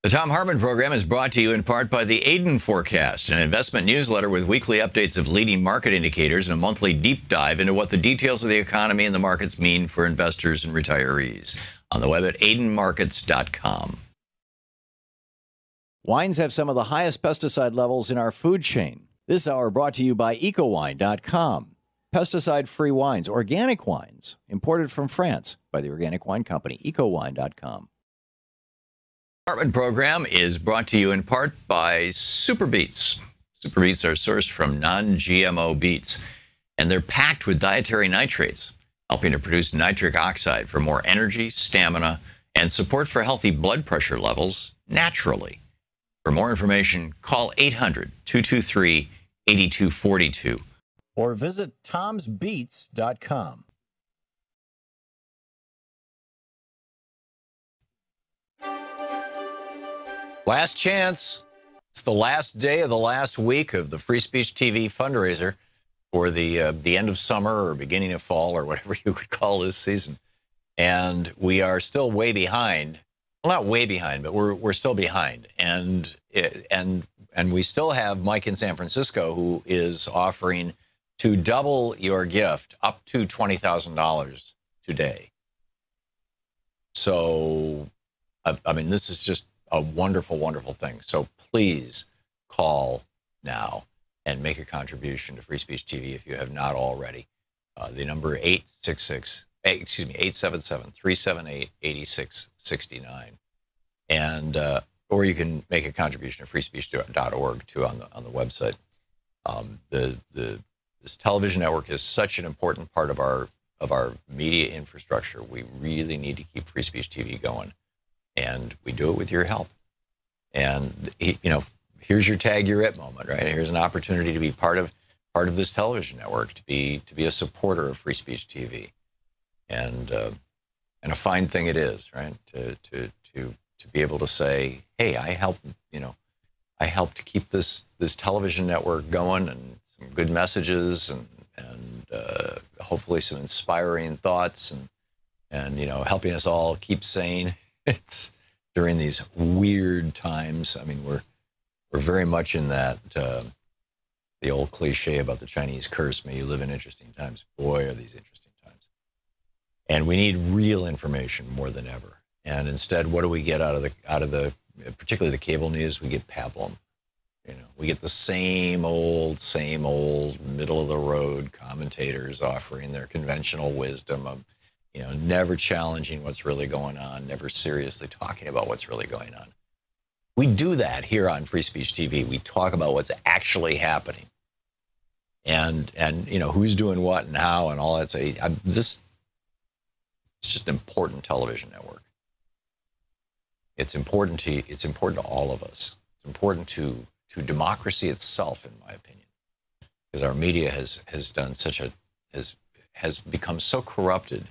The Thom Hartmann Program is brought to you in part by the Aiden Forecast, an investment newsletter with weekly updates of leading market indicators and a monthly deep dive into what the details of the economy and the markets mean for investors and retirees. On the web at aidenmarkets.com. Wines have some of the highest pesticide levels in our food chain. This hour brought to you by ecowine.com. Pesticide-free wines, organic wines, imported from France by the organic wine company, ecowine.com. Hartmann Program is brought to you in part by Super Beets. Super Beets are sourced from non-GMO beets, and they're packed with dietary nitrates, helping to produce nitric oxide for more energy, stamina, and support for healthy blood pressure levels naturally. For more information, call 800-223-8242 or visit tomsbeets.com. Last chance. It's the last day of the last week of the Free Speech TV fundraiser for the end of summer or beginning of fall or whatever you would call this season. And we are still way behind. Well, not way behind, but we're still behind. And we still have Mike in San Francisco who is offering to double your gift up to $20,000 today. So, I mean, this is just a wonderful, wonderful thing. So please call now and make a contribution to Free Speech TV if you have not already. The number 877-378-8669. And or you can make a contribution at freespeech.org too on the website. This television network is such an important part of our media infrastructure. We really need to keep Free Speech TV going. And we do it with your help. And, you know, here's your tag you're it moment, right? Here's an opportunity to be part of this television network, to be a supporter of Free Speech TV. And a fine thing it is, right? To be able to say, hey, I helped to keep this television network going, and some good messages and hopefully some inspiring thoughts and you know, helping us all keep sane. It's during these weird times. I mean, we're very much in that the old cliche about the Chinese curse, may you live in interesting times. Boy, are these interesting times. And we need real information more than ever. And instead, what do we get out of the particularly the cable news? We get pablum. You know, we get the same old middle of the road commentators offering their conventional wisdom of, you know, never challenging what's really going on, never seriously talking about what's really going on. We do that here on Free Speech TV. We talk about what's actually happening, and you know, who's doing what and how and all that. So this is just an important television network. It's important to all of us. It's important to democracy itself, in my opinion, because our media has become so corrupted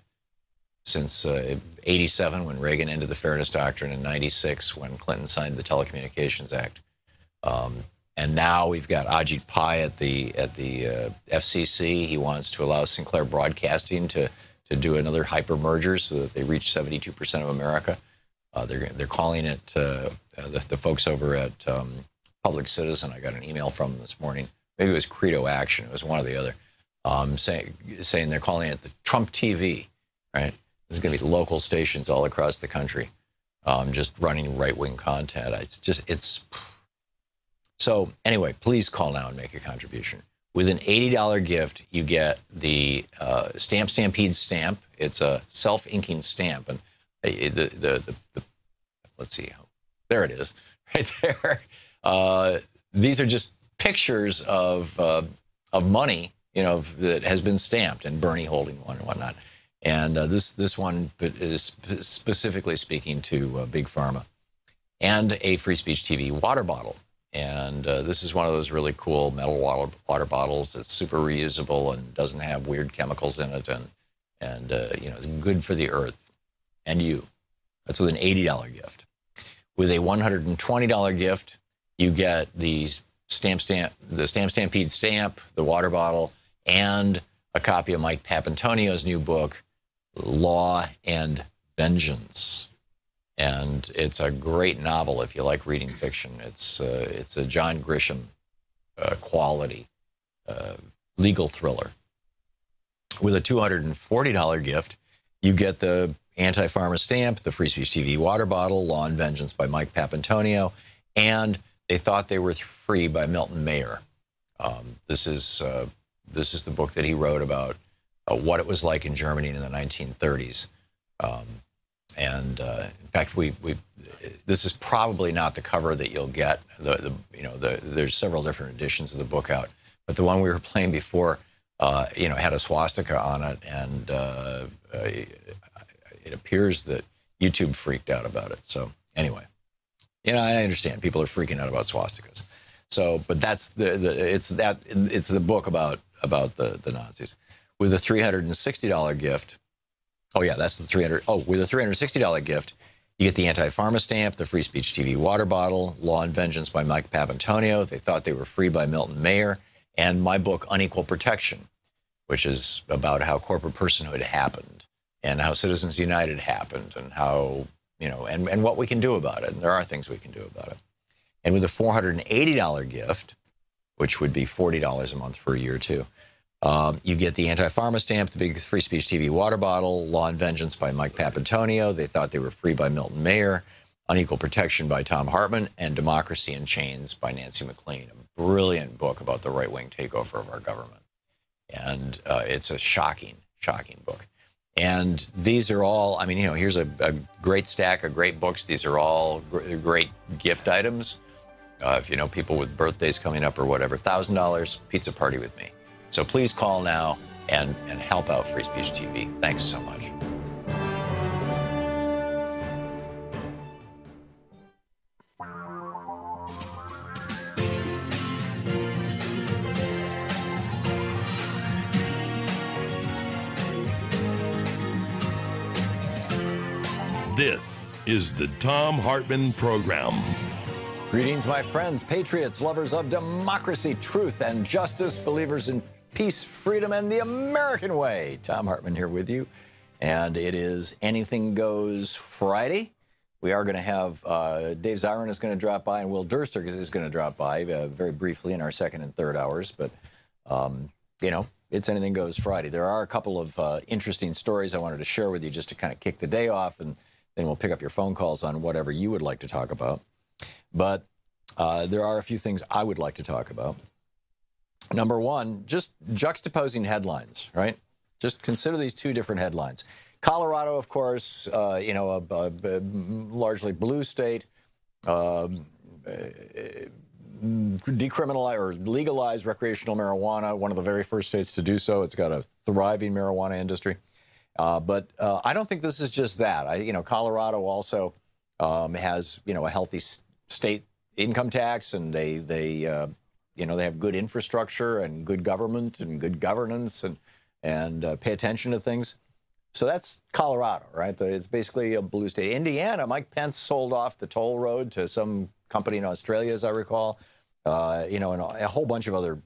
since 87, when Reagan ended the Fairness Doctrine, and 96, when Clinton signed the Telecommunications Act. And now we've got Ajit Pai at the FCC. He wants to allow Sinclair Broadcasting to do another hyper merger so that they reach 72% of America. They're calling it, the folks over at Public Citizen, I got an email from them this morning. Maybe it was Credo Action. It was one or the other. Saying they're calling it the Trump TV, right? There's going to be local stations all across the country, just running right-wing content. So anyway, please call now and make a contribution. With an $80 gift, you get the Stamp Stampede stamp. It's a self-inking stamp, and let's see, there it is, right there. These are just pictures of money, you know, that has been stamped, and Bernie holding one and whatnot. And this one is specifically speaking to Big Pharma, and a Free Speech TV water bottle. And this is one of those really cool metal water bottles that's super reusable and doesn't have weird chemicals in it, and you know, it's good for the earth and you. That's with an $80 gift. With a $120 gift, you get the Stamp Stampede stamp, the water bottle, and a copy of Mike Papantonio's new book, Law and Vengeance. And it's a great novel if you like reading fiction. It's a John Grisham quality legal thriller. With a $240 gift, you get the Anti-Pharma Stamp, the Free Speech TV water bottle, Law and Vengeance by Mike Papantonio, and They Thought They Were Free by Milton Mayer. This is the book that he wrote about what it was like in Germany in the 1930s. In fact, this is probably not the cover that you'll get. There's several different editions of the book out, but the one we were playing before, had a swastika on it, and it appears that YouTube freaked out about it. So anyway, I understand people are freaking out about swastikas. So, but that's it's the book about the Nazis. With a $360 gift. Oh yeah, that's the $300. Oh, with a $360 gift, you get the Anti-Pharma Stamp, the Free Speech TV water bottle, Law and Vengeance by Mike Papantonio, They Thought They Were Free by Milton Mayer, and my book Unequal Protection, which is about how corporate personhood happened and how Citizens United happened and how and what we can do about it. And there are things we can do about it. And with a $480 gift, which would be $40 a month for a year too. You get the Anti-Pharma Stamp, the big Free Speech TV water bottle, Law and Vengeance by Mike Papantonio, They Thought They Were Free by Milton Mayer, Unequal Protection by Thom Hartmann, and Democracy in Chains by Nancy MacLean, a brilliant book about the right-wing takeover of our government. And it's a shocking, shocking book. And these are all, here's a great stack of great books. These are all great gift items. If you know people with birthdays coming up or whatever, $1,000 pizza party with me. So please call now and help out Free Speech TV. Thanks so much. This is the Thom Hartmann Program. Greetings, my friends, patriots, lovers of democracy, truth, and justice, believers in peace, freedom, and the American way. Thom Hartmann here with you. And it is Anything Goes Friday. We are going to have Dave Zirin is going to drop by, and Will Durster is going to drop by very briefly in our second and third hours. But, it's Anything Goes Friday. There are a couple of interesting stories I wanted to share with you just to kind of kick the day off, and then we'll pick up your phone calls on whatever you would like to talk about. But there are a few things I would like to talk about. Number one, just juxtaposing headlines, right? Just consider these two different headlines. Colorado, of course, a largely blue state, decriminalize or legalize recreational marijuana, one of the very first states to do so. It's got a thriving marijuana industry. But I don't think this is just that. Colorado also has, a healthy state income tax, and they have good infrastructure and good government and good governance and pay attention to things. So that's Colorado, right? It's basically a blue state. Indiana, Mike Pence sold off the toll road to some company in Australia, as I recall. And a whole bunch of other,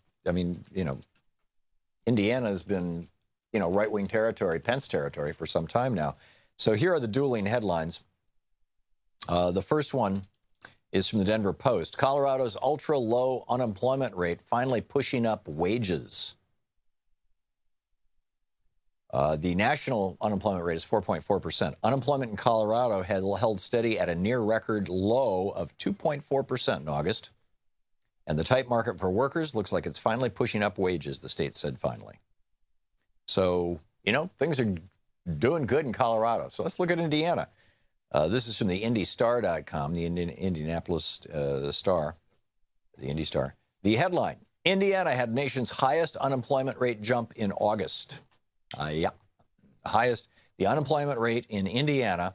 Indiana's been, right-wing territory, Pence territory for some time now. So here are the dueling headlines. The first one is from the Denver Post. Colorado's ultra-low unemployment rate finally pushing up wages. The national unemployment rate is 4.4%. Unemployment in Colorado had held steady at a near-record low of 2.4% in August. And the tight market for workers looks like it's finally pushing up wages, the state said finally. So, things are doing good in Colorado. So let's look at Indiana. This is from the IndyStar.com, the Indianapolis Star, the Indy Star. The headline, Indiana had nation's highest unemployment rate jump in August. The unemployment rate in Indiana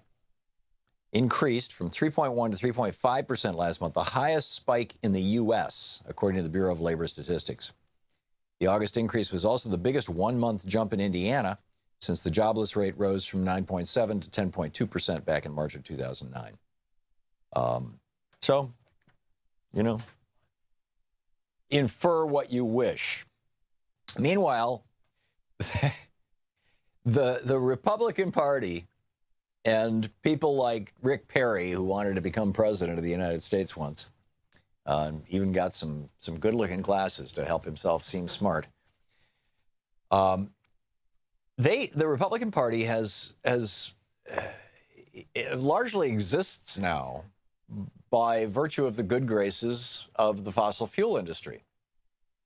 increased from 3.1 to 3.5% last month, the highest spike in the U.S., according to the Bureau of Labor Statistics. The August increase was also the biggest one-month jump in Indiana since the jobless rate rose from 9.7 to 10.2% back in March of 2009. Infer what you wish. Meanwhile, the Republican Party And people like Rick Perry, who wanted to become president of the United States once, even got some good-looking glasses to help himself seem smart. The Republican Party has it largely exists now by virtue of the good graces of the fossil fuel industry.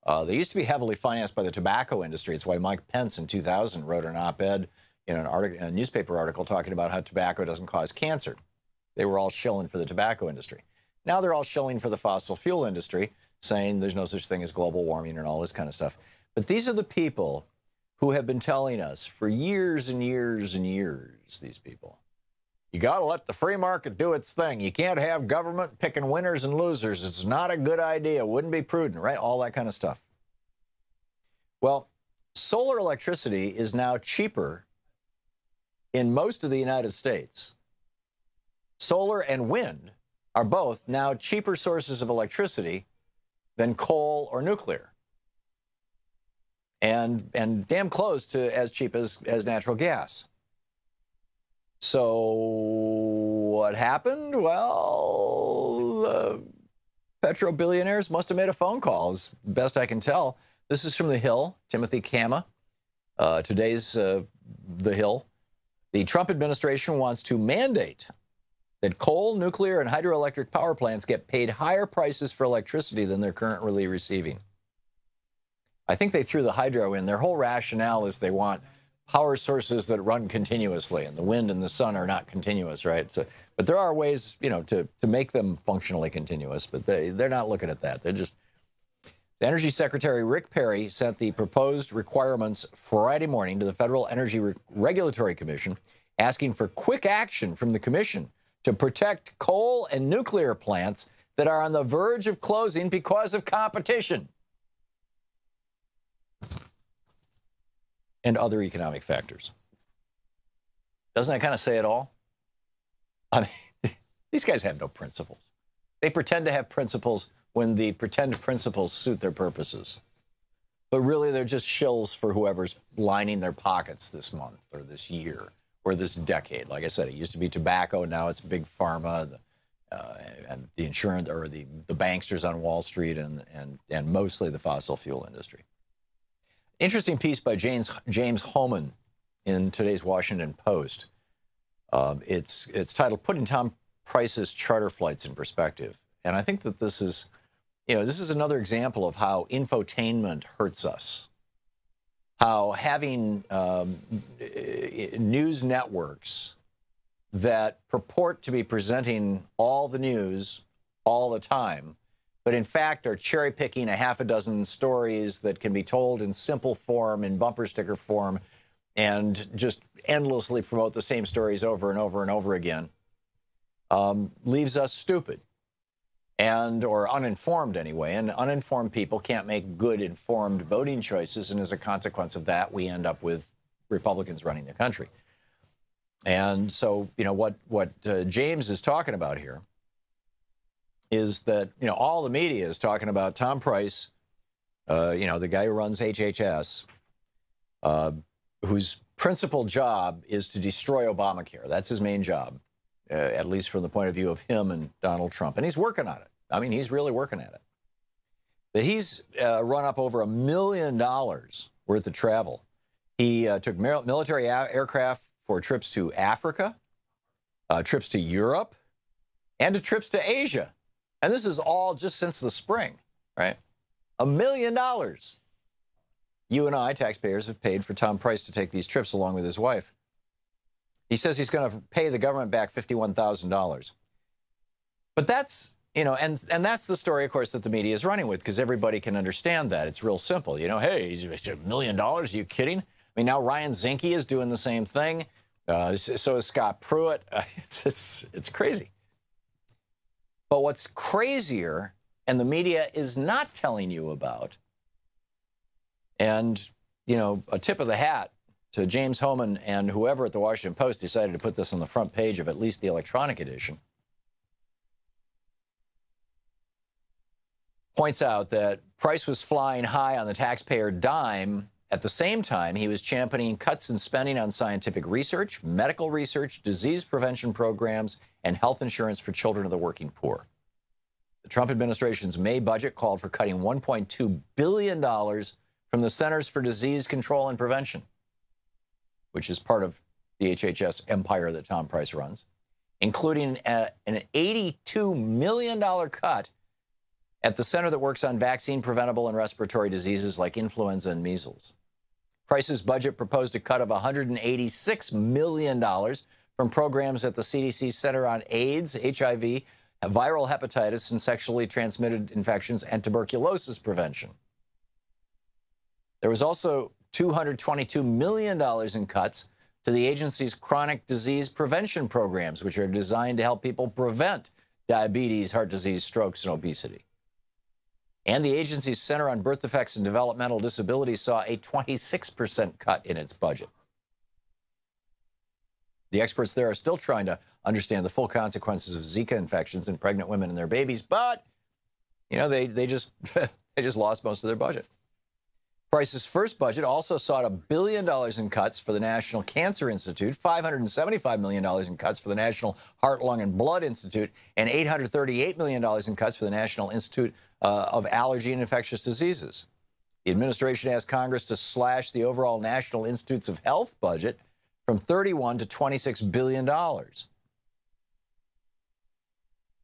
They used to be heavily financed by the tobacco industry. It's why Mike Pence in 2000 wrote an op-ed in a newspaper article talking about how tobacco doesn't cause cancer. They were all shilling for the tobacco industry. Now they're all shilling for the fossil fuel industry, saying there's no such thing as global warming and all this kind of stuff. But these are the people who have been telling us for years and years and years, these people, you got to let the free market do its thing. You can't have government picking winners and losers. It's not a good idea. Wouldn't be prudent, right? All that kind of stuff. Well, solar electricity is now cheaper in most of the United States. Solar and wind are both now cheaper sources of electricity than coal or nuclear. And damn close to as cheap as natural gas. So what happened? Well, the petro-billionaires must have made a phone call, as best I can tell. This is from The Hill, Timothy Kama. Today's The Hill. The Trump administration wants to mandate that coal, nuclear, and hydroelectric power plants get paid higher prices for electricity than they're currently receiving. I think they threw the hydro in. Their whole rationale is they want power sources that run continuously, and the wind and the sun are not continuous, right? So, but there are ways, to make them functionally continuous, but they're not looking at that. They're just... The Energy Secretary Rick Perry sent the proposed requirements Friday morning to the Federal Energy Regulatory Commission, asking for quick action from the commission to protect coal and nuclear plants that are on the verge of closing because of competition and other economic factors. Doesn't that kind of say it all? I mean, these guys have no principles. They pretend to have principles when the pretend principles suit their purposes. But really, they're just shills for whoever's lining their pockets this month or this year or this decade. Like I said, it used to be tobacco, now it's big pharma, and the insurance, or the banksters on Wall Street, and mostly the fossil fuel industry. Interesting piece by James Hohmann in today's Washington Post. It's titled "Putting Tom Price's Charter Flights in Perspective," and I think that this is another example of how infotainment hurts us. How having news networks that purport to be presenting all the news all the time, but in fact are cherry-picking a half a dozen stories that can be told in simple form, in bumper sticker form, and just endlessly promote the same stories over and over and over again, leaves us stupid. Or uninformed anyway, and uninformed people can't make good informed voting choices, and as a consequence of that, we end up with Republicans running the country. And so, what James is talking about here is that, all the media is talking about Tom Price, the guy who runs HHS, whose principal job is to destroy Obamacare. That's his main job, at least from the point of view of him and Donald Trump. And he's working on it. I mean, he's really working at it. But he's run up over $1 million worth of travel. He took military aircraft for trips to Africa, trips to Europe, and to trips to Asia. And this is all just since the spring, right? $1 million. You and I, taxpayers, have paid for Tom Price to take these trips along with his wife. He says he's going to pay the government back $51,000. But that's... and that's the story, of course, that the media is running with, because everybody can understand that. It's real simple. Hey, he's $1 million. Are you kidding? I mean, now Ryan Zinke is doing the same thing. So is Scott Pruitt. It's crazy. But what's crazier, and the media is not telling you about, and, a tip of the hat to James Hohmann and whoever at the Washington Post decided to put this on the front page of at least the electronic edition, points out that Price was flying high on the taxpayer dime At the same time, he was championing cuts in spending on scientific research, medical research, disease prevention programs, and health insurance for children of the working poor. The Trump administration's May budget called for cutting $1.2 billion from the Centers for Disease Control and Prevention, which is part of the HHS empire that Tom Price runs, including an $82 million cut at the center that works on vaccine-preventable and respiratory diseases like influenza and measles. Price's budget proposed a cut of $186 million from programs at the CDC Center on AIDS, HIV, viral hepatitis, and sexually transmitted infections, and tuberculosis prevention. There was also $222 million in cuts to the agency's chronic disease prevention programs, which are designed to help people prevent diabetes, heart disease, strokes, and obesity. And the agency's Center on Birth Defects and Developmental Disabilities saw a 26% cut in its budget. The experts there are still trying to understand the full consequences of Zika infections in pregnant women and their babies, but, you know, they just lost most of their budget. Price's first budget also sought $1 billion in cuts for the National Cancer Institute, $575 million in cuts for the National Heart, Lung, and Blood Institute, and $838 million in cuts for the National Institute of Allergy and Infectious Diseases. The administration asked Congress to slash the overall National Institutes of Health budget from $31 to $26 billion.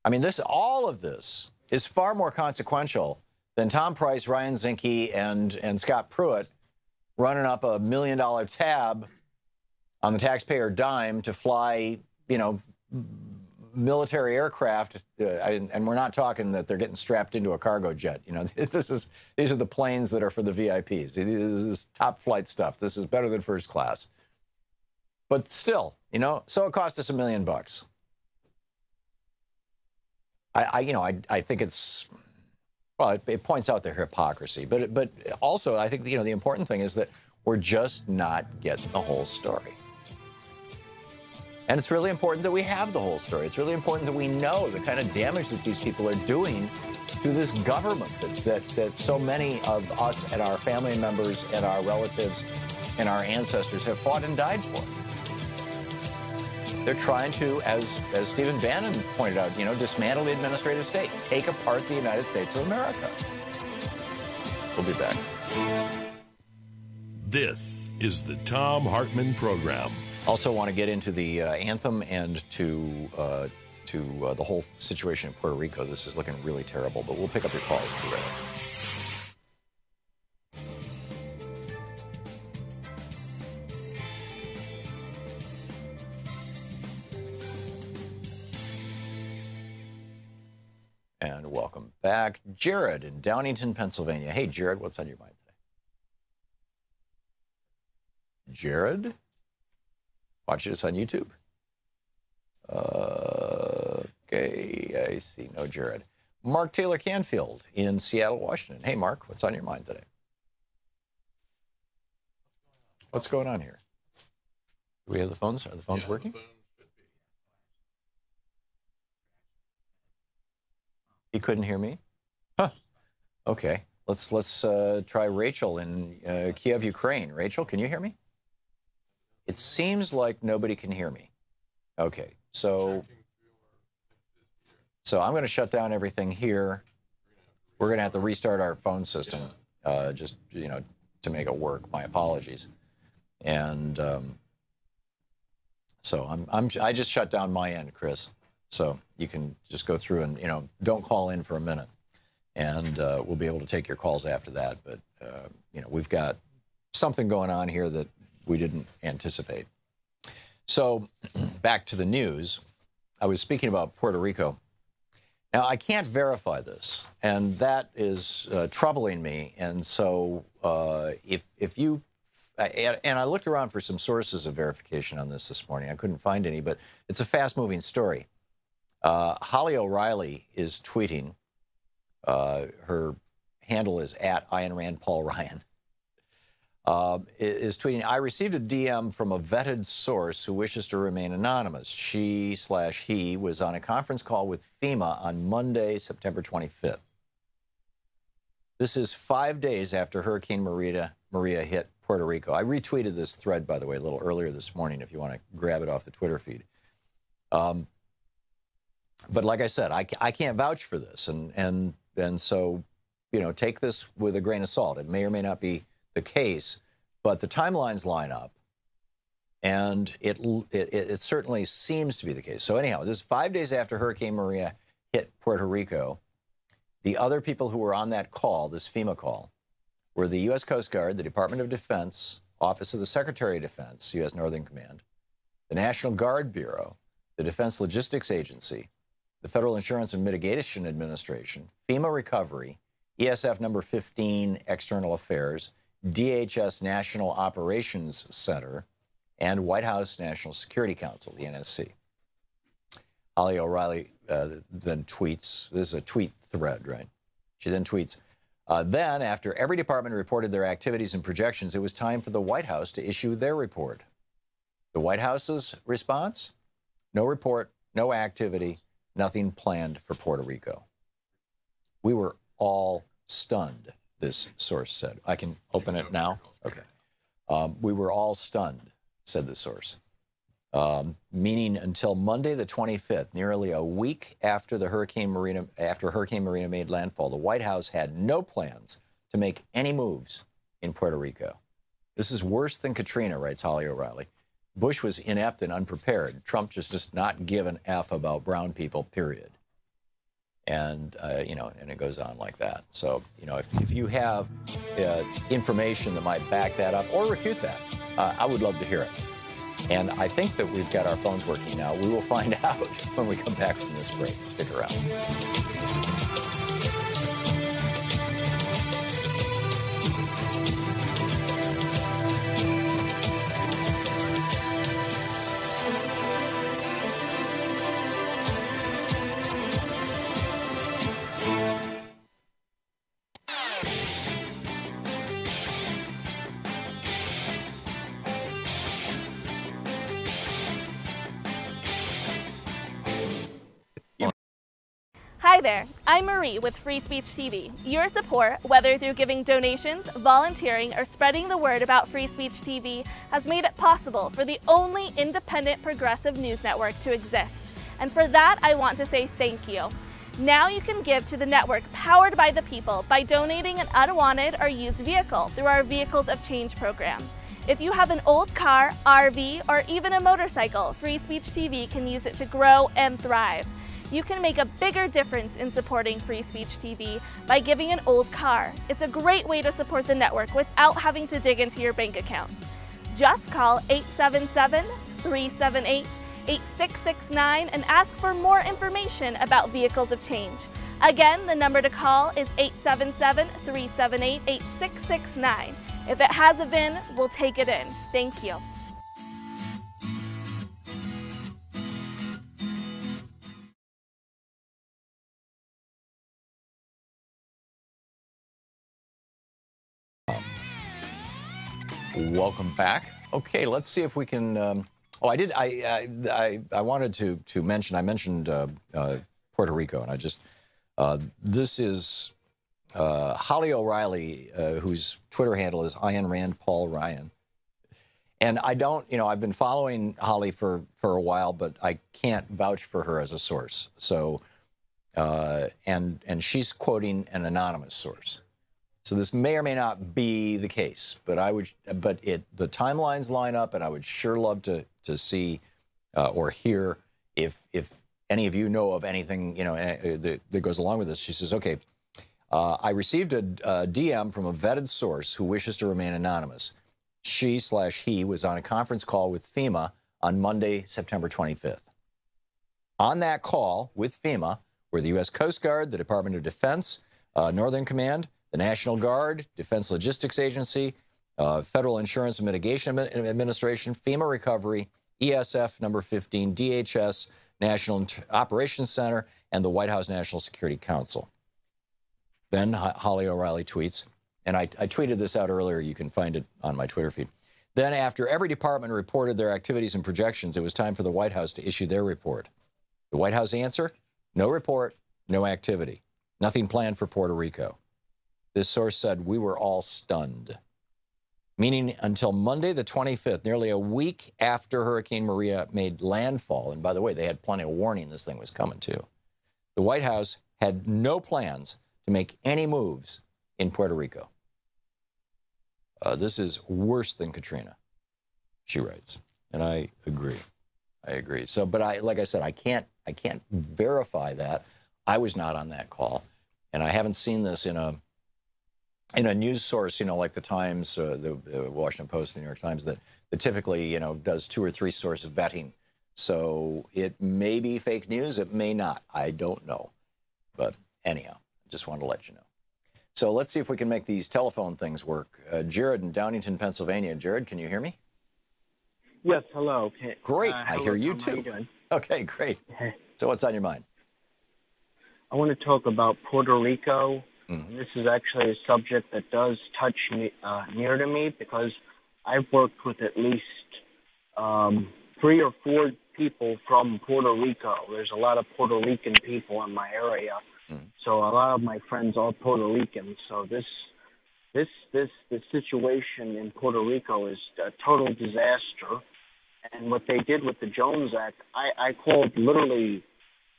I mean, all of this is far more consequential than Tom Price, Ryan Zinke, and Scott Pruitt running up $1 million tab on the taxpayer dime to fly, you know, military aircraft, and we're not talking that they're getting strapped into a cargo jet. You know, these are the planes that are for the VIPs. This is top flight stuff. This is better than first class. But still, you know, so it cost us $1 million. I think it's, well, it points out their hypocrisy, but also I think, you know, the important thing is that we're just not getting the whole story. And it's really important that we have the whole story. It's really important that we know the kind of damage that these people are doing to this government that so many of us and our family members and our relatives and our ancestors have fought and died for. They're trying to, as Stephen Bannon pointed out, you know, dismantle the administrative state, take apart the United States of America. We'll be back. This is the Thom Hartmann Program. Also want to get into the anthem and to the whole situation in Puerto Rico. This is looking really terrible, but we'll pick up your calls too, right? And welcome back. Jared in Downington, Pennsylvania. Hey, Jared, what's on your mind today? Jared? Watching us on YouTube? Okay, I see. No, Jared. Mark Taylor Canfield in Seattle, Washington. Hey, Mark, what's on your mind today? What's going on here? Do we have the phones? Are the phones working? He couldn't hear me? Huh. Okay. Let's try Rachel in Kiev, Ukraine. Rachel, can you hear me? It seems like nobody can hear me. Okay. So I'm going to shut down everything here. We're going to have to restart our phone system, just, you know, to make it work. My apologies. And so I just shut down my end, Chris. So you can just go through and, you know, don't call in for a minute. And we'll be able to take your calls after that. But, you know, we've got something going on here that we didn't anticipate. So back to the news. I was speaking about Puerto Rico. Now, I can't verify this, and that is troubling me. And so if you, and I looked around for some sources of verification on this morning. I couldn't find any, but it's a fast-moving story. Holly O'Reilly is tweeting. Her handle is at Ayn Rand Paul Ryan. Is tweeting, I received a DM from a vetted source who wishes to remain anonymous. She/he was on a conference call with FEMA on Monday, September 25th. This is 5 days after Hurricane Maria hit Puerto Rico. I retweeted this thread, by the way, a little earlier this morning if you want to grab it off the Twitter feed. But like I said, I can't vouch for this. And so, you know, take this with a grain of salt. It may or may not be the case, but the timelines line up. And it certainly seems to be the case. So anyhow, this is 5 days after Hurricane Maria hit Puerto Rico. The other people who were on that call, this FEMA call, were the U.S. Coast Guard, the Department of Defense, Office of the Secretary of Defense, U.S. Northern Command, the National Guard Bureau, the Defense Logistics Agency, the Federal Insurance and Mitigation Administration, FEMA Recovery, ESF number 15, External Affairs, DHS National Operations Center, and White House National Security Council, the NSC. Holly O'Reilly then tweets, this is a tweet thread, right? She then tweets, then after every department reported their activities and projections, it was time for the White House to issue their report. The White House's response? No report, no activity, nothing planned for Puerto Rico. We were all stunned, this source said. I can open it now? Okay. We were all stunned, said the source. Meaning until Monday the 25th, nearly a week after Hurricane Maria made landfall, the White House had no plans to make any moves in Puerto Rico. This is worse than Katrina, writes Holly O'Reilly. Bush was inept and unprepared. Trump just not give an F about brown people, period. And, you know, and it goes on like that. So, you know, if you have information that might back that up or refute that, I would love to hear it. And I think that we've got our phones working now. We will find out when we come back from this break. Stick around. Hi there, I'm Marie with Free Speech TV. Your support, whether through giving donations, volunteering, or spreading the word about Free Speech TV, has made it possible for the only independent progressive news network to exist. And for that, I want to say thank you. Now you can give to the network powered by the people by donating an unwanted or used vehicle through our Vehicles of Change program. If you have an old car, RV, or even a motorcycle, Free Speech TV can use it to grow and thrive. You can make a bigger difference in supporting Free Speech TV by giving an old car. It's a great way to support the network without having to dig into your bank account. Just call 877-378-8669 and ask for more information about Vehicles of Change. Again, the number to call is 877-378-8669. If it has a VIN, we'll take it in. Thank you. Welcome back. Okay, let's see if we can. I wanted to mention. I mentioned Puerto Rico, and I just this is Holly O'Reilly, whose Twitter handle is Ayn Rand Paul Ryan. And I don't, you know, I've been following Holly for a while, but I can't vouch for her as a source. So, and she's quoting an anonymous source. So this may or may not be the case, but the timelines line up, and I would sure love to see or hear if any of you know of anything, you know, that goes along with this. She says, okay, I received a DM from a vetted source who wishes to remain anonymous. She/he was on a conference call with FEMA on Monday, September 25th. On that call with FEMA were the U.S. Coast Guard, the Department of Defense, Northern Command, the National Guard, Defense Logistics Agency, Federal Insurance and Mitigation Administration, FEMA Recovery, ESF number 15, DHS, National Operations Center, and the White House National Security Council. Then Holly O'Reilly tweets, and I tweeted this out earlier. You can find it on my Twitter feed. Then after every department reported their activities and projections, it was time for the White House to issue their report. The White House answer? No report, no activity. Nothing planned for Puerto Rico. This source said, we were all stunned. meaning until Monday the 25th, nearly a week after Hurricane Maria made landfall. And by the way, they had plenty of warning this thing was coming too. The White House had no plans to make any moves in Puerto Rico. This is worse than Katrina, she writes. And I agree. I agree. So, but like I said, I can't verify that. I was not on that call. And I haven't seen this in a news source, like the Times, the Washington Post, the New York Times, that typically, does 2 or 3 source vetting. So it may be fake news. It may not. I don't know. But anyhow, just wanted to let you know. So let's see if we can make these telephone things work. Jared in Downington, Pennsylvania. Jared, can you hear me? Yes, hello. Great. I hello, hear you Tom. How too. you doing? Okay, great. So what's on your mind? I want to talk about Puerto Rico. Mm-hmm. This is actually a subject that does touch me, near to me, because I've worked with at least 3 or 4 people from Puerto Rico. There's a lot of Puerto Rican people in my area. Mm-hmm. So a lot of my friends are Puerto Ricans. So this situation in Puerto Rico is a total disaster. And what they did with the Jones Act, I called literally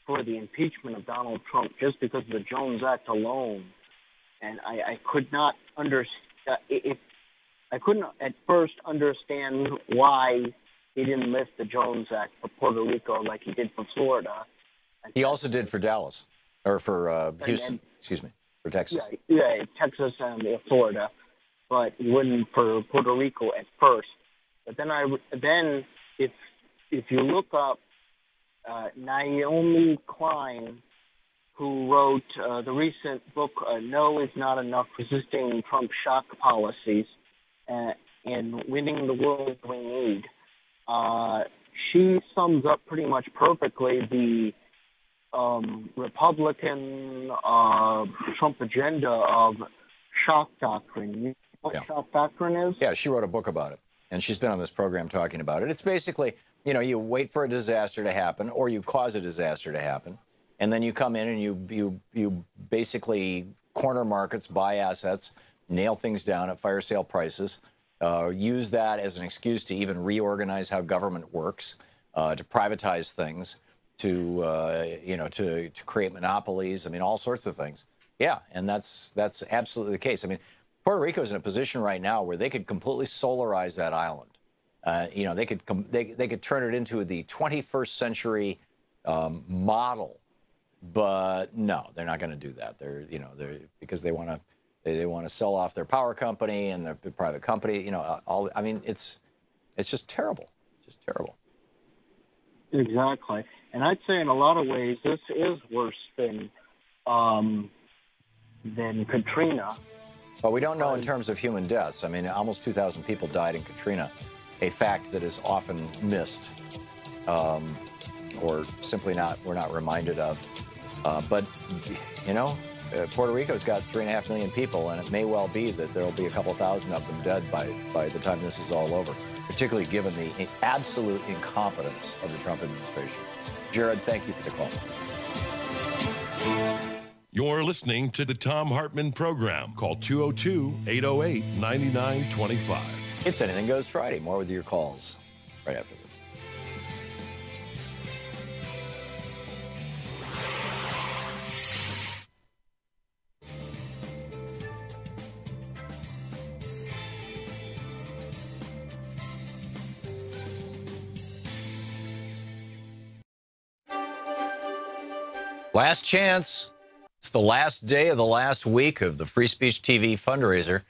for the impeachment of Donald Trump just because of the Jones Act alone. And I could not understand. I couldn't at first understand why he didn't lift the Jones Act for Puerto Rico like he did for Florida. He also did for Dallas, or for Houston, for Texas. Yeah, Texas and Florida, but he wouldn't for Puerto Rico at first. But then if you look up Naomi Klein, who wrote the recent book "No Is Not Enough: Resisting Trump's Shock Policies and Winning the World We Need," she sums up pretty much perfectly the Republican Trump agenda of shock doctrine. You know what shock doctrine is? Yeah, she wrote a book about it, and she's been on this program talking about it. It's basically, you wait for a disaster to happen, or you cause a disaster to happen, and then you come in and you basically corner markets, buy assets, nail things down at fire sale prices, use that as an excuse to even reorganize how government works, to privatize things, to create monopolies. I mean, all sorts of things. Yeah, and that's absolutely the case. I mean, Puerto Rico is in a position right now where they could completely solarize that island. They could turn it into the 21st century model, but no, they're not going to do that. They're because they want to sell off their power company and their private company. It's just terrible. It's just terrible. Exactly. And I'd say in a lot of ways this is worse than Katrina. Well, we don't know in terms of human deaths. I mean, almost 2,000 people died in Katrina, a fact that is often missed or simply we're not reminded of. But Puerto Rico's got 3.5 million people, and it may well be that there will be a couple thousand of them dead by the time this is all over, particularly given the absolute incompetence of the Trump administration. Jared, thank you for the call. You're listening to the Thom Hartmann Program. Call 202-808-9925. It's Anything Goes Friday. More with your calls right after this. Last chance. It's the last day of the last week of the Free Speech TV fundraiser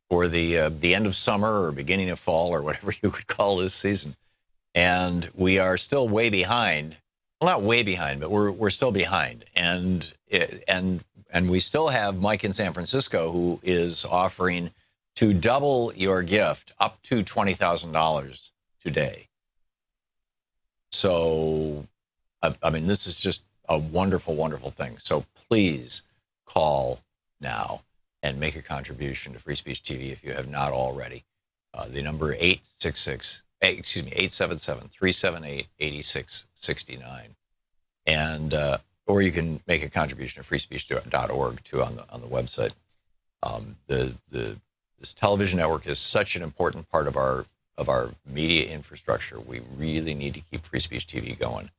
for the end of summer or beginning of fall or whatever you would call this season. And we are still way behind. Well, not way behind, but we're still behind. And we still have Mike in San Francisco who is offering to double your gift up to $20,000 today. So, I mean, this is just a wonderful, wonderful thing. So please call now and make a contribution to Free Speech TV if you have not already. The number 877-378-8669. And or you can make a contribution to freespeech.org too on the website. The this television network is such an important part of our media infrastructure. We really need to keep free speech TV going,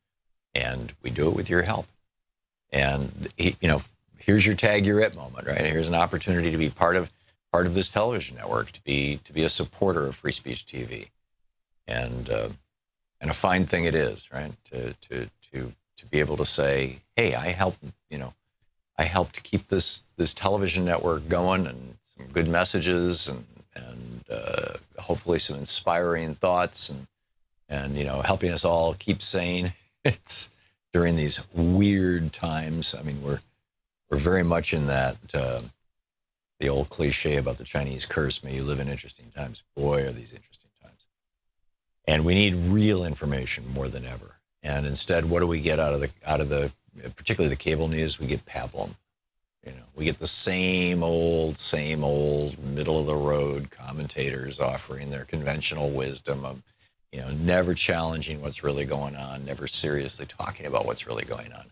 and we do it with your help. And here's your tag you're it moment, right? Here's an opportunity to be part of this television network, to be a supporter of free speech TV, and a fine thing it is, right? To be able to say, hey, I helped to keep this television network going, and some good messages, and hopefully some inspiring thoughts, and helping us all keep sane. It's during these weird times. I mean, we're very much in that the old cliche about the Chinese curse, may you live in interesting times. Boy, are these interesting times. And we need real information more than ever. And instead, what do we get out of the particularly the cable news? We get pablum. We get the same old middle of the road commentators offering their conventional wisdom of, never challenging what's really going on, never seriously talking about what's really going on.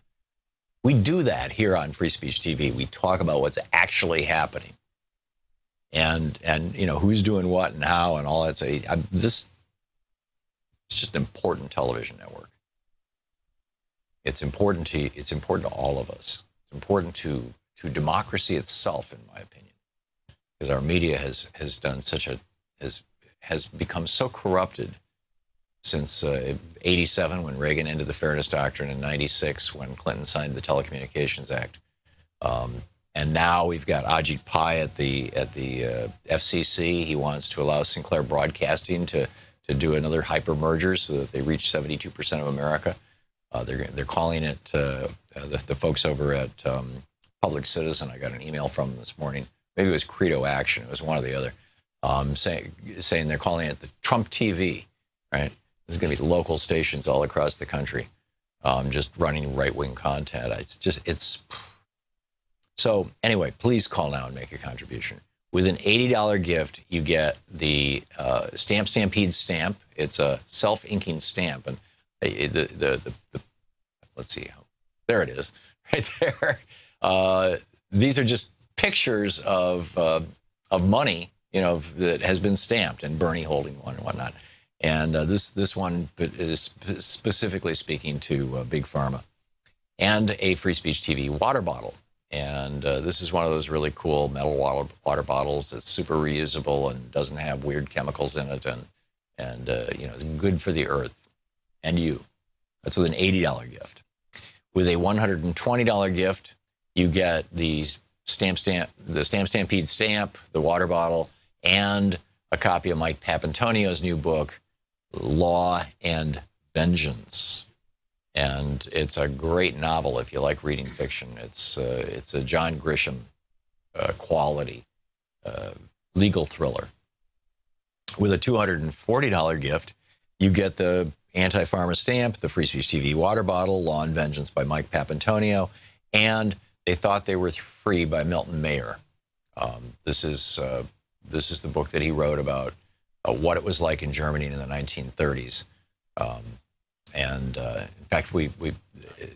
We do that here on Free Speech TV. We talk about what's actually happening, and who's doing what and how and all that. So it's just an important television network. It's important to all of us. It's important to democracy itself, in my opinion, because our media has done has become so corrupted since 87, when Reagan ended the Fairness Doctrine, and 96, when Clinton signed the Telecommunications Act. And now we've got Ajit Pai at the FCC. He wants to allow Sinclair Broadcasting to do another hyper merger so that they reach 72% of America. They're calling it, the folks over at Public Citizen, I got an email from them this morning. Maybe it was Credo Action. It was one or the other. Saying they're calling it the Trump TV, right? There's going to be local stations all across the country, just running right-wing content. So anyway, please call now and make a contribution. With an $80 gift, you get the Stamp Stampede stamp. It's a self-inking stamp, and let's see, there it is, right there. These are just pictures of money, that has been stamped, and Bernie holding one and whatnot. And this one is specifically speaking to Big Pharma, and a Free Speech TV water bottle. And this is one of those really cool metal water bottles that's super reusable and doesn't have weird chemicals in it, and it's good for the earth and you. That's with an $80 gift. With a $120 gift, you get the Stamp Stampede stamp, the water bottle, and a copy of Mike Papantonio's new book, Law and Vengeance. And it's a great novel if you like reading fiction. It's a John Grisham quality legal thriller. With a $240 gift, you get the Anti-Pharma stamp, the Free Speech TV water bottle, Law and Vengeance by Mike Papantonio, and They Thought They Were Free by Milton Mayer. This is the book that he wrote about what it was like in Germany in the 1930s. In fact,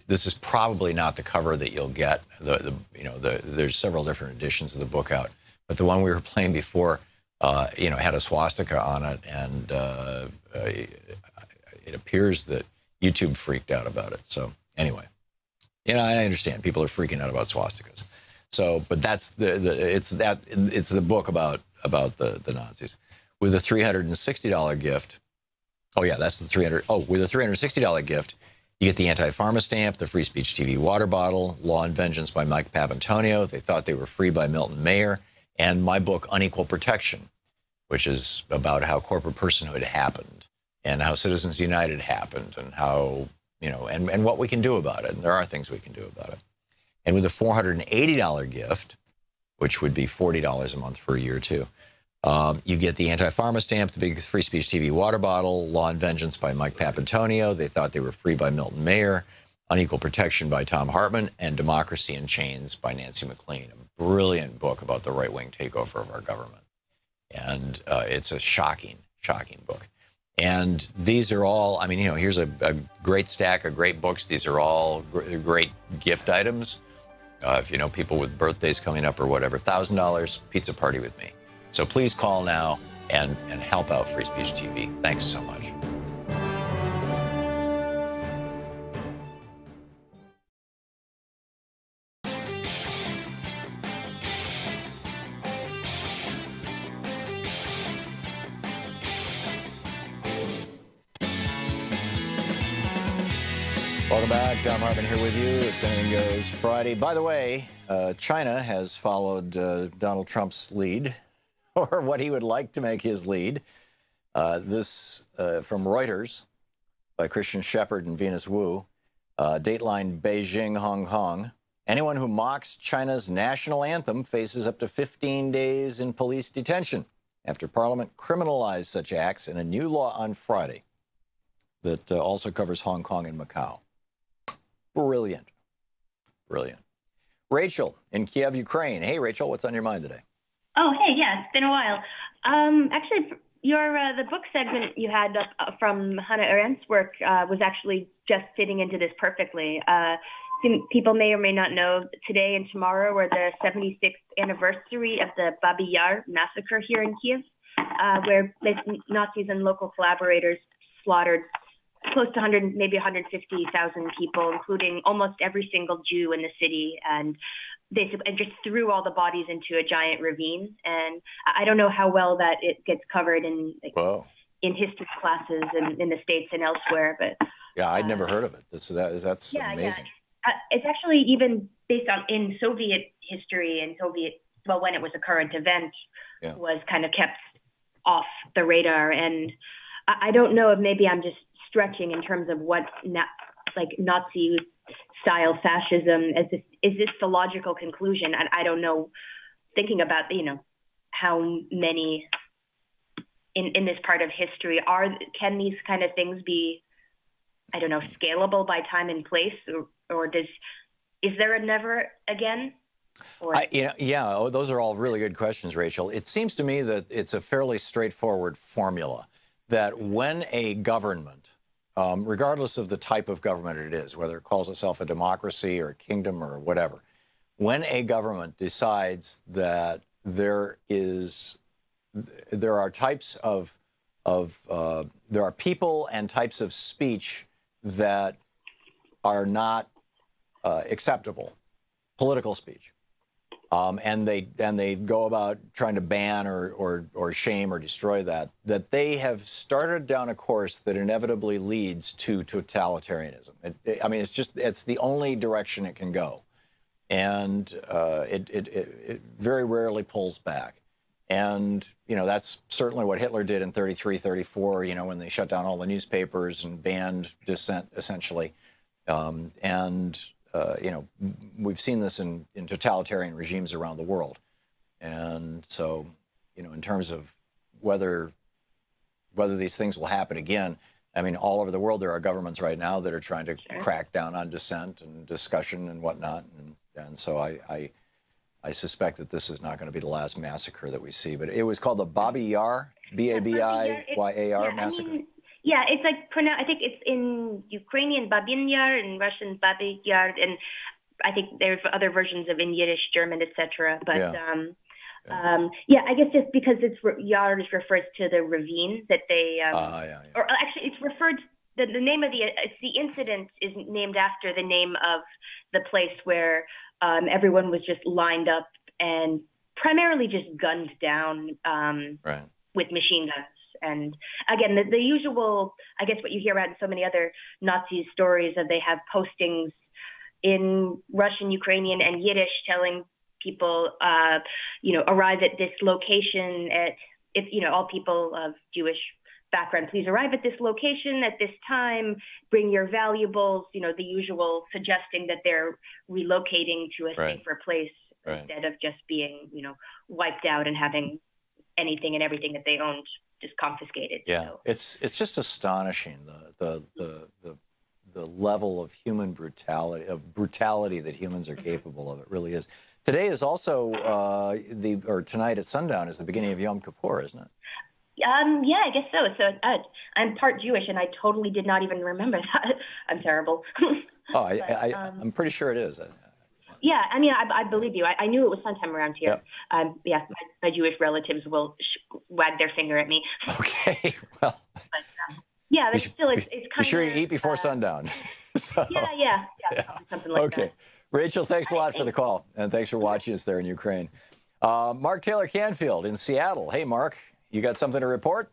this is probably not the cover that you'll get. There's several different editions of the book out, but the one we were playing before, had a swastika on it, and it appears that YouTube freaked out about it. So anyway, I understand people are freaking out about swastikas. So, but that's it's the book about the Nazis. With a $360 gift. Oh yeah, that's the $300. Oh, with a $360 gift, you get the Anti-Pharma stamp, the Free Speech TV water bottle, Law and Vengeance by Mike Papantonio, They Thought They Were Free by Milton Mayer, and my book Unequal Protection, which is about how corporate personhood happened and how Citizens United happened, and how and what we can do about it. And there are things we can do about it. And with a $480 gift, which would be $40 a month for a year too. You get the Anti-Pharma stamp, the big Free Speech TV water bottle, Law and Vengeance by Mike Papantonio, They Thought They Were Free by Milton Mayer, Unequal Protection by Thom Hartmann, and Democracy in Chains by Nancy MacLean. A brilliant book about the right-wing takeover of our government. And it's a shocking book. And these are all, here's a great stack of great books. These are all great gift items. If you know people with birthdays coming up or whatever, $1,000 pizza party with me. So please call now and help out Free Speech TV. Thanks so much. Welcome back. Thom Hartmann here with you. It's Anything Goes Friday. By the way, China has followed Donald Trump's lead, or what he would like to make his lead. This from Reuters by Christian Shepard and Venus Wu. Dateline Beijing, Hong Kong. Anyone who mocks China's national anthem faces up to 15 days in police detention after Parliament criminalized such acts in a new law on Friday that also covers Hong Kong and Macau. Brilliant. Brilliant. Rachel in Kiev, Ukraine. Hey, Rachel, what's on your mind today? Oh, hey, yeah, it's been a while. Actually, the book segment you had from Hannah Arendt's work was actually just fitting into this perfectly. People may or may not know today and tomorrow were the 76th anniversary of the Babi Yar massacre here in Kiev, where Nazis and local collaborators slaughtered close to 100, maybe 150,000 people, including almost every single Jew in the city, and just threw all the bodies into a giant ravine. And I don't know how well that it gets covered in history classes in the States and elsewhere, but yeah, I'd never heard of it. That's amazing. Yeah. It's actually even based in Soviet history and when it was a current event, was kind of kept off the radar. And I don't know if maybe I'm just stretching in terms of what Nazi style fascism is this the logical conclusion? And I don't know, thinking about how many in this part of history can these kind of things be, I don't know, scalable by time and place, or is there a never again? Those are all really good questions, Rachel. It seems to me that it's a fairly straightforward formula that when a government, regardless of the type of government it is, whether it calls itself a democracy or a kingdom or whatever, when a government decides that there are types of there are people and types of speech that are not acceptable, political speech, and they go about trying to ban or shame or destroy that they have started down a course that inevitably leads to totalitarianism. It's the only direction it can go, and it very rarely pulls back. And that's certainly what Hitler did in 33, 34. When they shut down all the newspapers and banned dissent, essentially. We've seen this in totalitarian regimes around the world. And so, in terms of whether these things will happen again, all over the world there are governments right now that are trying to crack down on dissent and discussion and whatnot. And so I suspect that this is not going to be the last massacre that we see. But it was called the Babi Yar, B-A-B-I-Y-A-R massacre. It's I think it's in Ukrainian Babin Yar and Russian Babi Yar, and I think there's other versions of in Yiddish, German, etc. But I guess just because Yar refers to the ravine that they, or actually it's referred. The name of the incident is named after the name of the place where everyone was just lined up and primarily just gunned down with machine guns. And again, the usual, I guess what you hear about in so many other Nazi stories, that they have postings in Russian, Ukrainian, and Yiddish telling people, arrive at this location all people of Jewish background, please arrive at this location at this time, bring your valuables, the usual, suggesting that they're relocating to a safer place instead of just being, wiped out and having anything and everything that they owned just confiscated. Yeah, so. It's just astonishing the level of human brutality that humans are capable of. It really is. Today is also tonight at sundown is the beginning of Yom Kippur, isn't it? Yeah, I guess so. So I'm part Jewish, and I totally did not even remember that. I'm terrible. I'm pretty sure it is. Yeah, I mean, I believe you. I knew it was sometime around here. Yep. Yeah, my Jewish relatives will wag their finger at me. Okay, well. But, yeah, it's still, it's kind of... Be sure you eat before sundown. So, yeah, probably something like that. Okay. Rachel, thanks a lot for the call, and thanks for watching us there in Ukraine. Mark Taylor Canfield in Seattle. Hey, Mark, you got something to report?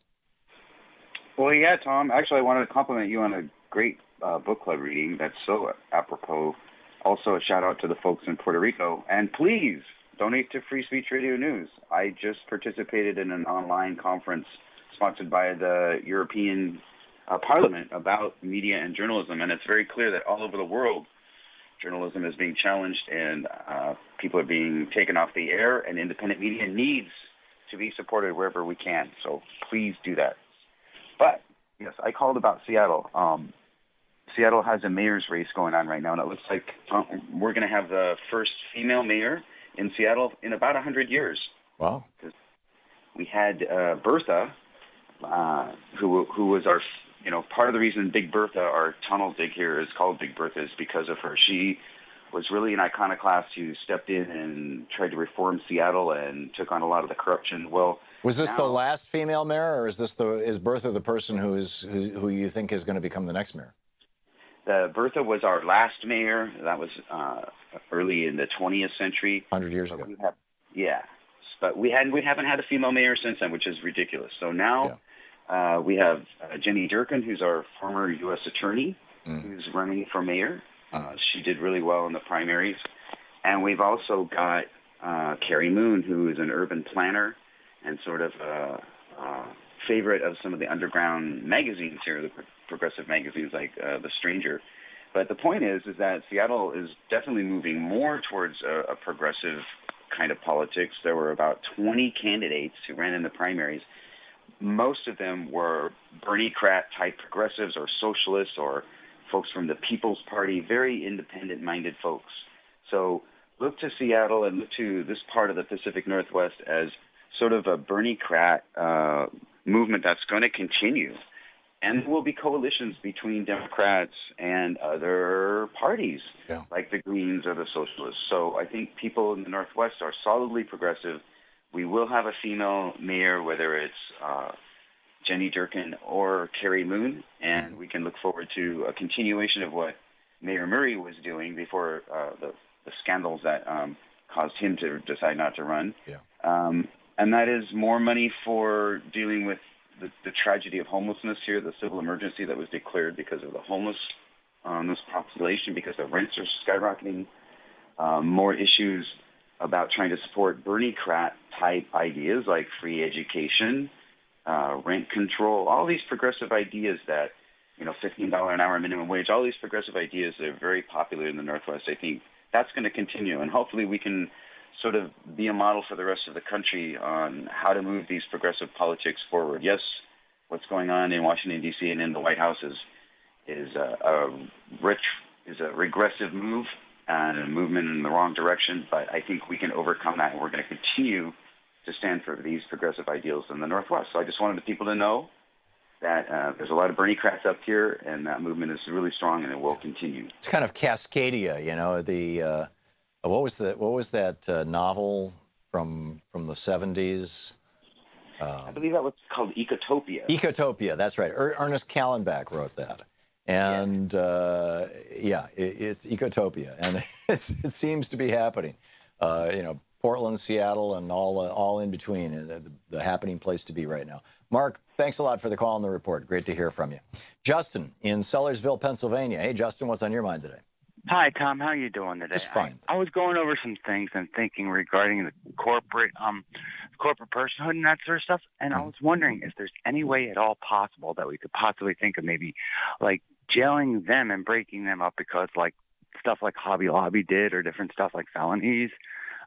Well, yeah, Tom. Actually, I wanted to compliment you on a great book club reading. That's so apropos. Also, a shout out to the folks in Puerto Rico. And please donate to Free Speech Radio News. I just participated in an online conference sponsored by the European Parliament about media and journalism. And it's very clear that all over the world, journalism is being challenged and people are being taken off the air, and independent media needs to be supported wherever we can. So please do that. But, yes, I called about Seattle. Seattle has a mayor's race going on right now, and it looks like we're going to have the first female mayor in Seattle in about 100 years. Wow. We had Bertha, who was our, part of the reason Big Bertha, our tunnel dig here, is called Big Bertha is because of her. She was really an iconoclast who stepped in and tried to reform Seattle and took on a lot of the corruption. Well, was this the last female mayor, or is Bertha the person who you think is going to become the next mayor? Bertha was our last mayor. That was early in the 20th century. 100 years ago. But we haven't had a female mayor since then, which is ridiculous. So now we have Jenny Durkin, who's our former U.S. attorney, who's running for mayor. She did really well in the primaries. And we've also got Carrie Moon, who is an urban planner and sort of a favorite of some of the underground magazines here, the progressive magazines like The Stranger. But the point is that Seattle is definitely moving more towards a progressive kind of politics. There were about 20 candidates who ran in the primaries. Most of them were Bernie-crat-type progressives or socialists or folks from the People's Party, very independent-minded folks. So look to Seattle and look to this part of the Pacific Northwest as sort of a Bernie-crat movement that's going to continue. And there will be coalitions between Democrats and other parties, like the Greens or the Socialists. So I think people in the Northwest are solidly progressive. We will have a female mayor, whether it's Jenny Durkin or Carrie Moon, and we can look forward to a continuation of what Mayor Murray was doing before the scandals that caused him to decide not to run. And that is more money for dealing with the tragedy of homelessness here, the civil emergency that was declared because of the homeless population, because the rents are skyrocketing, more issues about trying to support Bernie-crat-type ideas like free education, rent control, all these progressive ideas that, $15 an hour minimum wage, all these progressive ideas that are very popular in the Northwest. I think that's going to continue, and hopefully we can sort of be a model for the rest of the country on how to move these progressive politics forward. Yes, what's going on in Washington, D.C. and in the White House is a regressive move and a movement in the wrong direction, but I think we can overcome that, and we're going to continue to stand for these progressive ideals in the Northwest. So I just wanted the people to know that there's a lot of Bernie-crats up here, and that movement is really strong, and it will continue. It's kind of Cascadia, what was that novel from the 70s? I believe that was called Ecotopia. Ecotopia, that's right. Ernest Callenbach wrote that. And, it's Ecotopia. And it seems to be happening. Portland, Seattle, and all in between, the happening place to be right now. Mark, thanks a lot for the call and the report. Great to hear from you. Justin in Sellersville, Pennsylvania. Hey, Justin, what's on your mind today? Hi, Tom. How are you doing today? Just fine. I was going over some things and thinking regarding the corporate personhood and that sort of stuff, and I was wondering if there's any way at all possible that we could possibly think of maybe like jailing them and breaking them up because like stuff like Hobby Lobby did or different stuff like felonies.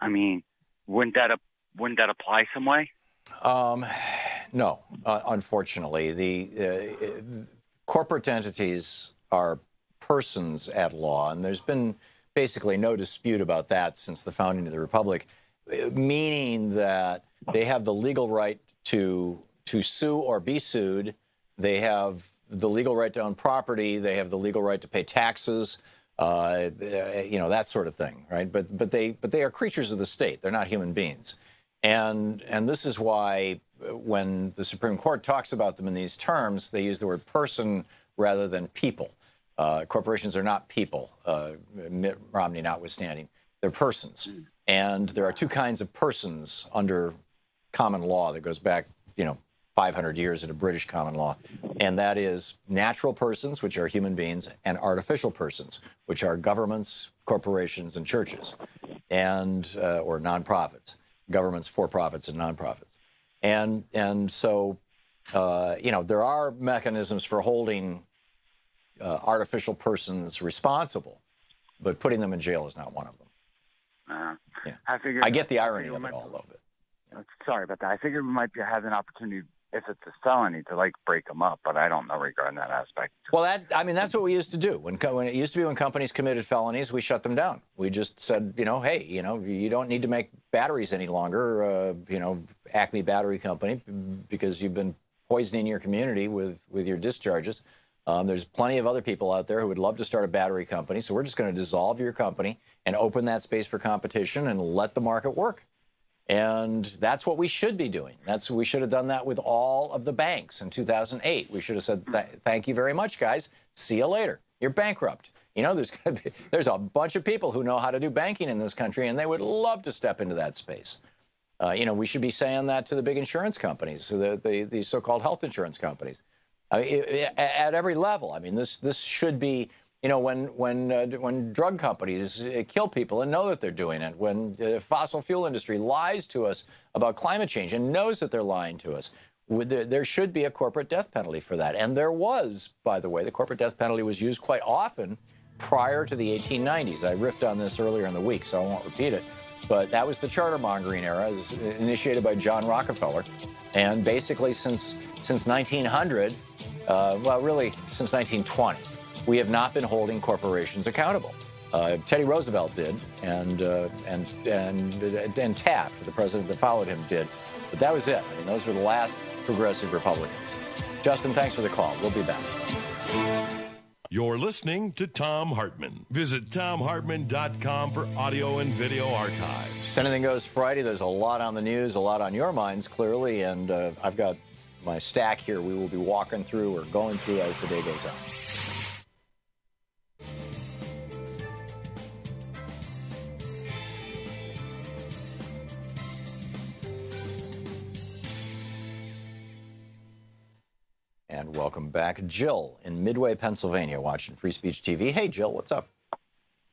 I mean, wouldn't that apply some way? No, unfortunately. The corporate entities are persons at law, and there's been basically no dispute about that since the founding of the Republic, meaning that they have the legal right to sue or be sued. They have the legal right to own property. They have the legal right to pay taxes. that sort of thing, right? But they are creatures of the state. They're not human beings, and this is why when the Supreme Court talks about them in these terms, they use the word person rather than people. Corporations are not people, Mitt Romney notwithstanding. They're persons, and there are two kinds of persons under common law that goes back, 500 years into British common law, and that is natural persons, which are human beings, and artificial persons, which are governments, corporations, and churches, and or nonprofits, governments, for-profits, and nonprofits, and so there are mechanisms for holding artificial persons responsible, but putting them in jail is not one of them. I get the irony of it all, though. Sorry about that. I figured we might have an opportunity, if it's a felony, to break them up, but I don't know regarding that aspect. Well, that's what we used to do. When it used to be when companies committed felonies, we shut them down. We just said, hey, you don't need to make batteries any longer, Acme Battery Company, because you've been poisoning your community with your discharges. There's plenty of other people out there who would love to start a battery company, so we're just going to dissolve your company and open that space for competition and let the market work. And that's what we should be doing. We should have done that with all of the banks in 2008. We should have said, thank you very much, guys. See you later. You're bankrupt. There's a bunch of people who know how to do banking in this country, and they would love to step into that space. We should be saying that to the big insurance companies, the so-called health insurance companies, at every level. I mean, this should be. When drug companies kill people and know that they're doing it, when the fossil fuel industry lies to us about climate change and knows that they're lying to us, there should be a corporate death penalty for that. And there was, by the way, the corporate death penalty was used quite often prior to the 1890s. I riffed on this earlier in the week, so I won't repeat it. But that was the charter mongering era. It was initiated by John Rockefeller. And basically since 1900, really since 1920, we have not been holding corporations accountable. Teddy Roosevelt did, and Taft, the president that followed him, did. But that was it. I mean, those were the last progressive Republicans. Justin, thanks for the call. We'll be back. You're listening to Thom Hartmann. Visit thomhartmann.com for audio and video archives. It's Anything Goes Friday. There's a lot on the news, a lot on your minds, clearly, and I've got my stack here we will be walking through or going through as the day goes on. And welcome back. Jill in Midway, Pennsylvania, watching Free Speech TV. Hey, Jill, what's up?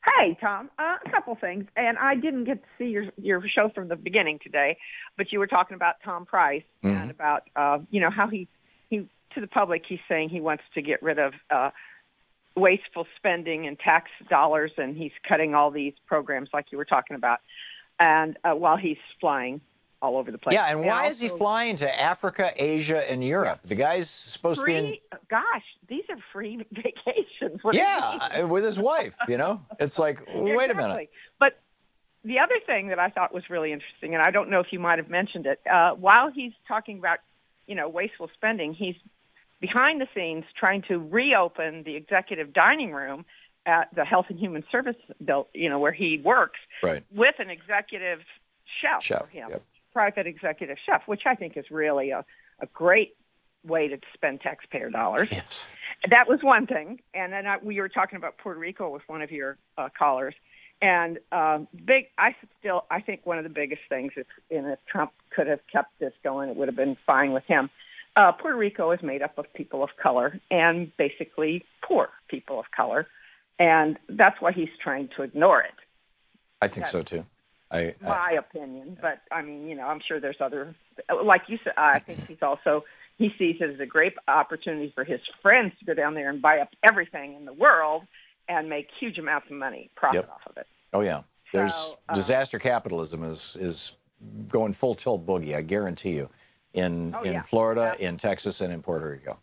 Hey, Tom. A couple things. And I didn't get to see your show from the beginning today, but you were talking about Tom Price and about, how he, to the public, he's saying he wants to get rid of wasteful spending and tax dollars, and he's cutting all these programs like you were talking about, and while he's flying all over the place. Yeah, and why is he flying to Africa, Asia, and Europe? The guy's supposed to be in... Gosh, these are free vacations. With his wife, It's like, wait a minute. But the other thing that I thought was really interesting, and I don't know if you might have mentioned it, while he's talking about, wasteful spending, he's behind the scenes trying to reopen the executive dining room at the Health and Human Service building, where he works, right, with an executive chef for him. Yep. Private executive chef, which I think is really a great way to spend taxpayer dollars. Yes. That was one thing. And then we were talking about Puerto Rico with one of your callers. And I think one of the biggest things, if Trump could have kept this going, it would have been fine with him. Puerto Rico is made up of people of color and basically poor people of color. And that's why he's trying to ignore it. I think so, too. My opinion, but I mean, I'm sure there's other, like you said, I think he sees it as a great opportunity for his friends to go down there and buy up everything in the world and make huge amounts of money, profit off of it. Oh, yeah. There's disaster capitalism is going full tilt boogie, I guarantee you, in Florida, in Texas, and in Puerto Rico.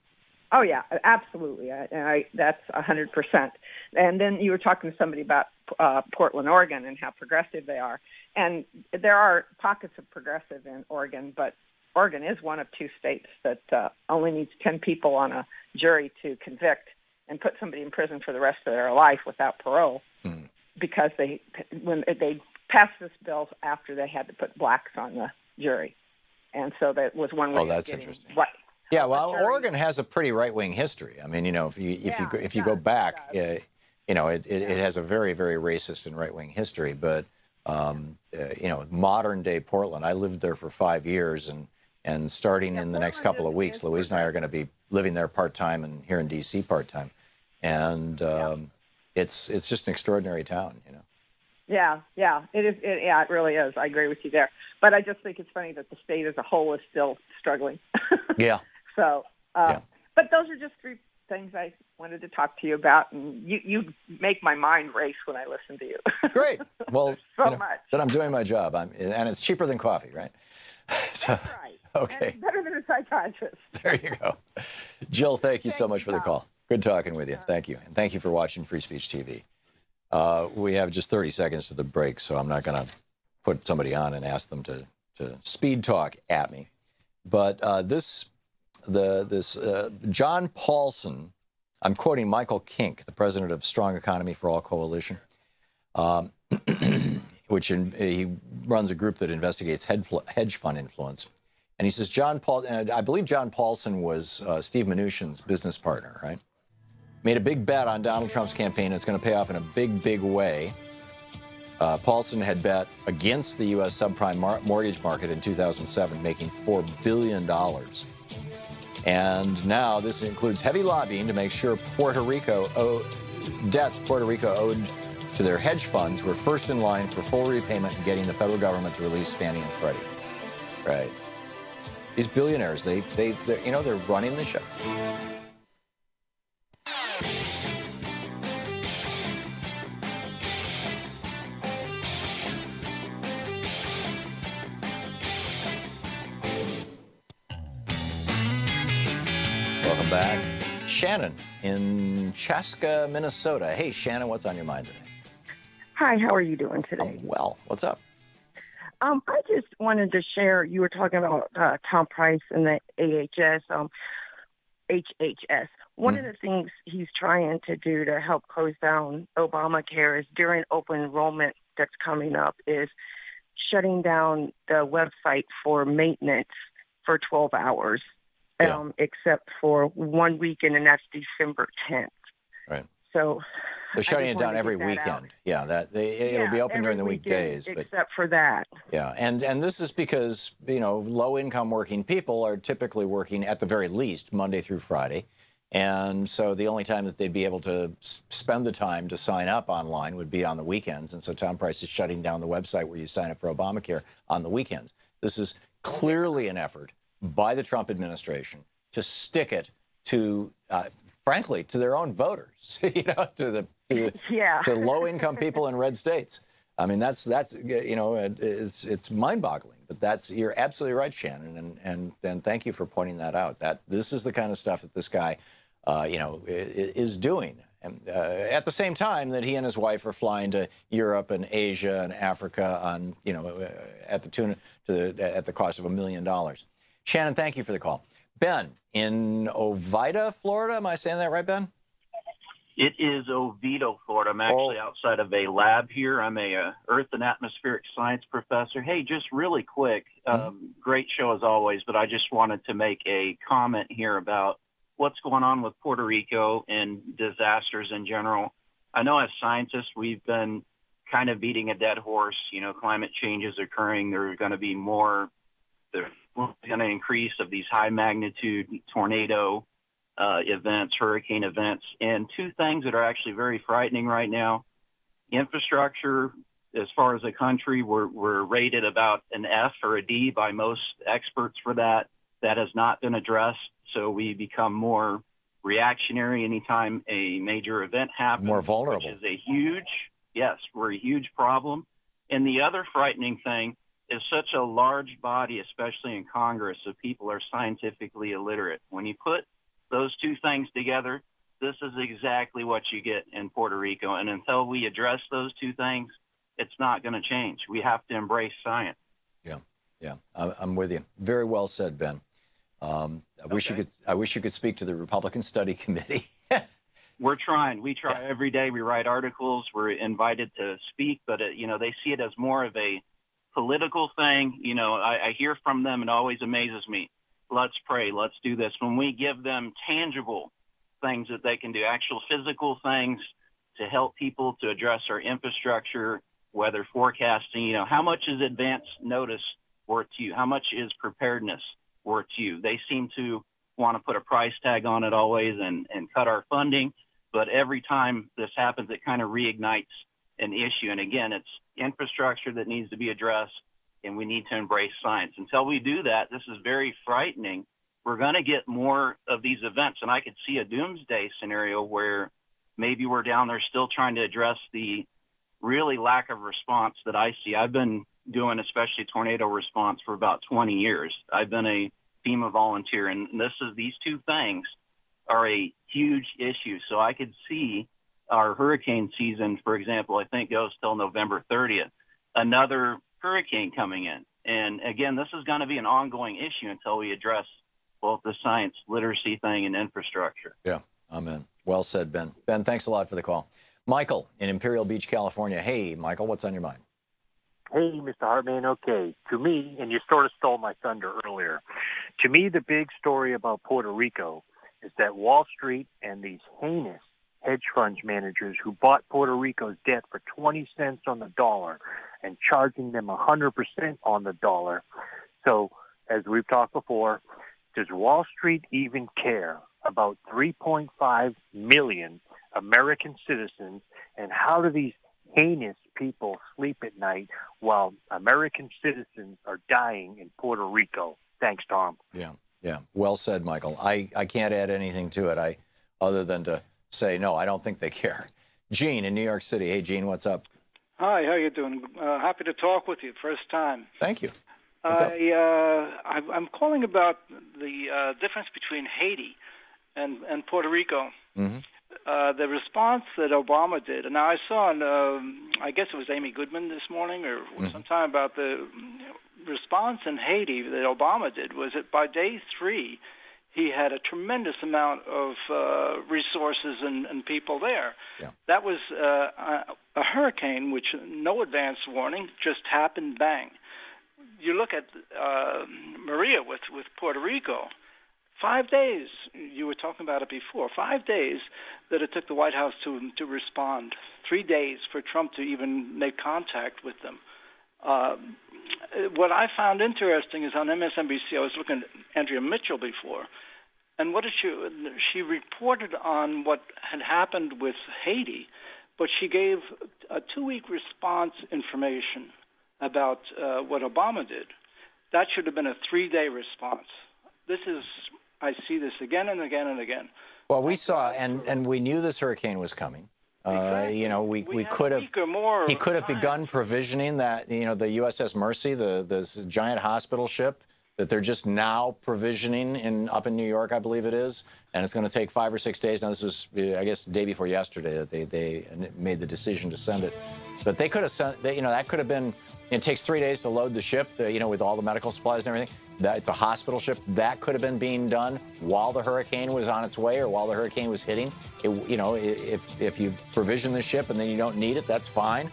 Oh, yeah, absolutely. That's 100%. And then you were talking to somebody about Portland, Oregon, and how progressive they are. And there are pockets of progressive in Oregon, but Oregon is one of two states that only needs 10 people on a jury to convict and put somebody in prison for the rest of their life without parole because when they passed this bill after they had to put blacks on the jury. And so that was one way. Oh, that's interesting. Yeah, well, Oregon has a pretty right-wing history. I mean, you know, if you go back, you know, it has a very, very racist and right-wing history. But you know, modern-day Portland, I lived there for 5 years, and starting in the next couple of weeks, Louise and I are going to be living there part-time and here in D.C. part-time, and it's just an extraordinary town, you know. Yeah, it is. Yeah, it really is. I agree with you there. But I just think it's funny that the state as a whole is still struggling. Yeah. So, but those are just 3 things I wanted to talk to you about, and you make my mind race when I listen to you. Great. Well, so you know, much. then I'm doing my job, and it's cheaper than coffee, right? So, that's right. Okay. And it's better than a psychiatrist. There you go. Jill, thank you so much for the call. Good talking with you. Thank you. And thank you for watching Free Speech TV. We have just 30 seconds to the break, so I'm not going to put somebody on and ask them to speed talk at me. But John Paulson, I'm quoting Michael Kink, the president of Strong Economy for All Coalition, he runs a group that investigates hedge fund influence. And he says, I believe John Paulson was Steve Mnuchin's business partner, right? Made a big bet on Donald Trump's campaign. It's going to pay off in a big, big way. Paulson had bet against the U.S. subprime mortgage market in 2007, making $4 billion. And now this includes heavy lobbying to make sure Puerto Rico owed to their hedge funds were first in line for full repayment and getting the federal government to release Fannie and Freddie. Right. These billionaires, they're running the show. Welcome back. Shannon in Chaska, Minnesota. Hey, Shannon, what's on your mind today? Hi, how are you doing today? Well, what's up? I just wanted to share, you were talking about Tom Price and the HHS. One of the things he's trying to do to help close down Obamacare is during open enrollment that's coming up is shutting down the website for maintenance for 12 hours, except for 1 weekend, and that's December 10th. Right. So they're shutting it down every weekend. Yeah, it'll be open during the weekdays, except for that. Yeah, and this is because, you know, low-income working people are typically working at the very least Monday through Friday, and so the only time that they'd be able to spend the time to sign up online would be on the weekends. And so Tom Price is shutting down the website where you sign up for Obamacare on the weekends. This is clearly an effort by the Trump administration to stick it to, frankly, to their own voters, you know, to low-income people in red states. I mean, that's you know, it's mind-boggling. But you're absolutely right, Shannon, and thank you for pointing that out. That this is the kind of stuff that this guy, you know, is doing. And at the same time that he and his wife are flying to Europe and Asia and Africa on, you know, at the cost of $1 million. Shannon, thank you for the call. Ben in Oviedo, Florida. Am I saying that right, Ben? It is Oviedo, Florida. I'm actually outside of a lab here. I'm a Earth and Atmospheric Science professor. Hey, just really quick, great show as always, but I just wanted to make a comment here about what's going on with Puerto Rico and disasters in general. I know as scientists, we've been kind of beating a dead horse. You know, climate change is occurring. There are going to be more, there's going to increase of these high magnitude tornado events, hurricane events, and 2 things that are actually very frightening right now. Infrastructure, as far as a country, we're rated about an F or a D by most experts for that. That has not been addressed, so we become more reactionary anytime a major event happens. More vulnerable. Which is we're a huge problem. And the other frightening thing is such a large body, especially in Congress, of people are scientifically illiterate. When you put those 2 things together, this is exactly what you get in Puerto Rico. And until we address those 2 things, it's not going to change. We have to embrace science. Yeah, I'm with you. Very well said, Ben. I wish you could speak to the Republican Study Committee. We're trying. We try every day. We write articles. We're invited to speak, but they see it as more of a political thing. I hear from them. It always amazes me. Let's pray. Let's do this. When we give them tangible things that they can do, actual physical things to help people to address our infrastructure, weather forecasting, how much is advance notice worth to you? How much is preparedness worth to you? They seem to want to put a price tag on it always and cut our funding. But every time this happens, it kind of reignites an issue. And again, it's infrastructure that needs to be addressed, and we need to embrace science. Until we do that, this is very frightening. We're going to get more of these events, and I could see a doomsday scenario where maybe we're down there still trying to address the really lack of response that I see. I've been doing especially tornado response for about 20 years. I've been a FEMA volunteer, and these two things are a huge issue. So I could see our hurricane season, for example, I think goes till November 30th, another hurricane coming in. And again, this is going to be an ongoing issue until we address both the science literacy thing and infrastructure. Yeah, amen. Well said, Ben. Ben, thanks a lot for the call. Michael in Imperial Beach, California. Hey, Michael, what's on your mind? Hey, Mr. Hartman. Okay, to me, and you sort of stole my thunder earlier, to me the big story about Puerto Rico is that Wall Street and these heinous hedge fund managers who bought Puerto Rico's debt for 20 cents on the dollar and charging them 100% on the dollar. So, as we've talked before, does Wall Street even care about 3.5 million American citizens, and how do these heinous people sleep at night while American citizens are dying in Puerto Rico? Thanks, Tom. Yeah. Well said, Michael. I can't add anything to it other than to say, no, I don't think they care. Gene in New York City. Hey, Gene, what's up? Hi, how you doing? Happy to talk with you. First time. Thank you. I'm calling about the difference between Haiti and Puerto Rico. Mm-hmm. The response that Obama did, and now I saw on, I guess it was Amy Goodman this morning or sometime about the response in Haiti that Obama did was that by day 3, he had a tremendous amount of resources and people there. Yeah. That was a hurricane, which no advance warning, just happened, bang. You look at Maria with Puerto Rico, 5 days, you were talking about it before, 5 days that it took the White House to respond, 3 days for Trump to even make contact with them. What I found interesting is on MSNBC, I was looking at Andrea Mitchell before, and what did she reported on what had happened with Haiti, but she gave a 2-week response information about what Obama did. That should have been a 3-day response. I see this again and again and again. Well, we saw, and we knew this hurricane was coming. Exactly. We could have. He could have begun provisioning that. The USS Mercy, the giant hospital ship that they're just now provisioning up in New York, I believe it is, and it's going to take 5 or 6 days. Now, this was, I guess, the day before yesterday that they made the decision to send it. But they could have sent. That could have been. It takes 3 days to load the ship, with all the medical supplies and everything. It's a hospital ship. That could have been being done while the hurricane was on its way or while the hurricane was hitting. If you provision the ship and then you don't need it, that's fine.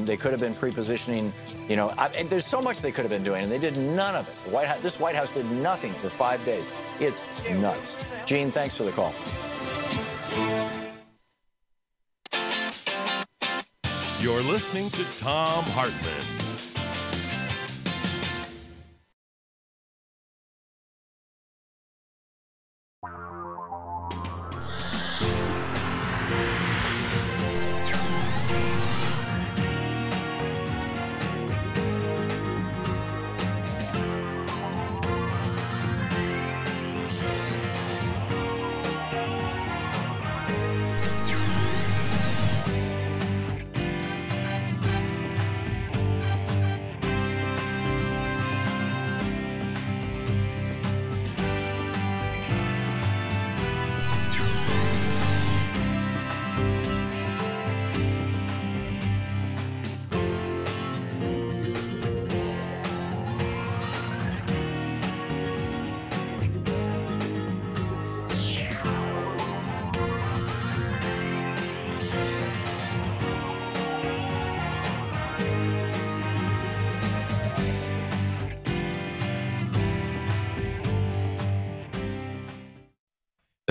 They could have been pre-positioning. And there's so much they could have been doing, and they did none of it. This White House did nothing for 5 days. It's nuts. Gene, thanks for the call. You're listening to Thom Hartmann.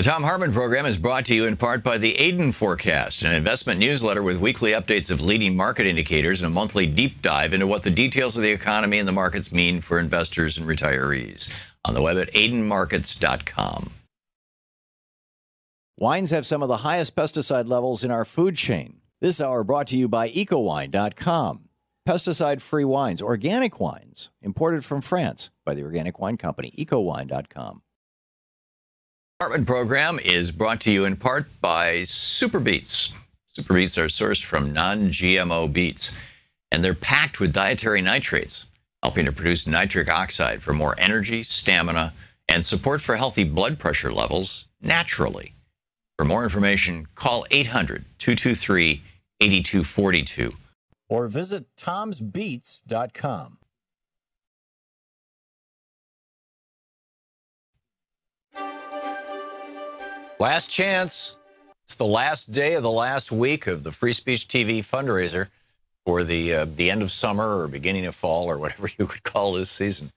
The Thom Hartmann Program is brought to you in part by the Aiden Forecast, an investment newsletter with weekly updates of leading market indicators and a monthly deep dive into what the details of the economy and the markets mean for investors and retirees. On the web at aidenmarkets.com. Wines have some of the highest pesticide levels in our food chain. This hour brought to you by ecowine.com. Pesticide-free wines, organic wines, imported from France by the Organic Wine Company, ecowine.com. Hartmann Program is brought to you in part by Super Beets. Super Beets are sourced from non-GMO beets, and they're packed with dietary nitrates, helping to produce nitric oxide for more energy, stamina, and support for healthy blood pressure levels naturally. For more information, call 800-223-8242 or visit tomsbeets.com. Last chance. It's the last day of the last week of the Free Speech TV fundraiser for the end of summer or beginning of fall or whatever you would call this season.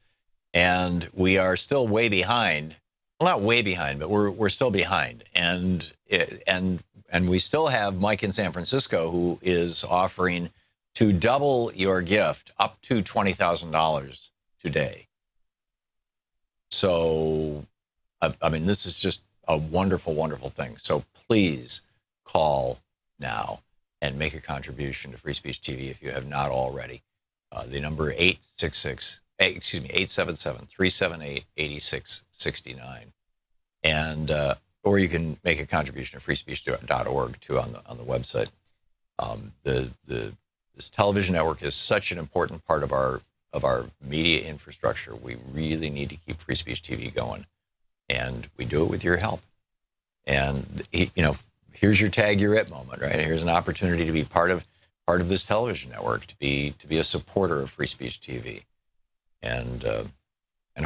And we are still way behind. Well, not way behind, but we're still behind. And we still have Mike in San Francisco who is offering to double your gift up to $20,000 today. So, I mean, this is just a wonderful, wonderful thing. So please call now and make a contribution to Free Speech TV if you have not already. The number 877-378-8669. And or you can make a contribution at freespeech.org too on the website. This television network is such an important part of our media infrastructure. We really need to keep Free Speech TV going. And we do it with your help. And, you know, here's your tag you're it moment, right? Here's an opportunity to be part of this television network, to be a supporter of Free Speech TV. And a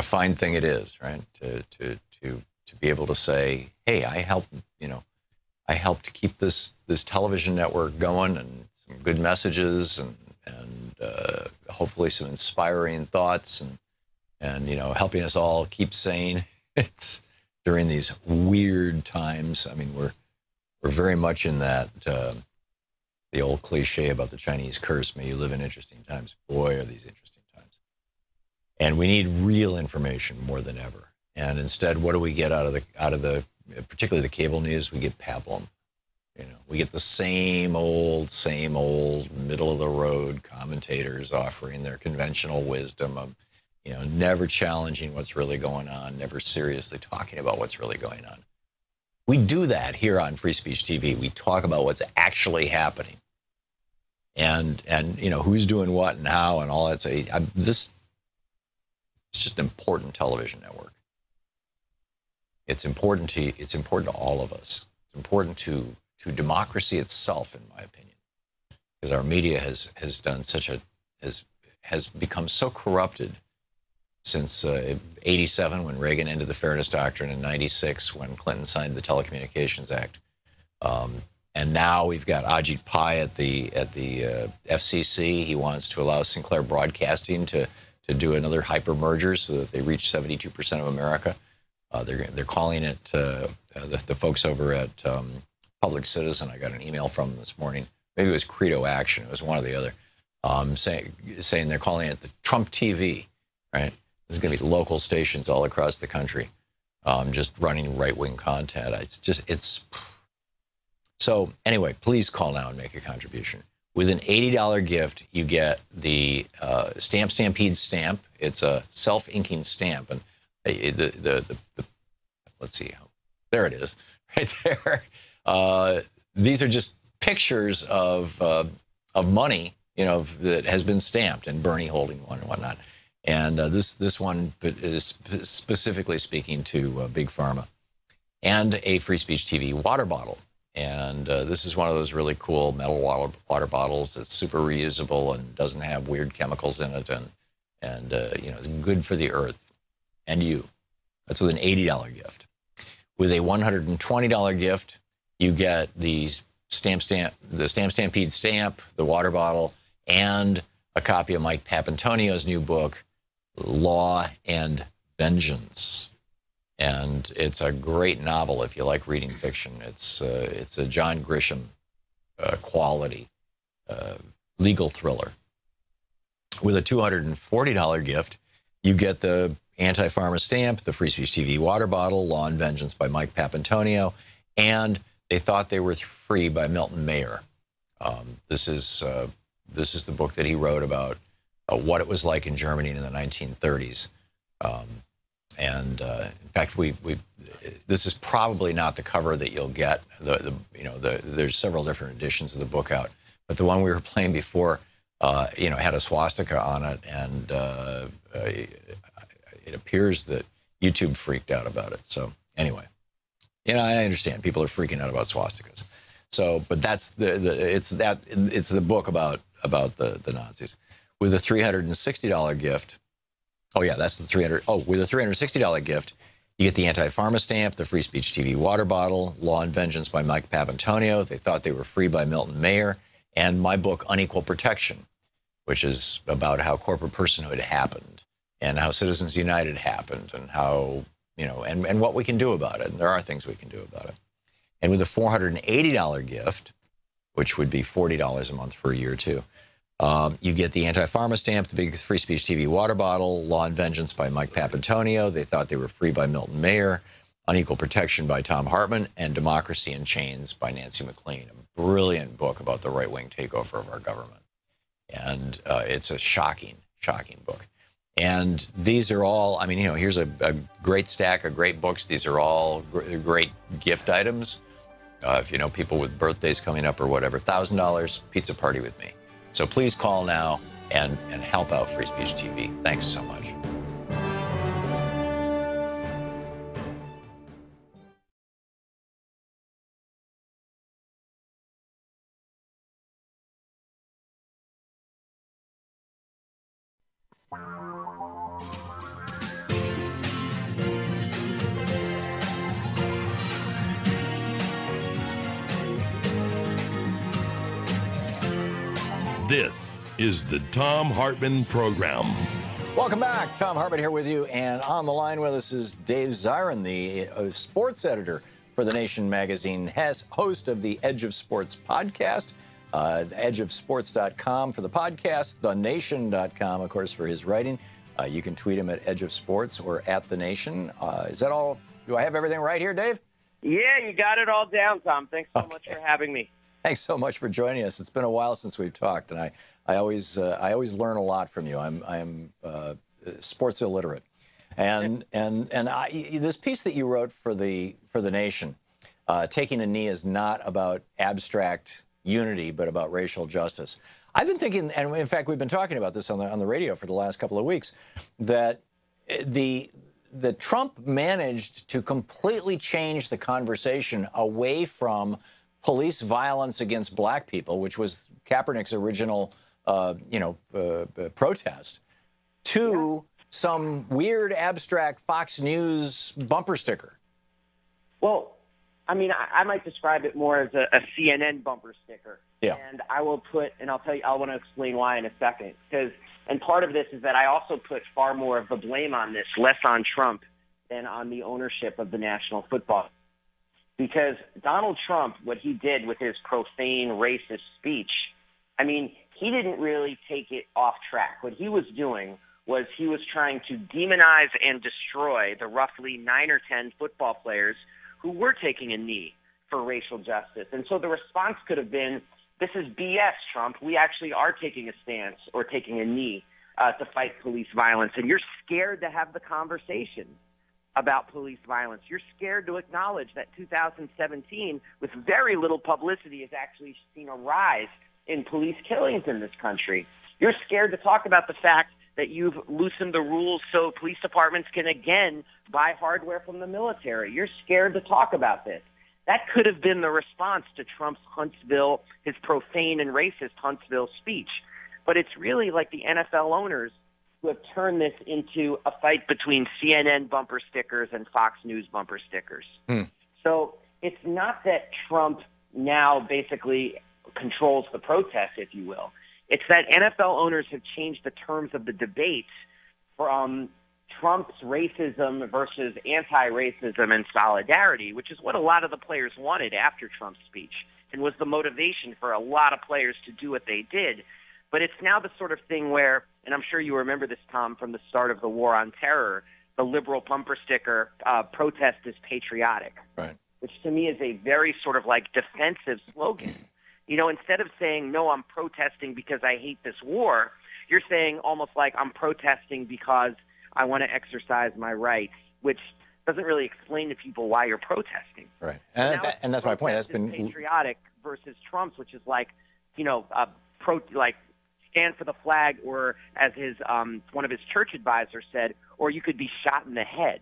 fine thing it is, right? To be able to say, hey, I helped to keep this television network going, and some good messages and hopefully some inspiring thoughts and you know, helping us all keep sane. It's during these weird times. I mean, we're very much in that the old cliche about the Chinese curse, may you live in interesting times. Boy, are these interesting times. And we need real information more than ever. And instead, what do we get out of the particularly the cable news? We get pablum. You know, we get the same old middle of the road commentators offering their conventional wisdom of, you know, never challenging what's really going on, never seriously talking about what's really going on. We do that here on Free Speech TV. We talk about what's actually happening, and you know, who's doing what and how and all that. So it's just an important television network. It's important to all of us. It's important to democracy itself, in my opinion, because our media has become so corrupted since 87, when Reagan ended the Fairness Doctrine, in 96, when Clinton signed the Telecommunications Act. And now we've got Ajit Pai at the FCC. He wants to allow Sinclair Broadcasting to do another hyper merger so that they reach 72% of America. They're calling it, the folks over at Public Citizen, I got an email from them this morning. Maybe it was Credo Action. It was one or the other. Saying they're calling it the Trump TV, right? There's going to be local stations all across the country just running right-wing content. So anyway, please call now and make a contribution. With an $80 gift, you get the Stamp Stampede stamp. It's a self-inking stamp. And let's see, there it is, right there. These are just pictures of money, you know, that has been stamped, and Bernie holding one and whatnot. And this one is specifically speaking to Big Pharma, and a Free Speech TV water bottle. And this is one of those really cool metal water bottles that's super reusable and doesn't have weird chemicals in it, and you know, it's good for the earth and you. That's with an $80 gift. With a $120 gift, you get the Stamp Stampede stamp, the water bottle, and a copy of Mike Papantonio's new book, Law and Vengeance. And it's a great novel if you like reading fiction. It's a John Grisham quality legal thriller. With a $240 gift, you get the Anti-Pharma Stamp, the Free Speech TV water bottle, Law and Vengeance by Mike Papantonio, and They Thought They Were Free by Milton Mayer. This is the book that he wrote about what it was like in Germany in the 1930s. In fact, this is probably not the cover that you'll get. There's several different editions of the book out, but the one we were playing before, had a swastika on it, and it appears that YouTube freaked out about it. So anyway, I understand people are freaking out about swastikas. So, but that's it's the book about the Nazis. With a $360 gift. Oh yeah, that's the $300. Oh, with a $360 gift, you get the Anti-Pharma Stamp, the Free Speech TV water bottle, Law and Vengeance by Mike Papantonio, They Thought They Were Free by Milton Mayer, and my book Unequal Protection, which is about how corporate personhood happened and how Citizens United happened and how and what we can do about it. And there are things we can do about it. And with a $480 gift, which would be $40 a month for a year too. You get the Anti-Pharma Stamp, the big Free Speech TV water bottle, Law and Vengeance by Mike Papantonio, They Thought They Were Free by Milton Mayer, Unequal Protection by Thom Hartmann, and Democracy in Chains by Nancy MacLean. A brilliant book about the right-wing takeover of our government. And it's a shocking, shocking book. And these are all, here's a great stack of great books. These are all great gift items. If you know people with birthdays coming up or whatever, $1,000 pizza party with me. So please call now and help out Free Speech TV. Thanks so much. This is the Thom Hartmann Program. Welcome back. Thom Hartmann here with you. And on the line with us is Dave Zirin, the sports editor for The Nation magazine, host of the Edge of Sports podcast, edgeofsports.com for the podcast, thenation.com, of course, for his writing. You can tweet him at Edge of Sports or at The Nation. Is that all? Do I have everything right here, Dave? Yeah, you got it all down, Tom. Thanks so much for having me. Thanks so much for joining us. It's been a while since we've talked, and I always learn a lot from you. I'm sports illiterate, and this piece that you wrote for the Nation, taking a knee is not about abstract unity, but about racial justice. I've been thinking, and in fact, we've been talking about this on the radio for the last couple of weeks, that the Trump managed to completely change the conversation away from police violence against black people, which was Kaepernick's original, protest, to some weird, abstract Fox News bumper sticker. Well, I might describe it more as a CNN bumper sticker. Yeah. And I will put, and I'll tell you, I want to explain why in a second. And part of this is that I also put far more of the blame on this, less on Trump than on the ownership of the National Football. Because Donald Trump, what he did with his profane, racist speech, he didn't really take it off track. What he was doing was he was trying to demonize and destroy the roughly 9 or 10 football players who were taking a knee for racial justice. And so the response could have been, this is BS, Trump. We actually are taking a stance or taking a knee to fight police violence. And you're scared to have the conversation about police violence. You're scared to acknowledge that 2017, with very little publicity, has actually seen a rise in police killings in this country. You're scared to talk about the fact that you've loosened the rules so police departments can again buy hardware from the military. You're scared to talk about this. That could have been the response to Trump's Huntsville, his profane and racist Huntsville speech. But it's really like the NFL owners who have turned this into a fight between CNN bumper stickers and Fox News bumper stickers. So it's not that Trump now basically controls the protest, if you will. It's that NFL owners have changed the terms of the debates from Trump's racism versus anti-racism and solidarity, which is what a lot of the players wanted after Trump's speech and was the motivation for a lot of players to do what they did. But it's now the sort of thing where, and I'm sure you remember this, Tom, from the start of the war on terror, the liberal bumper sticker, protest is patriotic, right, which to me is a very sort of like defensive slogan. You know, instead of saying, no, I'm protesting because I hate this war, you're saying almost like I'm protesting because I want to exercise my rights, which doesn't really explain to people why you're protesting. Right, and that's my point. That's been patriotic versus Trump's, which is like, you know, stand for the flag, or as his one of his church advisors said, or you could be shot in the head.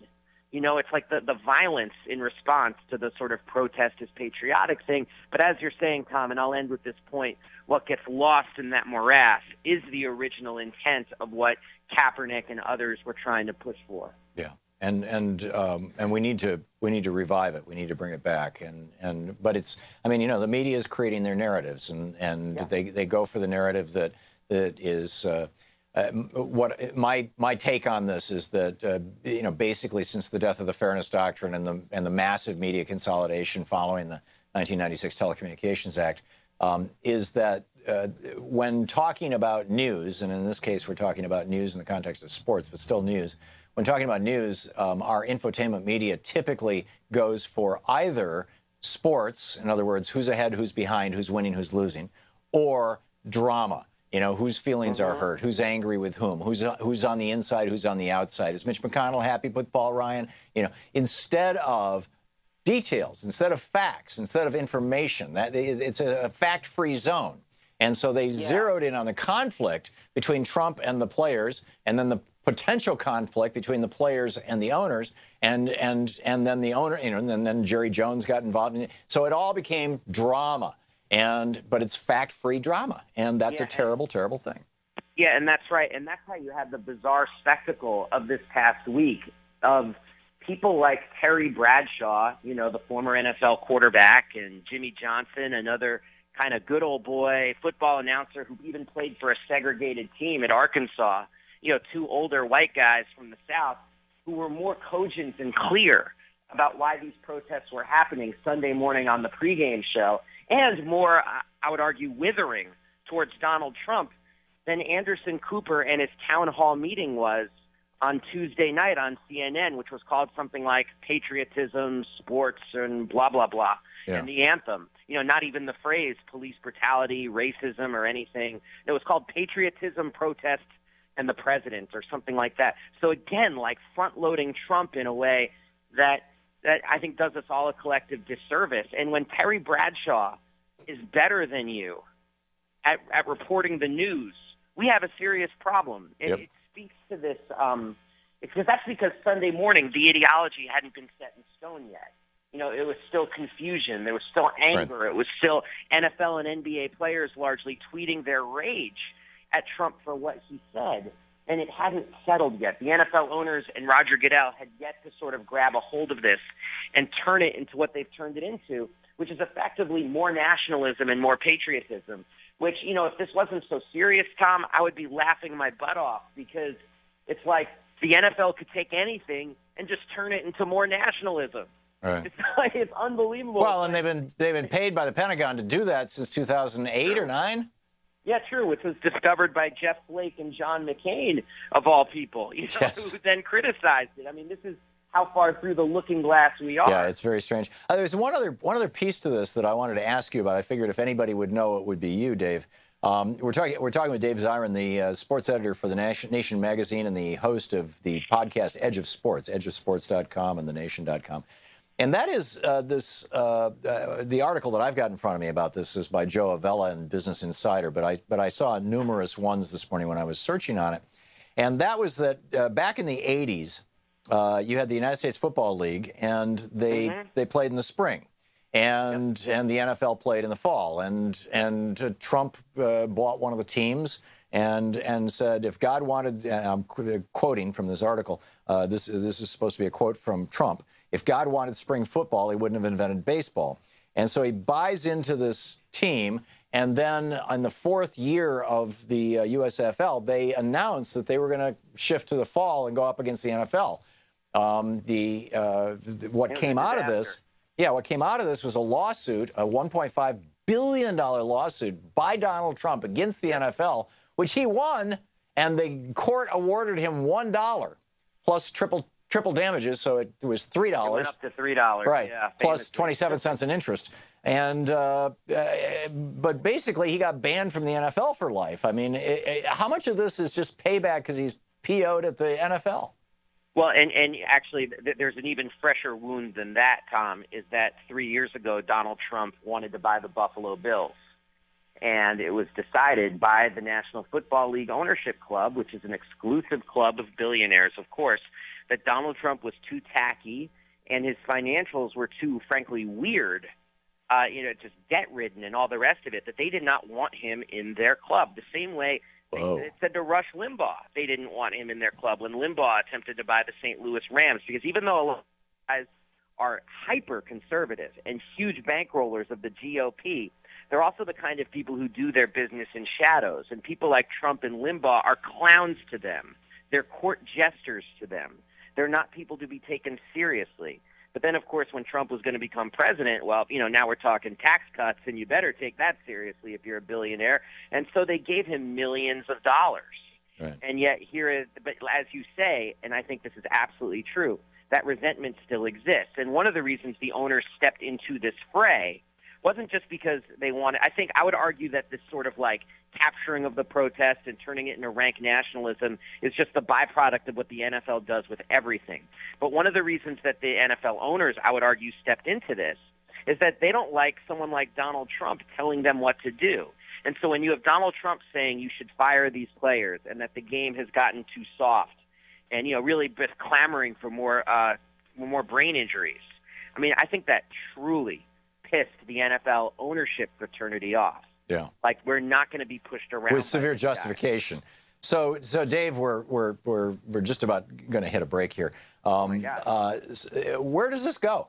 You know, it's like the violence in response to the sort of protest is patriotic thing. But as you're saying, Tom, and I'll end with this point, what gets lost in that morass is the original intent of what Kaepernick and others were trying to push for. Yeah, and we need to revive it. We need to bring it back. But it's, I mean, you know, the media is creating their narratives, and they go for the narrative that is. What my take on this is that you know, basically since the death of the Fairness Doctrine and the massive media consolidation following the 1996 Telecommunications Act, is that when talking about news, and in this case we're talking about news in the context of sports, but still news. When talking about news, our infotainment media typically goes for either sports, in other words, who's ahead, who's behind, who's winning, who's losing, or drama. You know, whose feelings are hurt, who's angry with whom, who's on the inside, who's on the outside. Is Mitch McConnell happy with Paul Ryan? You know, instead of details, instead of facts, instead of information, it's a fact-free zone. And so they zeroed in on the conflict between Trump and the players, and then the potential conflict between the players and the owners, and then the owner, you know, and then Jerry Jones got involved in it. So it all became drama. But it's fact-free drama, and that's a terrible, terrible thing. Yeah, and that's right. And that's how you had the bizarre spectacle of this past week of people like Terry Bradshaw, you know, the former NFL quarterback, and Jimmy Johnson, another kind of good old boy football announcer who even played for a segregated team at Arkansas, you know, two older white guys from the South who were more cogent and clear about why these protests were happening Sunday morning on the pregame show, and more, I would argue, withering towards Donald Trump than Anderson Cooper and his town hall meeting was on Tuesday night on CNN, which was called something like Patriotism, Sports, and blah, blah, blah, and the anthem. You know, not even the phrase police brutality, racism, or anything. It was called Patriotism, Protest, and the President, or something like that. So again, like front-loading Trump in a way that I think does us all a collective disservice. And when Terry Bradshaw is better than you at reporting the news, we have a serious problem. And it speaks to this, because that's because Sunday morning the ideology hadn't been set in stone yet. You know, it was still confusion. There was still anger. Right. It was still NFL and NBA players largely tweeting their rage at Trump for what he said. And it hadn't settled yet. The NFL owners and Roger Goodell had yet to sort of grab a hold of this and turn it into what they've turned it into, which is effectively more nationalism and more patriotism, which, you know, if this wasn't so serious, Tom, I would be laughing my butt off, because it's like the NFL could take anything and just turn it into more nationalism. Right. It's unbelievable. Well, and they've been paid by the Pentagon to do that since 2008 or 9. Yeah, true, which was discovered by Jeff Flake and John McCain, of all people, you know, who then criticized it. I mean, this is how far through the looking glass we are. Yeah, it's very strange. There's one other piece to this that I wanted to ask you about. I figured if anybody would know, it would be you, Dave. We're talking with Dave Zirin, the sports editor for the Nation magazine and the host of the podcast Edge of Sports, edgeofsports.com and thenation.com. And that is the article that I've got in front of me about this is by Joe Avella in Business Insider, but I saw numerous ones this morning when I was searching on it. And that was that back in the 80s, you had the United States Football League, and they played in the spring. And the NFL played in the fall. And Trump bought one of the teams and said, if God wanted, I'm quoting from this article, this is supposed to be a quote from Trump, if God wanted spring football, he wouldn't have invented baseball. And so he buys into this team, And then on the fourth year of the USFL, they announced that they were going to shift to the fall and go up against the NFL. What came out of this was a lawsuit, a $1.5 billion lawsuit by Donald Trump against the NFL, which he won, and the court awarded him $1 plus triple damages, so it was $3. It went up to $3. Right, yeah, plus 27 cents in interest. And but basically, he got banned from the NFL for life. I mean, how much of this is just payback because he's PO'd at the NFL? Well, and actually, there's an even fresher wound than that, Tom, is that 3 years ago, Donald Trump wanted to buy the Buffalo Bills. And it was decided by the National Football League Ownership Club, which is an exclusive club of billionaires, of course, that Donald Trump was too tacky and his financials were too, frankly, weird, just debt-ridden and all the rest of it, that they did not want him in their club. The same way they said to Rush Limbaugh they didn't want him in their club when Limbaugh attempted to buy the St. Louis Rams, because even though a lot of guys are hyper-conservative and huge bankrollers of the GOP, they're also the kind of people who do their business in shadows, and people like Trump and Limbaugh are clowns to them. They're court jesters to them. They're not people to be taken seriously. But then, of course, when Trump was going to become president, well, now we're talking tax cuts, and you better take that seriously if you're a billionaire. And so they gave him millions of dollars. Right. And yet but as you say, and I think this is absolutely true, that resentment still exists. And one of the reasons the owners stepped into this fray wasn't just because they wanted. I think I would argue that this sort of like capturing of the protest and turning it into rank nationalism is just the byproduct of what the NFL does with everything. But one of the reasons that the NFL owners, I would argue, stepped into this is that they don't like someone like Donald Trump telling them what to do. And so when you have Donald Trump saying you should fire these players and that the game has gotten too soft and, really just clamoring for more brain injuries, I mean, I think that truly pissed the NFL ownership fraternity off. Yeah, like we're not going to be pushed around with severe justification. So Dave, we're just about going to hit a break here. Oh my God. Where does this go?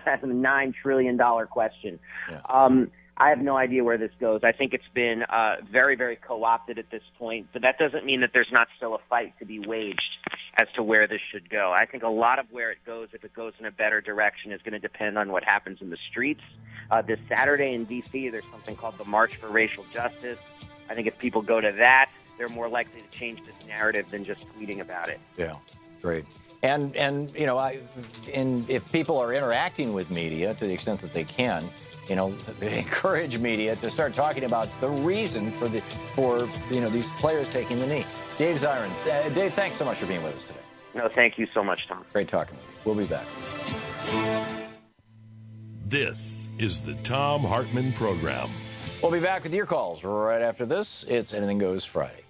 That's a $9 trillion question. Yeah. I have no idea where this goes. I think it's been very, very co-opted at this point, but that doesn't mean that there's not still a fight to be waged as to where this should go. I think a lot of where it goes, if it goes in a better direction, is going to depend on what happens in the streets. This Saturday in D.C., there's something called the March for Racial Justice. I think if people go to that, they're more likely to change this narrative than just tweeting about it. Yeah, great. And if people are interacting with media to the extent that they can, encourage media to start talking about the reason for these players taking the knee. Dave Zirin. Dave, thanks so much for being with us today. No, thank you so much, Tom. Great talking with you. We'll be back. This is the Thom Hartmann Program. We'll be back with your calls right after this. It's Anything Goes Friday.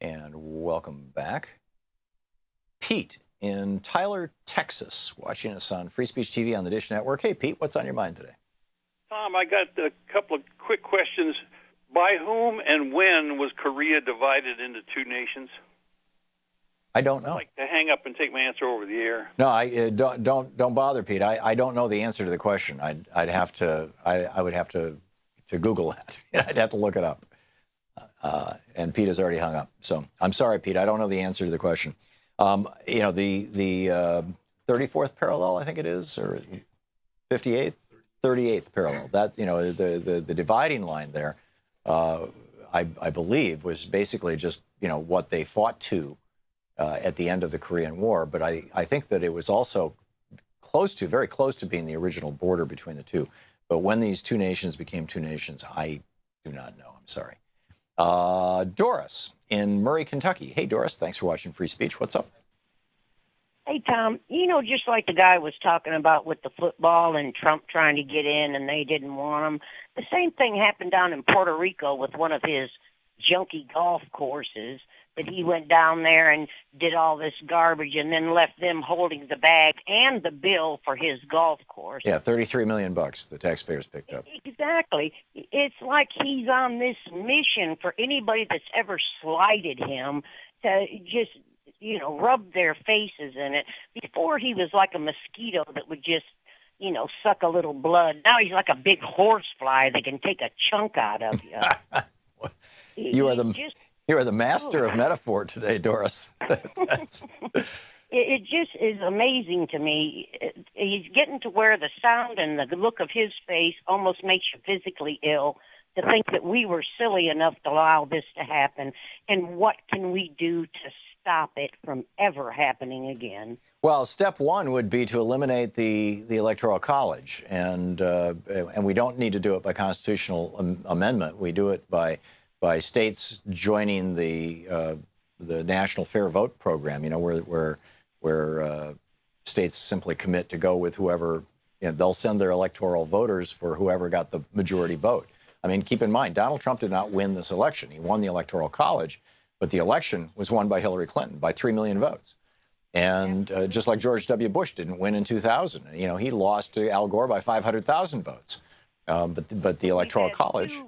And welcome back. Pete in Tyler, Texas, watching us on Free Speech TV on the Dish Network. Hey, Pete, what's on your mind today? Tom, I got a couple of quick questions. By whom and when was Korea divided into two nations? I don't know. I'd like to hang up and take my answer over the air. No, don't bother, Pete. I don't know the answer to the question. I would have to Google that. I'd have to look it up. And Pete has already hung up. So I'm sorry, Pete. I don't know the answer to the question. The 34th parallel, I think it is, or 58th, 38th parallel. That the dividing line there, I believe, was basically just what they fought to at the end of the Korean War. But I think that it was also very close to being the original border between the two. But when these two nations became two nations, I do not know. I'm sorry. Doris in Murray, Kentucky. Hey, Doris, thanks for watching Free Speech. What's up? Hey, Tom, just like the guy was talking about with the football and Trump trying to get in and they didn't want him, the same thing happened down in Puerto Rico with one of his junky golf courses, that he went down there and did all this garbage and then left them holding the bag and the bill for his golf course. Yeah, $33 million the taxpayers picked up. Exactly. It's like he's on this mission for anybody that's ever slighted him to just, rub their faces in it. Before he was like a mosquito that would just, suck a little blood. Now he's like a big horsefly that can take a chunk out of you. You are the master of metaphor today, Doris. It just is amazing to me. He's getting to where the sound and the look of his face almost makes you physically ill, to think that we were silly enough to allow this to happen. And what can we do to stop it from ever happening again? Well, step one would be to eliminate the Electoral College. And we don't need to do it by constitutional amendment. We do it by states joining the National Fair Vote Program, where states simply commit to go with whoever, they'll send their electoral voters for whoever got the majority vote. I mean, keep in mind, Donald Trump did not win this election. He won the Electoral College, but the election was won by Hillary Clinton by 3 million votes. And just like George W. Bush didn't win in 2000. He lost to Al Gore by 500,000 votes. But the Electoral College...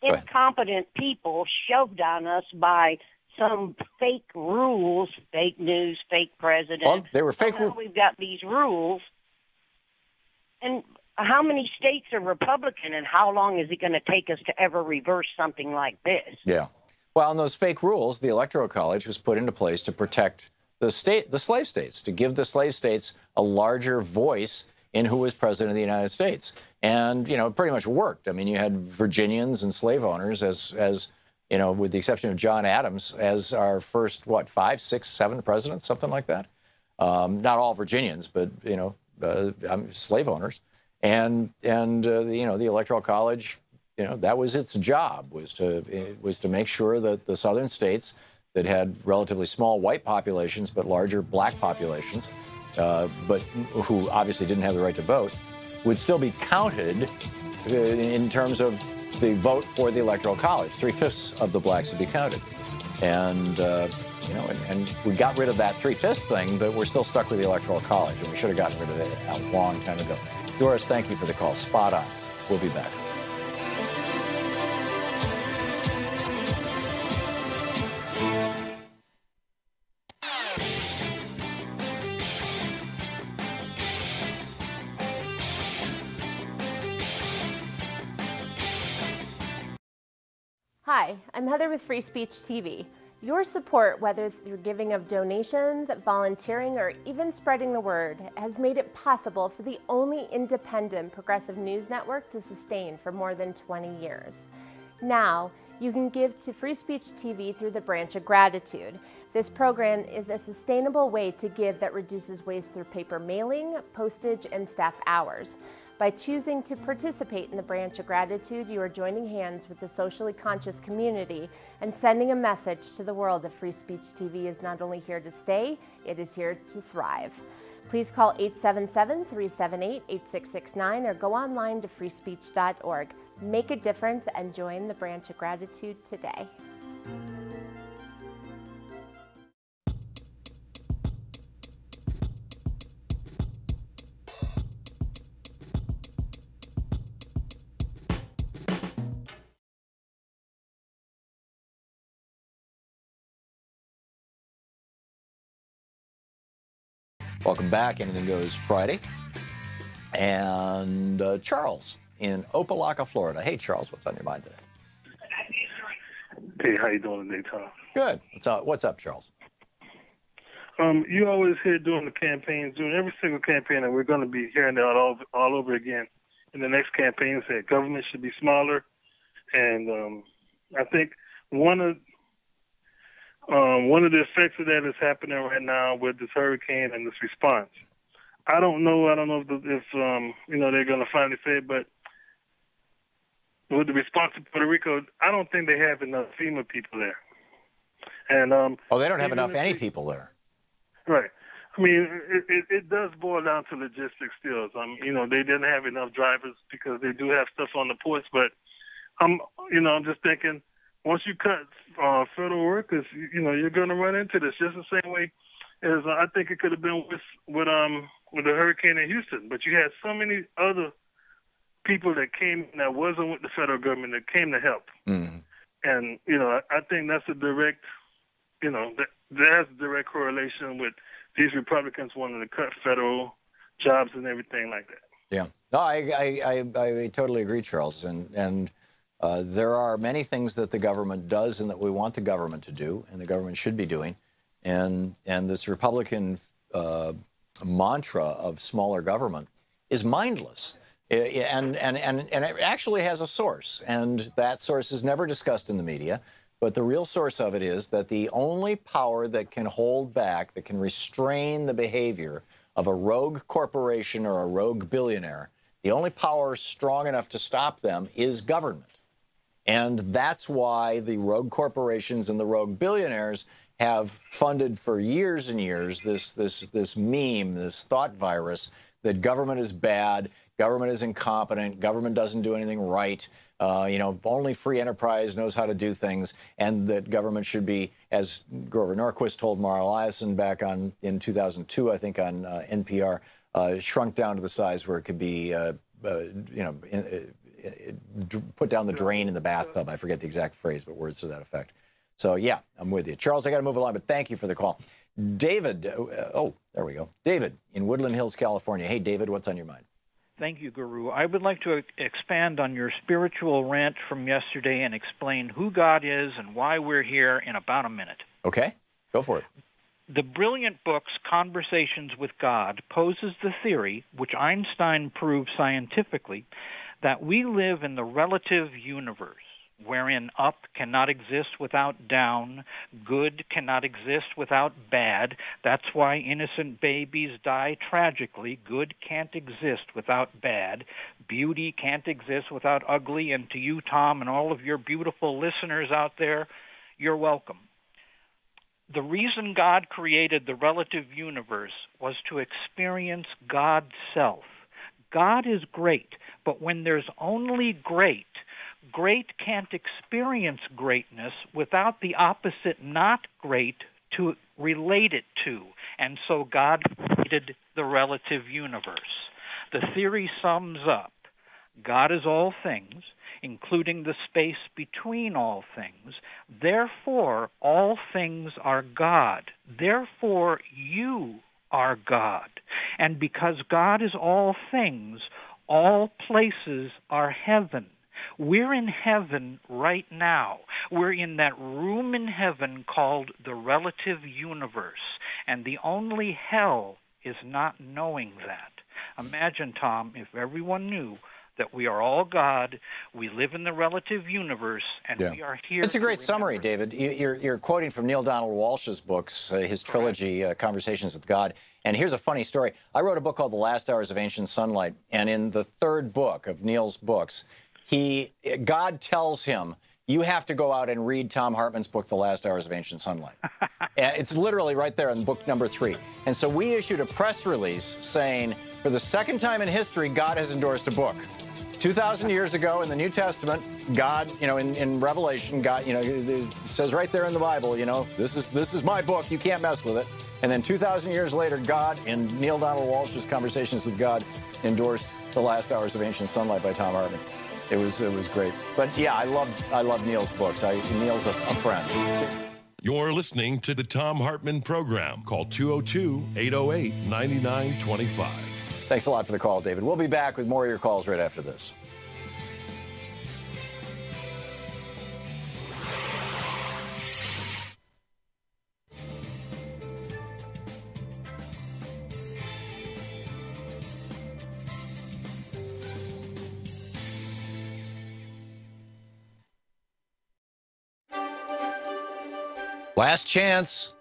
Incompetent people shoved on us by some fake rules, fake news, fake president. Well, they were fake rules. We've got these rules. And how many states are Republican, and how long is it going to take us to ever reverse something like this? Yeah. Well, in those fake rules, the Electoral College was put into place to protect the slave states, to give the slave states a larger voice in who was president of the United States. And, it pretty much worked. I mean, you had Virginians and slave owners as with the exception of John Adams, as our first, 5, 6, 7 presidents, something like that. Not all Virginians, but, slave owners. And the Electoral College, that was its job, was to make sure that the southern states that had relatively small white populations but larger black populations, but who obviously didn't have the right to vote, would still be counted in terms of the vote for the Electoral College. 3/5 of the blacks would be counted. And, and we got rid of that 3/5 thing, but we're still stuck with the Electoral College, and we should have gotten rid of it a long time ago. Doris, thank you for the call. Spot on. We'll be back. Hi, I'm Heather with Free Speech TV. Your support, whether through giving of donations, volunteering, or even spreading the word, has made it possible for the only independent progressive news network to sustain for more than 20 years. Now, you can give to Free Speech TV through the Branch of Gratitude. This program is a sustainable way to give that reduces waste through paper mailing, postage, and staff hours. By choosing to participate in the Branch of Gratitude, you are joining hands with the socially conscious community and sending a message to the world that Free Speech TV is not only here to stay, it is here to thrive. Please call 877-378-8669 or go online to freespeech.org. Make a difference and join the Branch of Gratitude today. Welcome back. Anything Goes Friday. And Charles in Opelika, Florida. Hey, Charles, what's on your mind today? Hey, how you doing today, Tom? Good. What's up, Charles? You always hear during the campaigns, during every single campaign, and we're going to be hearing that all over again in the next campaign, that government should be smaller. And I think one of the effects of that is happening right now with this hurricane and this response. I don't know if they're going to finally say it, but with the response to Puerto Rico, I don't think they have enough FEMA people there. And they don't have enough any people there. Right. I mean, it does boil down to logistics still. They didn't have enough drivers because they do have stuff on the ports, but I'm just thinking once you cut federal workers, you're going to run into this just the same way as I think it could have been with the hurricane in Houston. But you had so many other people that came that wasn't with the federal government that came to help. Mm-hmm. And, I think that's a direct, there's a direct correlation with these Republicans wanting to cut federal jobs and everything like that. Yeah. No, I totally agree, Charles. And there are many things that the government does and that we want the government to do and the government should be doing. And this Republican mantra of smaller government is mindless. And it actually has a source, and that source is never discussed in the media. But the real source of it is that the only power that can hold back, that can restrain the behavior of a rogue corporation or a rogue billionaire, the only power strong enough to stop them is government. And that's why the rogue corporations and the rogue billionaires have funded for years and years this meme, this thought virus that government is bad, government is incompetent, government doesn't do anything right, only free enterprise knows how to do things, and that government should be, as Grover Norquist told Mara Eliason back in 2002, I think, on NPR, shrunk down to the size where it could be, put down the drain in the bathtub. I forget the exact phrase, but words to that effect. So, yeah, I'm with you. Charles, I got to move along, but thank you for the call. David, there we go. David in Woodland Hills, California. Hey, David, what's on your mind? Thank you, Guru. I would like to expand on your spiritual rant from yesterday and explain who God is and why we're here in about a minute. Okay, go for it. The brilliant book Conversations with God poses the theory, which Einstein proved scientifically, that we live in the relative universe, wherein up cannot exist without down, good cannot exist without bad. That's why innocent babies die tragically. Good can't exist without bad. Beauty can't exist without ugly. And to you, Tom, and all of your beautiful listeners out there, you're welcome. The reason God created the relative universe was to experience God's self. God is great, but when there's only great, great can't experience greatness without the opposite not great to relate it to. And so God created the relative universe. The theory sums up: God is all things, including the space between all things. Therefore, all things are God. Therefore, you are God. And because God is all things, all places are heaven. We're in heaven right now. We're in that room in heaven called the relative universe. And the only hell is not knowing that. Imagine, Tom, if everyone knew that we are all God, we live in the relative universe, and we are here. It's a great summary, David. You're quoting from Neil Donald Walsh's books, his trilogy, Conversations with God. And here's a funny story. I wrote a book called The Last Hours of Ancient Sunlight, and in the third book of Neil's books, God tells him, you have to go out and read Thom Hartmann's book, The Last Hours of Ancient Sunlight. It's literally right there in book number 3. And so we issued a press release saying, for the second time in history, God has endorsed a book. 2,000 years ago in the New Testament, God, in Revelation, God, it says right there in the Bible, this is my book, you can't mess with it. And then 2,000 years later, God, in Neil Donald Walsh's Conversations with God, endorsed The Last Hours of Ancient Sunlight by Thom Hartmann. It was great. But yeah, I love Neil's books. Neil's a friend. You're listening to the Thom Hartmann Program. Call 202-808-9925. Thanks a lot for the call, David. We'll be back with more of your calls right after this. Last chance.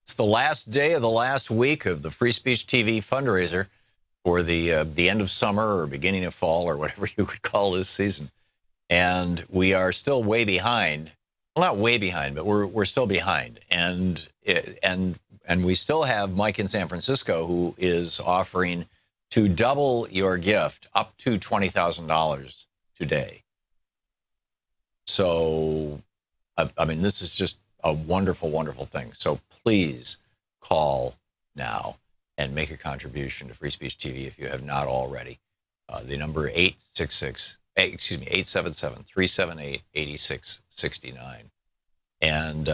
It's the last day of the last week of the Free Speech TV fundraiser for the end of summer or beginning of fall or whatever you would call this season. And we are still way behind. Well, not way behind, but we're still behind. And we still have Mike in San Francisco who is offering to double your gift up to $20,000 today. So I mean, this is just a wonderful, wonderful thing. So please call now and make a contribution to Free Speech TV if you have not already. The number 877-378-8669. And,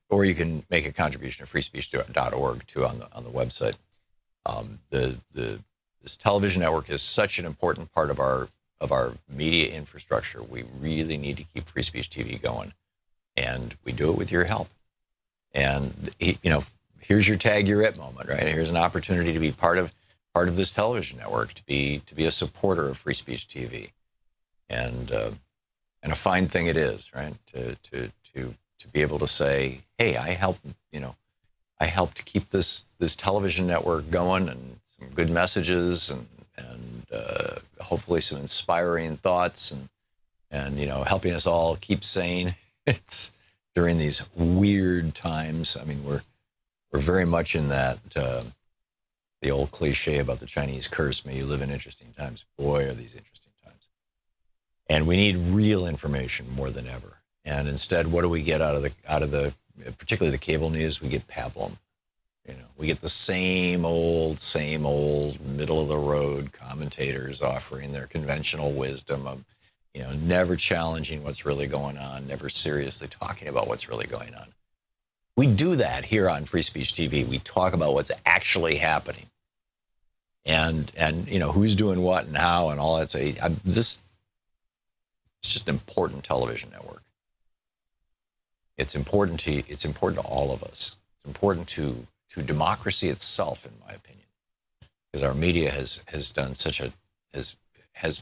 or you can make a contribution at freespeech.org too on the website. This television network is such an important part of our media infrastructure. We really need to keep Free Speech TV going, and we do it with your help. And here's your tag you're it moment, right? Here's an opportunity to be part of this television network, to be a supporter of Free Speech TV, and a fine thing it is, right? To be able to say, hey, I helped keep this television network going, and some good messages, and hopefully some inspiring thoughts, and helping us all keep sane. It's during these weird times. I mean, we're very much in that the old cliche about the Chinese curse, may you live in interesting times. Boy, are these interesting times. And we need real information more than ever. And instead, what do we get out of the particularly the cable news? We get pablum. We get the same old middle of the road commentators offering their conventional wisdom of, never challenging what's really going on, never seriously talking about what's really going on. We do that here on Free Speech TV. We talk about what's actually happening, and who's doing what and how and all that. So this is just an important television network. It's important to all of us. It's important to democracy itself, in my opinion, because our media has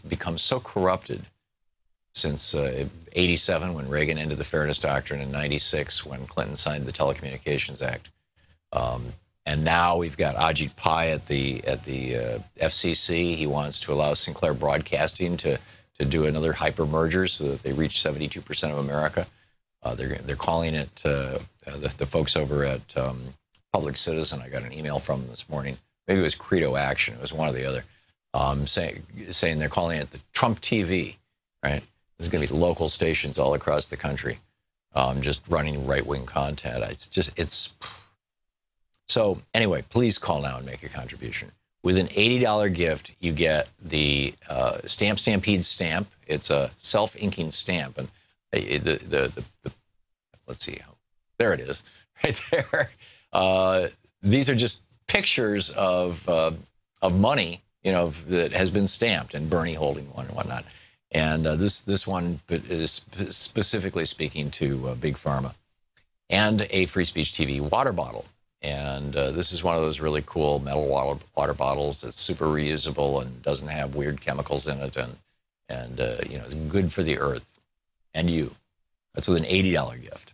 become so corrupted since 87, when Reagan ended the Fairness Doctrine, and 96, when Clinton signed the Telecommunications Act, and now we've got Ajit Pai at the FCC. He wants to allow Sinclair Broadcasting to do another hyper merger so that they reach 72% of America. They're calling it the folks over at Public Citizen. I got an email from them this morning. Maybe it was Credo Action. It was one or the other. Saying they're calling it the Trump TV, right? There's going to be local stations all across the country, just running right-wing content. So anyway, please call now and make a contribution. With an $80 gift, you get the Stamp Stampede stamp. It's a self-inking stamp, and let's see, there it is, right there. These are just pictures of money, that has been stamped, and Bernie holding one and whatnot. And this one is specifically speaking to Big Pharma, and a Free Speech TV water bottle. And this is one of those really cool metal water bottles that's super reusable and doesn't have weird chemicals in it, and it's good for the earth and you. That's with an $80 gift.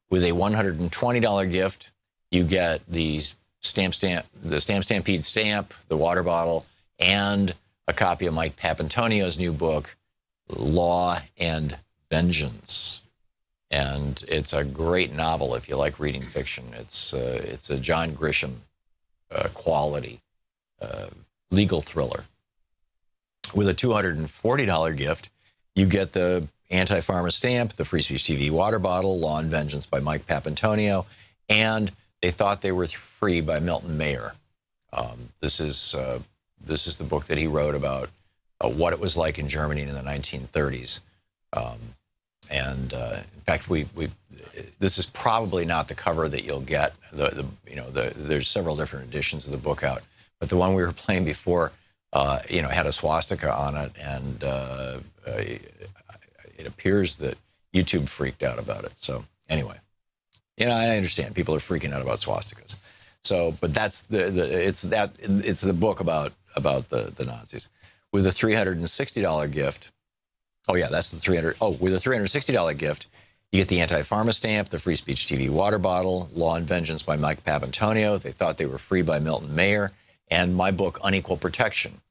With a $120 gift, you get the Stamp Stampede stamp, the water bottle, and a copy of Mike Papantonio's new book, Law and Vengeance. And it's a great novel if you like reading fiction. It's a John Grisham quality legal thriller. With a $240 gift, you get the Anti-Pharma stamp, the Free Speech TV water bottle, Law and Vengeance by Mike Papantonio, and They Thought They Were Free by Milton Mayer. This is the book that he wrote about what it was like in Germany in the 1930s. In fact, this is probably not the cover that you'll get. There's several different editions of the book out, but the one we were playing before, had a swastika on it, and it appears that YouTube freaked out about it. So anyway, I understand people are freaking out about swastikas. So, but that's it's the book about the Nazis. With a $360 gift. Oh yeah, that's the with a $360 gift, you get the Anti-Pharma stamp, the Free Speech TV water bottle, Law and Vengeance by Mike Papantonio, They Thought They Were Free by Milton Mayer, and my book, Unequal Protection,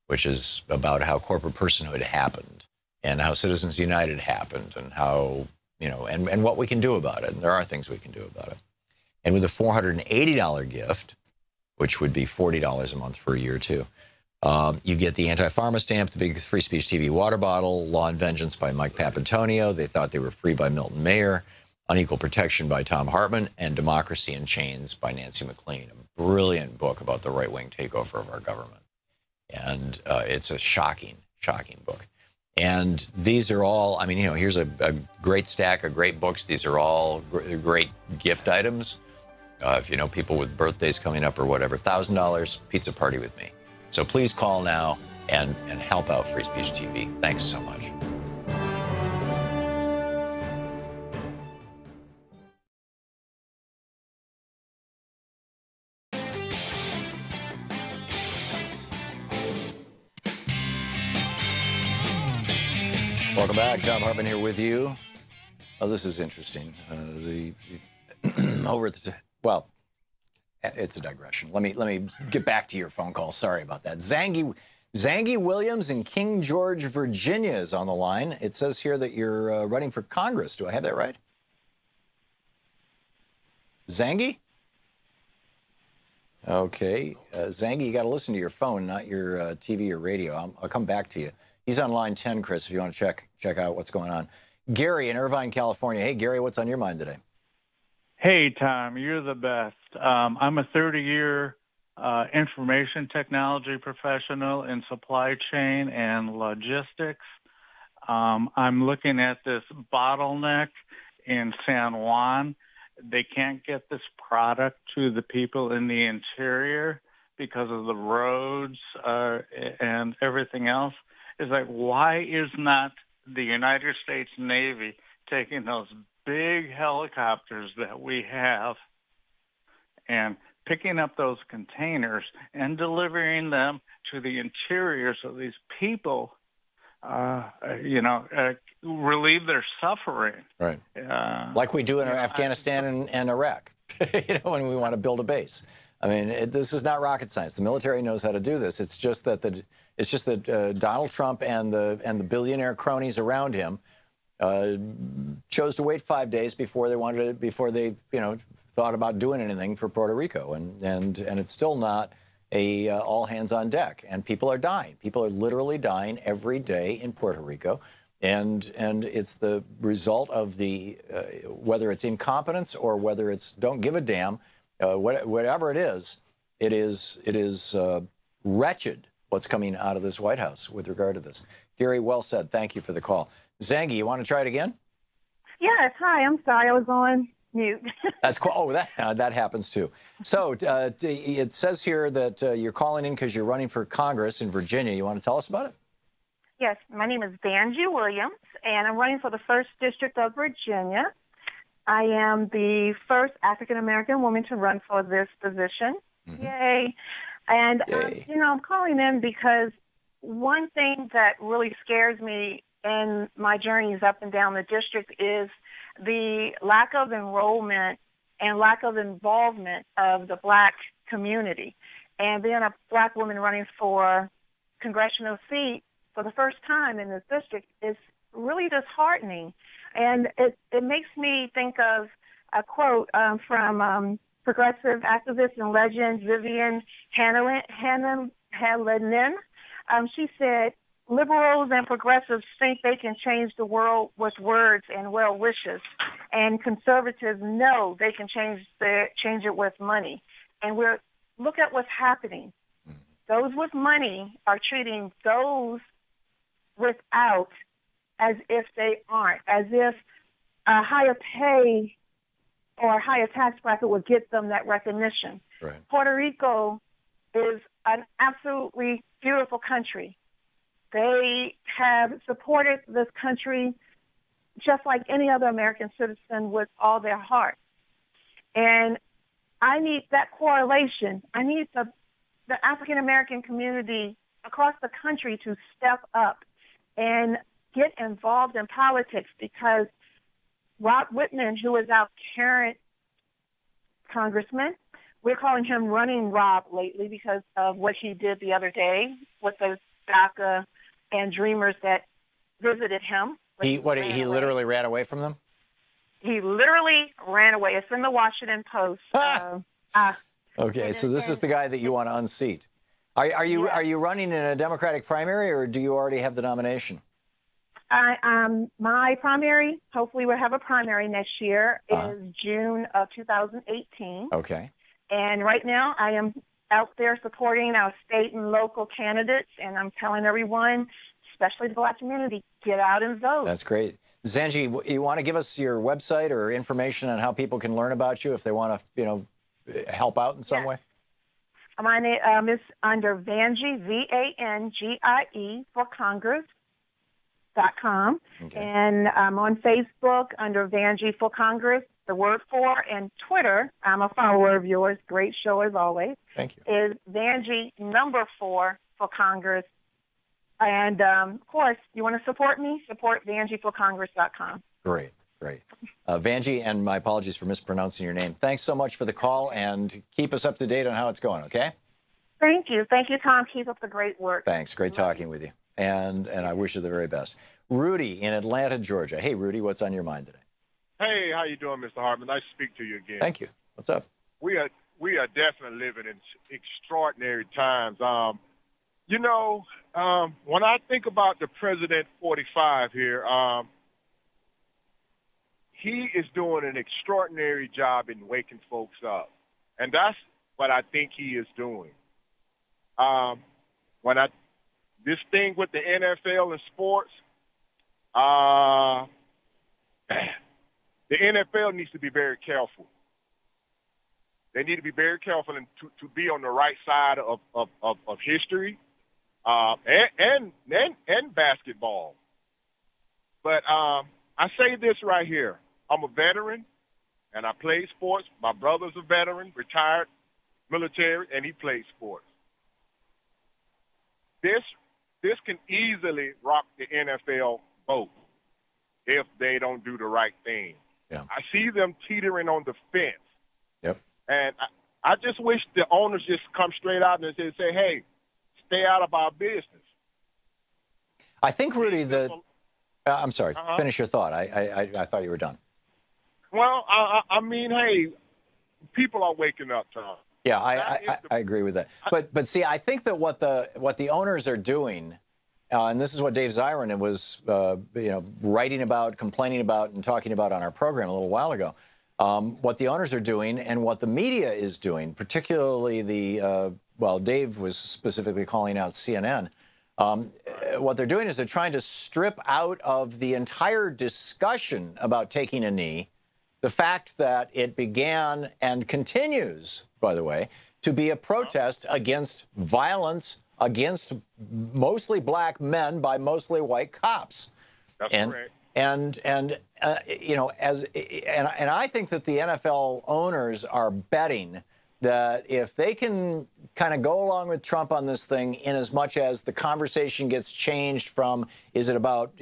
which is about how corporate personhood happened, and how Citizens United happened, and how, and what we can do about it. And there are things we can do about it. And with a $480 gift, which would be $40 a month for a year too, you get the Anti-Pharma stamp, the big Free Speech TV water bottle, Law and Vengeance by Mike Papantonio, They Thought They Were Free by Milton Mayer, Unequal Protection by Thom Hartmann, and Democracy in Chains by Nancy MacLean, a brilliant book about the right-wing takeover of our government. And it's a shocking, shocking book. And these are all, I mean, you know, here's a great stack of great books. These are all great gift items. If you know people with birthdays coming up or whatever, $1,000 pizza party with me. So please call now and help out Free Speech TV. Thanks so much. Welcome back. Thom Hartmann here with you. Oh, this is interesting. Over at the well, it's a digression. Let me get back to your phone call. Sorry about that. Zangie Williams in King George, Virginia is on the line. It says here that you're running for Congress. Do I have that right? Zangie? Okay. Zangie, you got to listen to your phone, not your TV or radio. I'll come back to you. He's on line 10, Chris, if you want to check out what's going on. Gary in Irvine, California. Hey, Gary, what's on your mind today? Hey, Tom, you're the best. I'm a 30-year information technology professional in supply chain and logistics. I'm looking at this bottleneck in San Juan. They can't get this product to the people in the interior because of the roads and everything else. It's like, why is not the United States Navy taking those big helicopters that we have and picking up those containers and delivering them to the interior so these people, relieve their suffering. Right. Like we do in Afghanistan and Iraq, when we want to build a base. I mean, this is not rocket science. The military knows how to do this. It's just that Donald Trump and the billionaire cronies around him chose to wait 5 days before they thought about doing anything for Puerto Rico, and it's still not a all hands on deck. And people are dying. People are literally dying every day in Puerto Rico, and it's the result of the whether it's incompetence or whether it's don't give a damn. Whatever it is wretched what's coming out of this White House with regard to this. Gary, well said. Thank you for the call. Zangie, you want to try it again? Yes. Hi. I'm sorry. I was on mute. That's cool. Oh, that happens too. So it says here that you're calling in because you're running for Congress in Virginia. You want to tell us about it? Yes. My name is Vangie Williams, and I'm running for the 1st District of Virginia. I am the first African-American woman to run for this position. Mm-hmm. Yay. And, I'm calling in because one thing that really scares me in my journeys up and down the district is the lack of enrollment and lack of involvement of the Black community. And being a Black woman running for congressional seat for the first time in this district is really disheartening. And it makes me think of a quote from progressive activist and legend Vivian Hanlon. She said, liberals and progressives think they can change the world with words and well wishes, and conservatives know they can change it with money. And look at what's happening. Those with money are treating those without as if they aren't, as if a higher pay or a higher tax bracket would get them that recognition. Right. Puerto Rico is an absolutely beautiful country. They have supported this country just like any other American citizen with all their heart. And I need that correlation. I need the African-American community across the country to step up and get involved in politics, because Rob Whitman, who is our current congressman, we're calling him Running Rob lately because of what he did the other day with those DACA and Dreamers that visited him. He literally ran away from them? He literally ran away. It's in the Washington Post. Okay, so this is the guy that you want to unseat. Are you running in a Democratic primary, or do you already have the nomination? My primary, hopefully we'll have a primary next year, is June of 2018. Okay. And right now I am out there supporting our state and local candidates, and I'm telling everyone, especially the Black community, get out and vote. That's great. Zanji, you want to give us your website or information on how people can learn about you if they want to, help out in some way? My name is under Vangie, VANGIE, for Congress.com. Okay. And I'm on Facebook under Vangie for Congress, the word for, and Twitter. I'm a follower of yours. Great show as always. Thank you. Is Vangie #4 for Congress. And, of course, you want to support me? Support VangieForCongress.com. Great, great. Vangie, and my apologies for mispronouncing your name. Thanks so much for the call, and keep us up to date on how it's going, okay? Thank you. Thank you, Tom. Keep up the great work. Thanks. Great talking with you. And I wish you the very best. Rudy in Atlanta, Georgia. Hey, Rudy, what's on your mind today? Hey, how you doing, Mr. Hartman? Nice to speak to you again. Thank you. What's up? We are definitely living in extraordinary times. When I think about the President 45 here, he is doing an extraordinary job in waking folks up. And that's what I think he is doing. This thing with the NFL and sports, the NFL needs to be very careful. They need to be very careful and to be on the right side of history. And basketball. But I say this right here. I'm a veteran, and I play sports. My brother's a veteran, retired military, and he plays sports. This can easily rock the NFL boat if they don't do the right thing. Yeah. I see them teetering on the fence. Yep. And I just wish the owners just come straight out and say, hey, stay out of our business. I think, Rudy, I'm sorry. Finish your thought. I thought you were done. Well, I mean, hey, people are waking up, Tom. Yeah, I agree with that. But see, I think that what the owners are doing, and this is what Dave Zirin was writing about, complaining about, and talking about on our program a little while ago. What the owners are doing and what the media is doing, particularly Dave was specifically calling out CNN. What they're doing is they're trying to strip out of the entire discussion about taking a knee the fact that it began and continues, by the way, to be a protest against violence against mostly black men by mostly white cops. That's correct. And I think that the NFL owners are betting that if they can kind of go along with Trump on this thing, in as much as the conversation gets changed from, is it about,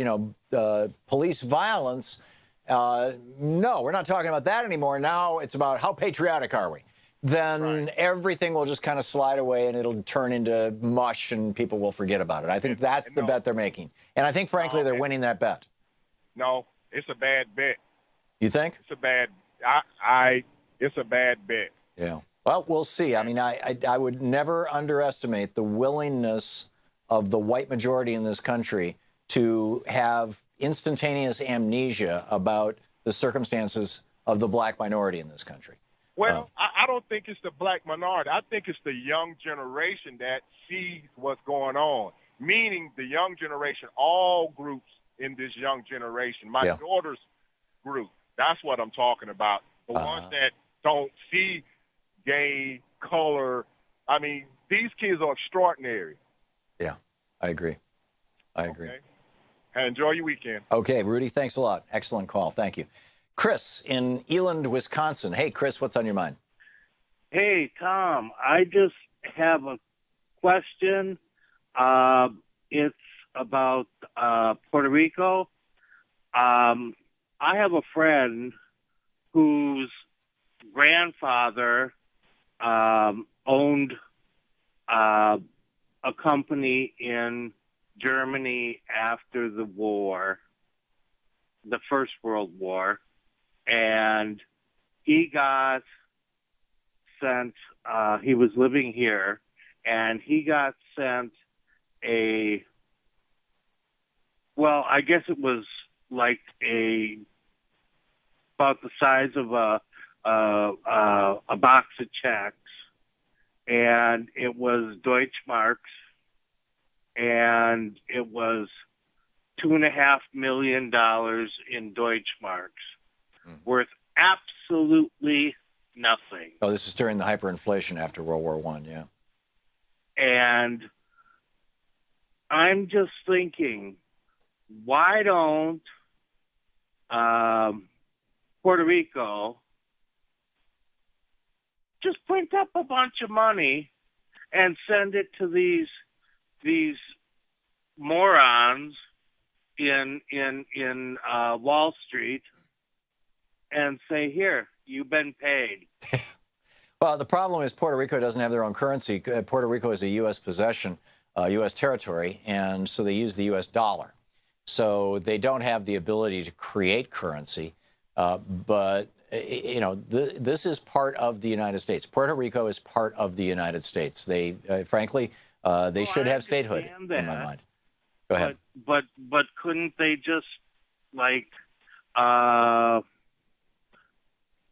police violence? No, we're not talking about that anymore. Now it's about how patriotic are we? Then everything will just kind of slide away and it'll turn into mush and people will forget about it. I think that's the bet they're making. And I think, frankly, they're winning that bet. No, it's a bad bet. You think? It's a bad, it's a bad bet. Yeah. Well, we'll see. I mean, I would never underestimate the willingness of the white majority in this country to have instantaneous amnesia about the circumstances of the black minority in this country. Well, I don't think it's the black minority. I think it's the young generation that sees what's going on, meaning the young generation, all groups in this young generation. My daughter's group, that's what I'm talking about. The ones that don't see gay, color. I mean, these kids are extraordinary. Yeah, I agree. I agree. Okay. And enjoy your weekend. Okay, Rudy, thanks a lot. Excellent call. Thank you. Chris in Eland, Wisconsin. Hey, Chris, what's on your mind? Hey, Tom, I just have a question. It's about Puerto Rico. I have a friend whose grandfather owned a company in Germany after the war, the First World War, and he got sent, he was living here, and he got sent a well, I guess it was like about the size of a box of checks, and it was Deutschmarks, and it was $2.5 million in Deutschmarks, worth absolutely nothing. Oh, this is during the hyperinflation after World War I, yeah. And I'm just thinking, why don't Puerto Rico just print up a bunch of money and send it to these morons in Wall Street and say, here, you've been paid. Well, the problem is Puerto Rico doesn't have their own currency. Puerto Rico is a U.S. possession, U.S. territory, and so they use the U.S. dollar. So they don't have the ability to create currency. But, you know, this is part of the United States. Puerto Rico is part of the United States. They, frankly, they should have statehood, in my mind. Go ahead. But couldn't they just, like...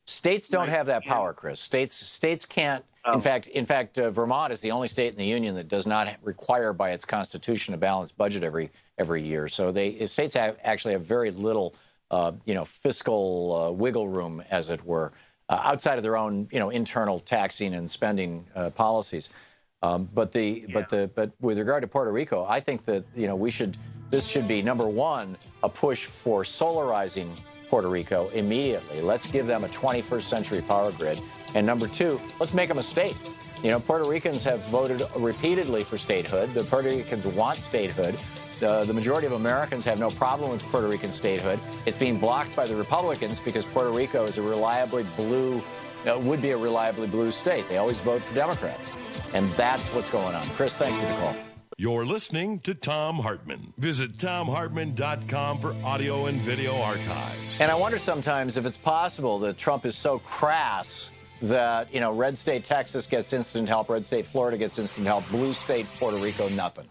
States don't have that power, Chris. States can't. In fact, Vermont is the only state in the union that does not require by its constitution a balanced budget every year. So states actually have very little, you know, fiscal wiggle room, as it were, outside of their own, you know, internal taxing and spending policies. But with regard to Puerto Rico, I think that, you know, this should be number one, a push for solarizing Puerto Rico immediately. Let's give them a 21st century power grid. And number two, let's make them a state. You know, Puerto Ricans have voted repeatedly for statehood. The Puerto Ricans want statehood. The majority of Americans have no problem with Puerto Rican statehood. It's being blocked by the Republicans because Puerto Rico is a reliably blue, would be a reliably blue state. They always vote for Democrats. And that's what's going on. Chris, thanks for the call. You're listening to Thom Hartmann. Visit ThomHartmann.com for audio and video archives. And I wonder sometimes if it's possible that Trump is so crass that, you know, red state Texas gets instant help, red state Florida gets instant help, blue state Puerto Rico, nothing.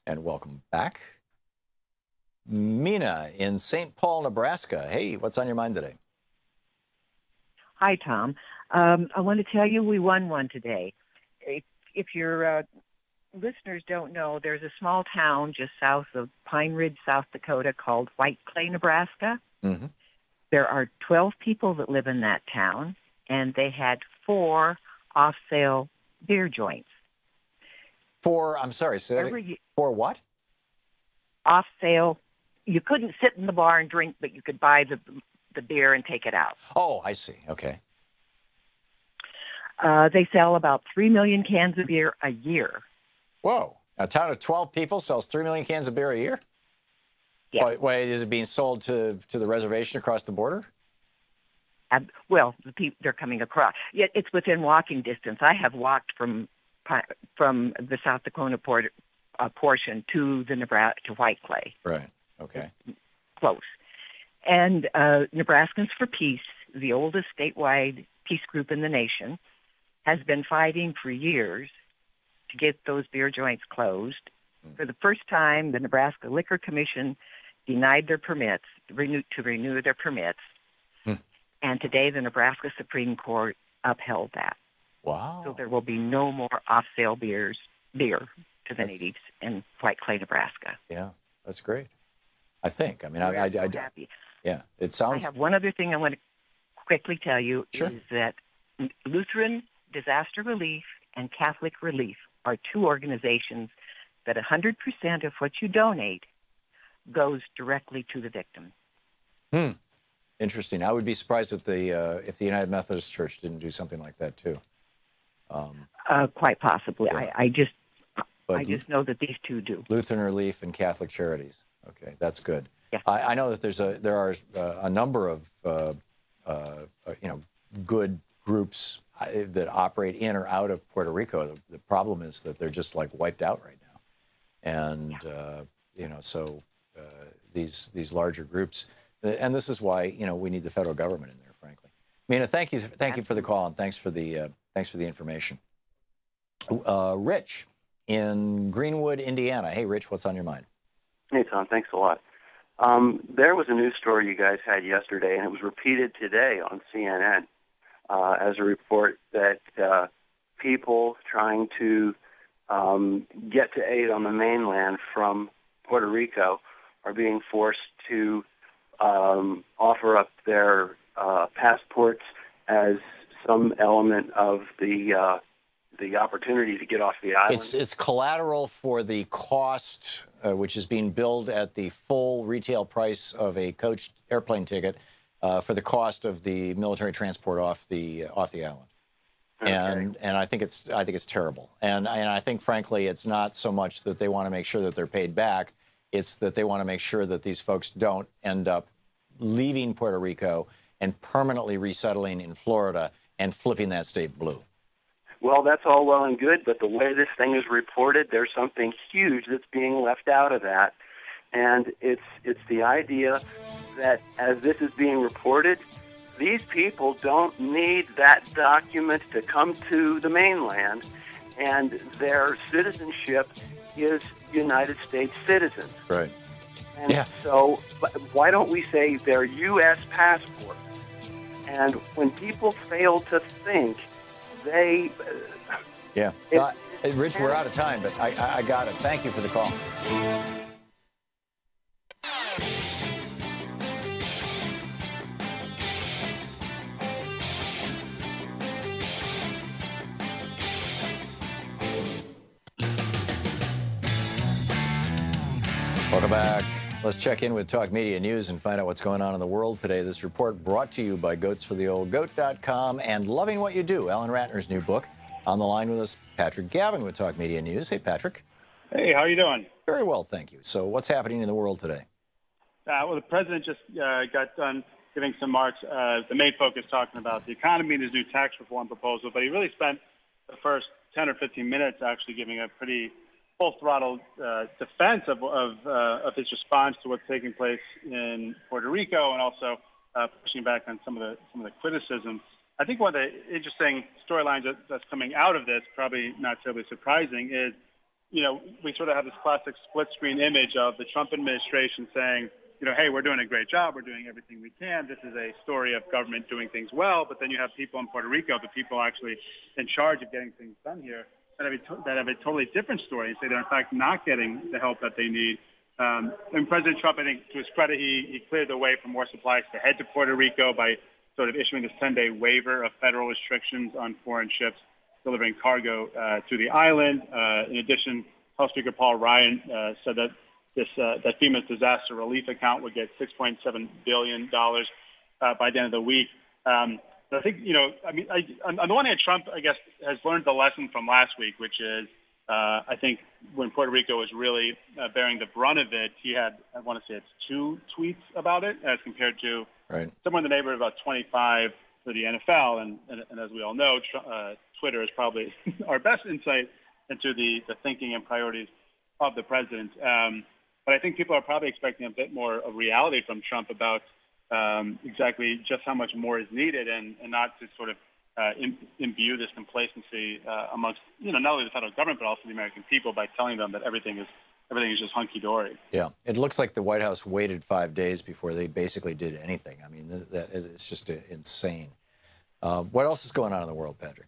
And welcome back. Mina in St. Paul, Nebraska. Hey, what's on your mind today? Hi, Tom. I want to tell you we won one today. If your listeners don't know, there's a small town just south of Pine Ridge, South Dakota called White Clay, Nebraska. Mm-hmm. There are 12 people that live in that town, and they had 4 off-sale beer joints. I'm sorry, for what? Off-sale. You couldn't sit in the bar and drink, but you could buy the beer and take it out. Oh, I see. Okay. They sell about 3 million cans of beer a year. Whoa. A town of 12 people sells 3 million cans of beer a year? Yeah. Wait, is it being sold to the reservation across the border? Well, they're coming across. Yet it's within walking distance. I have walked from the South Dakota portion to the Nebraska to White Clay. Right. Okay. Close. And Nebraskans for Peace, the oldest statewide peace group in the nation, has been fighting for years to get those beer joints closed. For the first time, the Nebraska Liquor Commission denied their permits, to renew their permits. And today, the Nebraska Supreme Court upheld that. Wow. So there will be no more off-sale beer to the natives in White Clay, Nebraska. Yeah, that's great. I think. I mean, I'm happy. Yeah, it sounds. I have one other thing I want to quickly tell you is that Lutheran Disaster Relief and Catholic Relief are 2 organizations that 100% of what you donate goes directly to the victim. Interesting. I would be surprised if the United Methodist Church didn't do something like that too. Quite possibly. Yeah. I just know that these 2 do. Lutheran Relief and Catholic Charities. Okay, that's good. Yeah. I know that there are a number of good groups that operate in or out of Puerto Rico. The problem is that they're just like wiped out right now, and so these larger groups, And this is why, you know, we need the federal government in there, frankly. Mina, thank you for the call, and thanks for the information. Rich in Greenwood, Indiana. Hey, Rich, what's on your mind? Hey, Tom, thanks a lot. There was a news story you guys had yesterday, and it was repeated today on CNN as a report that people trying to get to aid on the mainland from Puerto Rico are being forced to offer up their passports as some element of the opportunity to get off the island. It's collateral for the cost, which is being billed at the full retail price of a coach airplane ticket, for the cost of the military transport off the island. Okay. And I think it's terrible. And I think, frankly, it's not so much that they want to make sure that they're paid back. It's that they want to make sure that these folks don't end up leaving Puerto Rico and permanently resettling in Florida and flipping that state blue. Well, that's all well and good, but the way this thing is reported, there's something huge that's being left out of that. And it's the idea that as this is being reported, these people don't need that document to come to the mainland, and their citizenship is United States citizens. Right. And so why don't we say their U.S. passport? And when people fail to think, they... Rich, we're out of time, but I got it. Thank you for the call. Welcome back. Let's check in with Talk Media News and find out what's going on in the world today. This report brought to you by goatsfortheoldgoat.com and Loving What You Do, Alan Ratner's new book. On the line with us, Patrick Gavin with Talk Media News. Hey, Patrick. Hey, how are you doing? Very well, thank you. So what's happening in the world today? Well, the president just got done giving some marks. The main focus talking about the economy and his new tax reform proposal, but he really spent the first 10 or 15 minutes actually giving a pretty full-throttle defense of his response to what's taking place in Puerto Rico, and also pushing back on some of the criticism. I think one of the interesting storylines that's coming out of this, probably not terribly surprising, is, you know, we sort of have this classic split-screen image of the Trump administration saying, you know, hey, we're doing a great job, we're doing everything we can, this is a story of government doing things well, but then you have people in Puerto Rico, the people actually in charge of getting things done here, that have a totally different story and say they're in fact not getting the help that they need. And President Trump, I think, to his credit, he cleared the way for more supplies to head to Puerto Rico by sort of issuing this 10-day waiver of federal restrictions on foreign ships delivering cargo to the island. In addition, House Speaker Paul Ryan said that that FEMA's disaster relief account would get $6.7 billion by the end of the week. I think, you know, I mean, on the one hand, Trump, I guess, has learned the lesson from last week, which is, I think when Puerto Rico was really bearing the brunt of it, he had, I want to say it's 2 tweets about it as compared to somewhere in the neighborhood of about 25 for the NFL. And as we all know, Twitter is probably our best insight into the thinking and priorities of the president. But I think people are probably expecting a bit more of reality from Trump about exactly just how much more is needed, and not to sort of imbue this complacency amongst, you know, not only the federal government but also the American people by telling them that everything is just hunky-dory. Yeah, it looks like the White House waited 5 days before they basically did anything. I mean, it's just insane. What else is going on in the world, Patrick?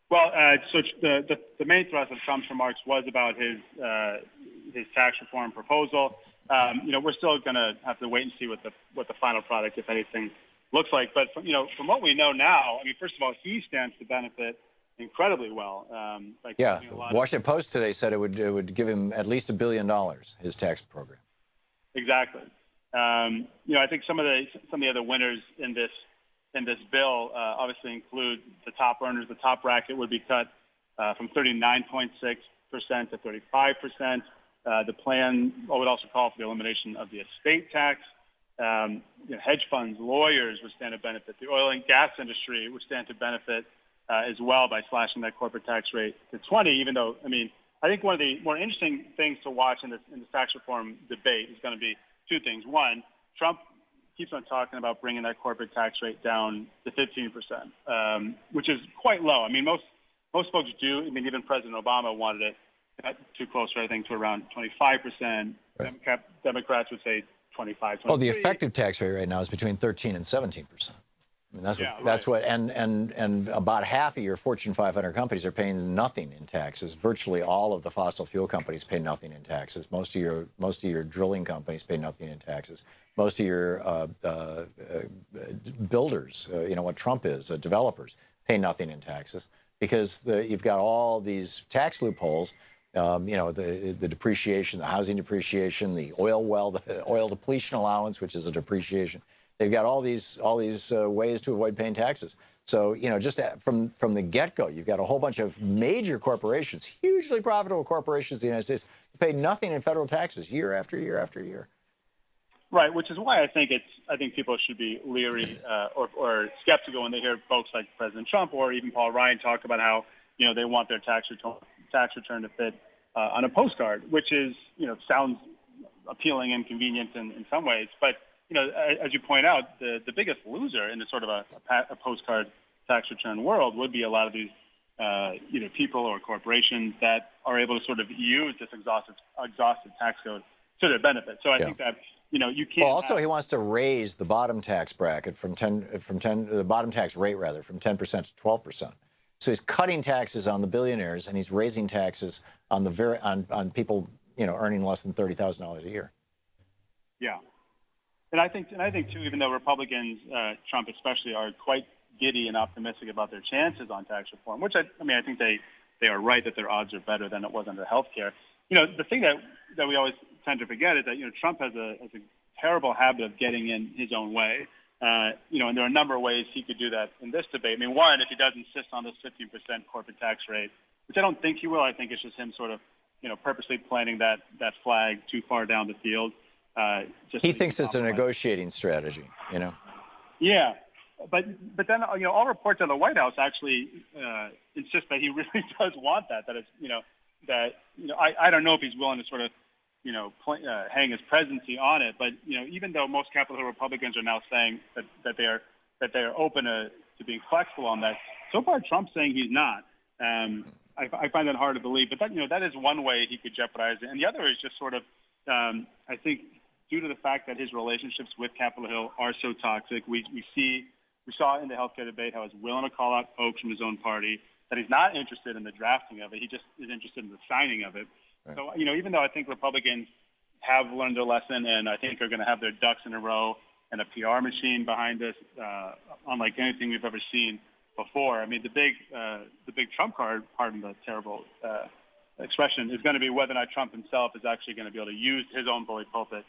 Well, so the main thrust of Trump's remarks was about his tax reform proposal. You know, we're still going to have to wait and see what the final product, if anything, looks like. But from what we know now, I mean, first of all, he stands to benefit incredibly well. The Washington Post today said it would give him at least $1 billion, his tax program. Exactly. You know, I think some of the other winners in this bill obviously include the top earners. The top bracket would be cut from 39.6% to 35%. The plan would also call for the elimination of the estate tax. Hedge funds, lawyers would stand to benefit. The oil and gas industry would stand to benefit as well by slashing that corporate tax rate to 20%, even though, I mean, I think one of the more interesting things to watch in this tax reform debate is going to be 2 things. One, Trump keeps on talking about bringing that corporate tax rate down to 15%, which is quite low. I mean, most folks do. I mean, even President Obama wanted it too closer, I think, to around 25%. Right. Democrats would say 25, 23. Well, the effective tax rate right now is between 13 and 17%. I mean, that's what, and about half of your Fortune 500 companies are paying nothing in taxes. Virtually all of the fossil fuel companies pay nothing in taxes. Most of your drilling companies pay nothing in taxes. Most of your builders, you know what Trump is, developers, pay nothing in taxes because you've got all these tax loopholes. You know, the depreciation, the housing depreciation, the oil well, the oil depletion allowance, which is a depreciation. They've got all these ways to avoid paying taxes. So, you know, just from the get-go, you've got a whole bunch of major corporations, hugely profitable corporations in the United States, who pay nothing in federal taxes year after year after year. Right, which is why I think people should be leery or skeptical when they hear folks like President Trump or even Paul Ryan talk about how, you know, they want their tax return to fit on a postcard, which is, you know, sounds appealing and convenient in some ways, but you know, as you point out, the biggest loser in a sort of a postcard tax return world would be a lot of these, you know, people or corporations that are able to sort of use this exhaustive tax code to their benefit. So I think that, you know, you can't. Well, also he wants to raise the bottom tax bracket the bottom tax rate rather from 10% to 12%. So he's cutting taxes on the billionaires and he's raising taxes on the on people, you know, earning less than $30,000 a year. Yeah. And I think too, even though Republicans, Trump especially, are quite giddy and optimistic about their chances on tax reform, which I think they are right that their odds are better than it was under health care. You know, the thing that we always tend to forget is that, you know, Trump has a terrible habit of getting in his own way. You know, and there are a number of ways he could do that in this debate. I mean, one, if he does insist on this 15% corporate tax rate, which I don't think he will. I think it's just him sort of, you know, purposely planting that flag too far down the field. He thinks it's a negotiating strategy, you know. Yeah, but then, you know, all reports of the White House actually insist that he really does want that. That it's, you know, I don't know if he's willing to sort of, you know, hang his presidency on it. But you know, even though most Capitol Hill Republicans are now saying that they are open to being flexible on that, so far Trump's saying he's not. I find that hard to believe. But that, you know, that is one way he could jeopardize it, and the other is just sort of, I think, due to the fact that his relationships with Capitol Hill are so toxic. We saw in the healthcare debate how he's willing to call out folks from his own party, that he's not interested in the drafting of it. He just is interested in the signing of it. Right. So, you know, even though I think Republicans have learned their lesson and I think are going to have their ducks in a row and a PR machine behind us, unlike anything we've ever seen before. I mean, the big Trump card, pardon the terrible expression, is going to be whether or not Trump himself is actually going to be able to use his own bully pulpit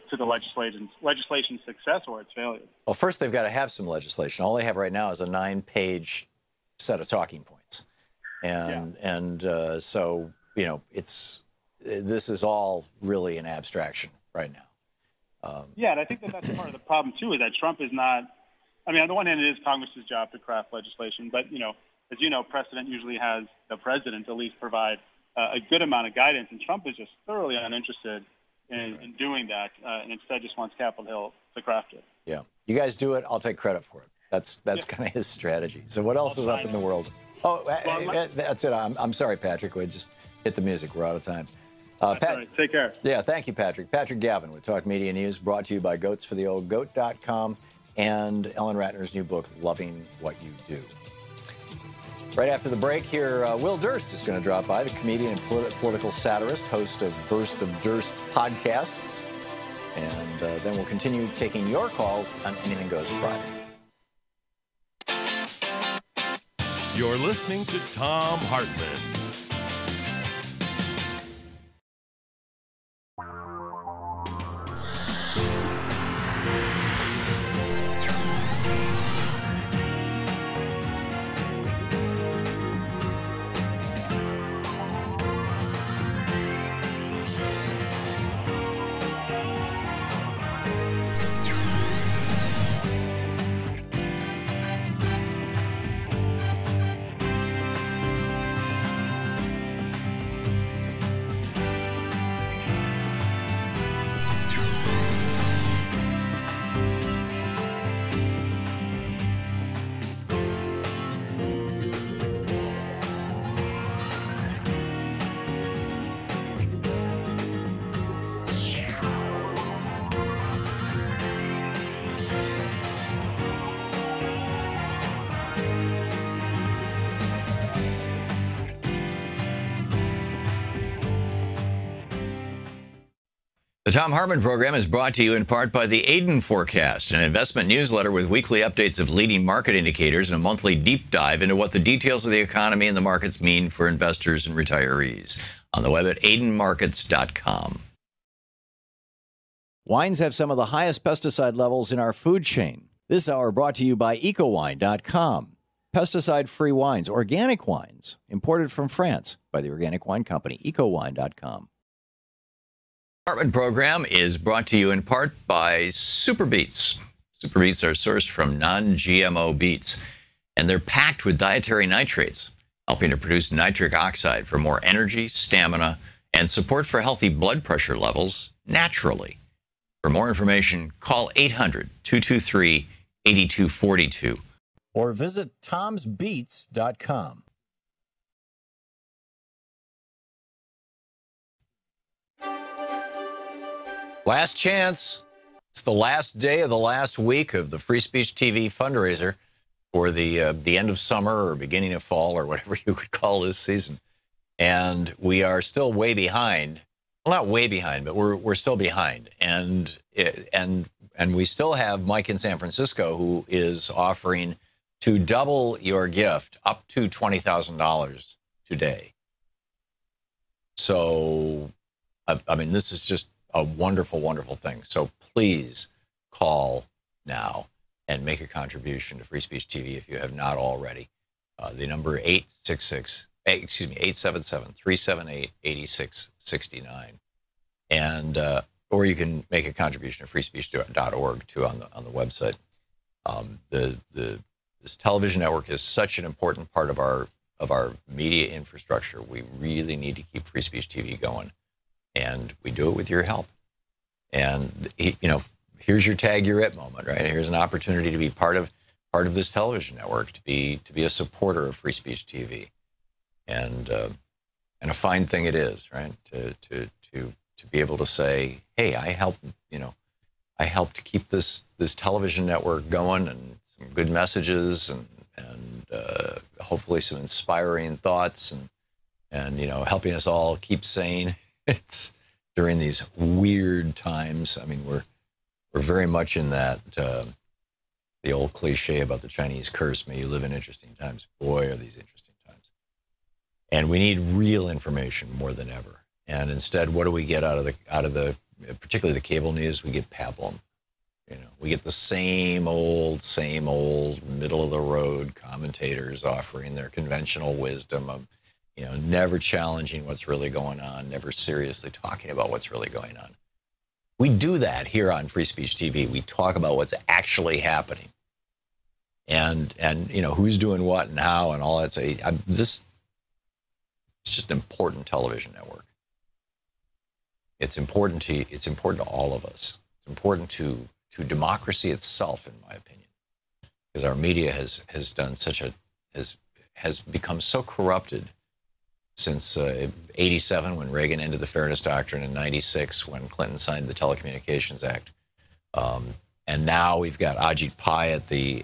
to the legislation's success or its failure. Well, first they've got to have some legislation. All they have right now is a 9-page set of talking points, and so you know this is all really an abstraction right now. Yeah, and I think that's part of the problem too, is that Trump is not. I mean, on the one hand, it is Congress's job to craft legislation, but you know, as you know, precedent usually has the president at least provide a good amount of guidance, and Trump is just thoroughly uninterested in doing that, and instead just wants Capitol Hill to craft it. Yeah, you guys do it. I'll take credit for it. That's kind of his strategy. So what else is up in the world? Oh, that's it. I'm sorry, Patrick. We just hit the music. We're out of time. Right. Take care. Yeah, thank you, Patrick. Patrick Gavin with Talk Media News, brought to you by goatsfortheoldgoat.com and Ellen Ratner's new book, Loving What You Do. Right after the break here, Will Durst is going to drop by, the comedian and political satirist, host of Burst of Durst podcasts. And then we'll continue taking your calls on Anything Goes Friday. You're listening to Thom Hartmann. The Thom Hartmann Program is brought to you in part by the Aiden Forecast, an investment newsletter with weekly updates of leading market indicators and a monthly deep dive into what the details of the economy and the markets mean for investors and retirees. On the web at aidenmarkets.com. Wines have some of the highest pesticide levels in our food chain. This hour brought to you by ecowine.com. Pesticide-free wines, organic wines, imported from France by the Organic Wine Company, ecowine.com. Hartmann Program is brought to you in part by Super Beets. Super Beets are sourced from non-GMO beets, and they're packed with dietary nitrates, helping to produce nitric oxide for more energy, stamina, and support for healthy blood pressure levels naturally. For more information, call 800-223-8242 or visit tomsbeets.com. Last chance. It's the last day of the last week of the Free Speech TV fundraiser for the end of summer or beginning of fall or whatever you would call this season. And we are still way behind. Well, not way behind, but we're still behind. And we still have Mike in San Francisco who is offering to double your gift up to $20,000 today. So, I mean, this is just a wonderful, wonderful thing. So please call now and make a contribution to Free Speech TV if you have not already. The number 877-378-8669. And or you can make a contribution at freespeech.org too on the website. This television network is such an important part of our media infrastructure. We really need to keep Free Speech TV going. And we do it with your help. And, here's your tag you're it moment, right? Here's an opportunity to be part of this television network, to be a supporter of Free Speech TV. And a fine thing it is, right? To be able to say, hey, I helped to keep this television network going, and some good messages and hopefully some inspiring thoughts and helping us all keep sane. It's during these weird times. I mean, we're very much in that the old cliche about the Chinese curse, may you live in interesting times. Boy, are these interesting times. And we need real information more than ever. And instead, what do we get out of the particularly the cable news? We get pablum. We get the same old middle of the road commentators offering their conventional wisdom of never challenging what's really going on, never seriously talking about what's really going on. We do that here on Free Speech TV. We talk about what's actually happening, and who's doing what and how and all that. So it's just an important television network. It's important to all of us. It's important to democracy itself, in my opinion, because our media has become so corrupted since 87, when Reagan ended the Fairness Doctrine, in 96, when Clinton signed the Telecommunications Act. And now we've got Ajit Pai at the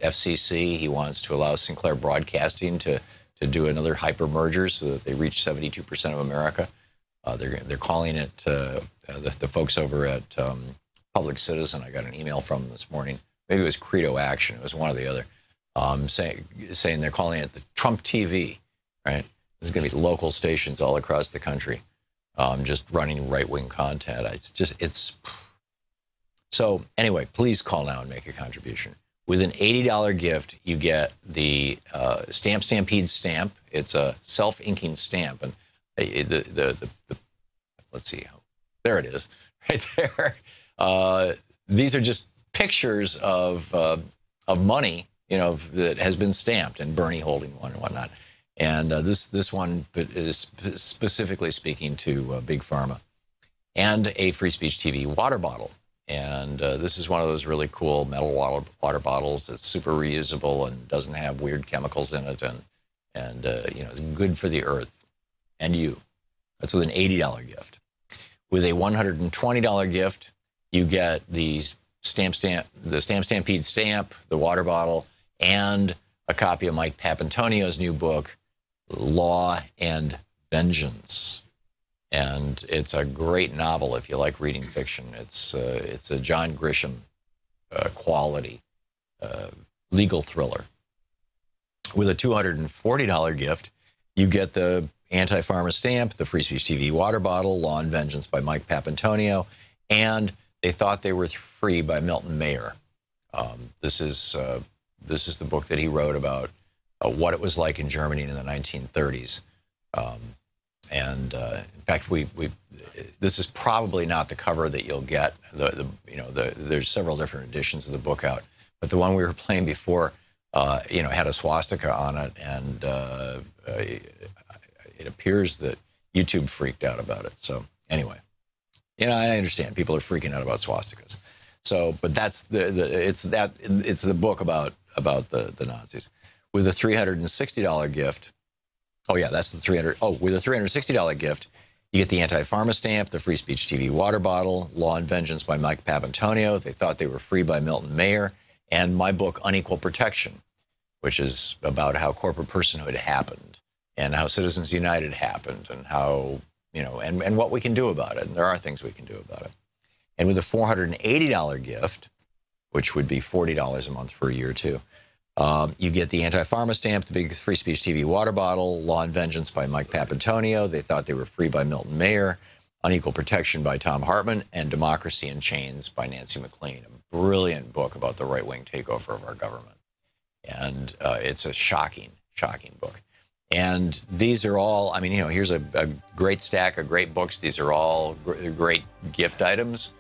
FCC. He wants to allow Sinclair Broadcasting to do another hyper merger so that they reach 72% of America. They're calling it, the folks over at Public Citizen, I got an email from them this morning. Maybe it was Credo Action. It was one or the other. Saying they're calling it the Trump TV, right? There's going to be local stations all across the country just running right-wing content. So anyway, please call now and make a contribution. With an $80 gift, you get the Stamp Stampede stamp. It's a self-inking stamp. And let's see, there it is, right there. These are just pictures of money, that has been stamped, and Bernie holding one and whatnot. And this one is specifically speaking to Big Pharma, and a Free Speech TV water bottle. And this is one of those really cool metal water bottles that's super reusable and doesn't have weird chemicals in it, and it's good for the earth and you. That's with an $80 gift. With a $120 gift, you get the Stamp Stampede stamp, the water bottle, and a copy of Mike Papantonio's new book, Law and Vengeance. And it's a great novel if you like reading fiction. It's a John Grisham quality legal thriller. With a $240 gift, you get the Anti-Pharma Stamp, the Free Speech TV water bottle, Law and Vengeance by Mike Papantonio, and They Thought They Were Free by Milton Mayer. This is the book that he wrote about what it was like in Germany in the 1930s. In fact, this is probably not the cover that you'll get. There's several different editions of the book out, but the one we were playing before, had a swastika on it, and it appears that YouTube freaked out about it. So anyway, I understand people are freaking out about swastikas. So, but that's it's the book about the Nazis. With a $360 gift. Oh yeah, that's the $300. Oh, with a $360 gift, you get the Anti-Pharma Stamp, the Free Speech TV water bottle, Law and Vengeance by Mike Papantonio, They Thought They Were Free by Milton Mayer, and my book Unequal Protection, which is about how corporate personhood happened and how Citizens United happened and how and what we can do about it. And there are things we can do about it. And with a $480 gift, which would be $40 a month for a year too. You get the Anti-Pharma Stamp, the big Free Speech TV water bottle, Law and Vengeance by Mike Papantonio, They Thought They Were Free by Milton Mayer, Unequal Protection by Thom Hartmann, and Democracy in Chains by Nancy MacLean, a brilliant book about the right-wing takeover of our government. And it's a shocking, shocking book. And these are all, here's a great stack of great books. These are all great gift items.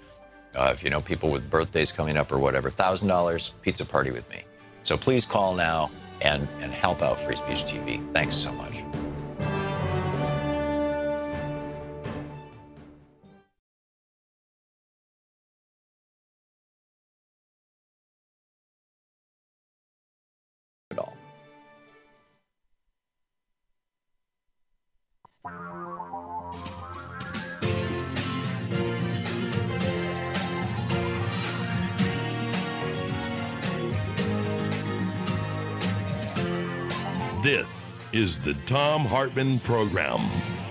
If you know people with birthdays coming up or whatever, $1,000 pizza party with me. So please call now and help out Free Speech TV. Thanks so much. This is the Thom Hartmann Program.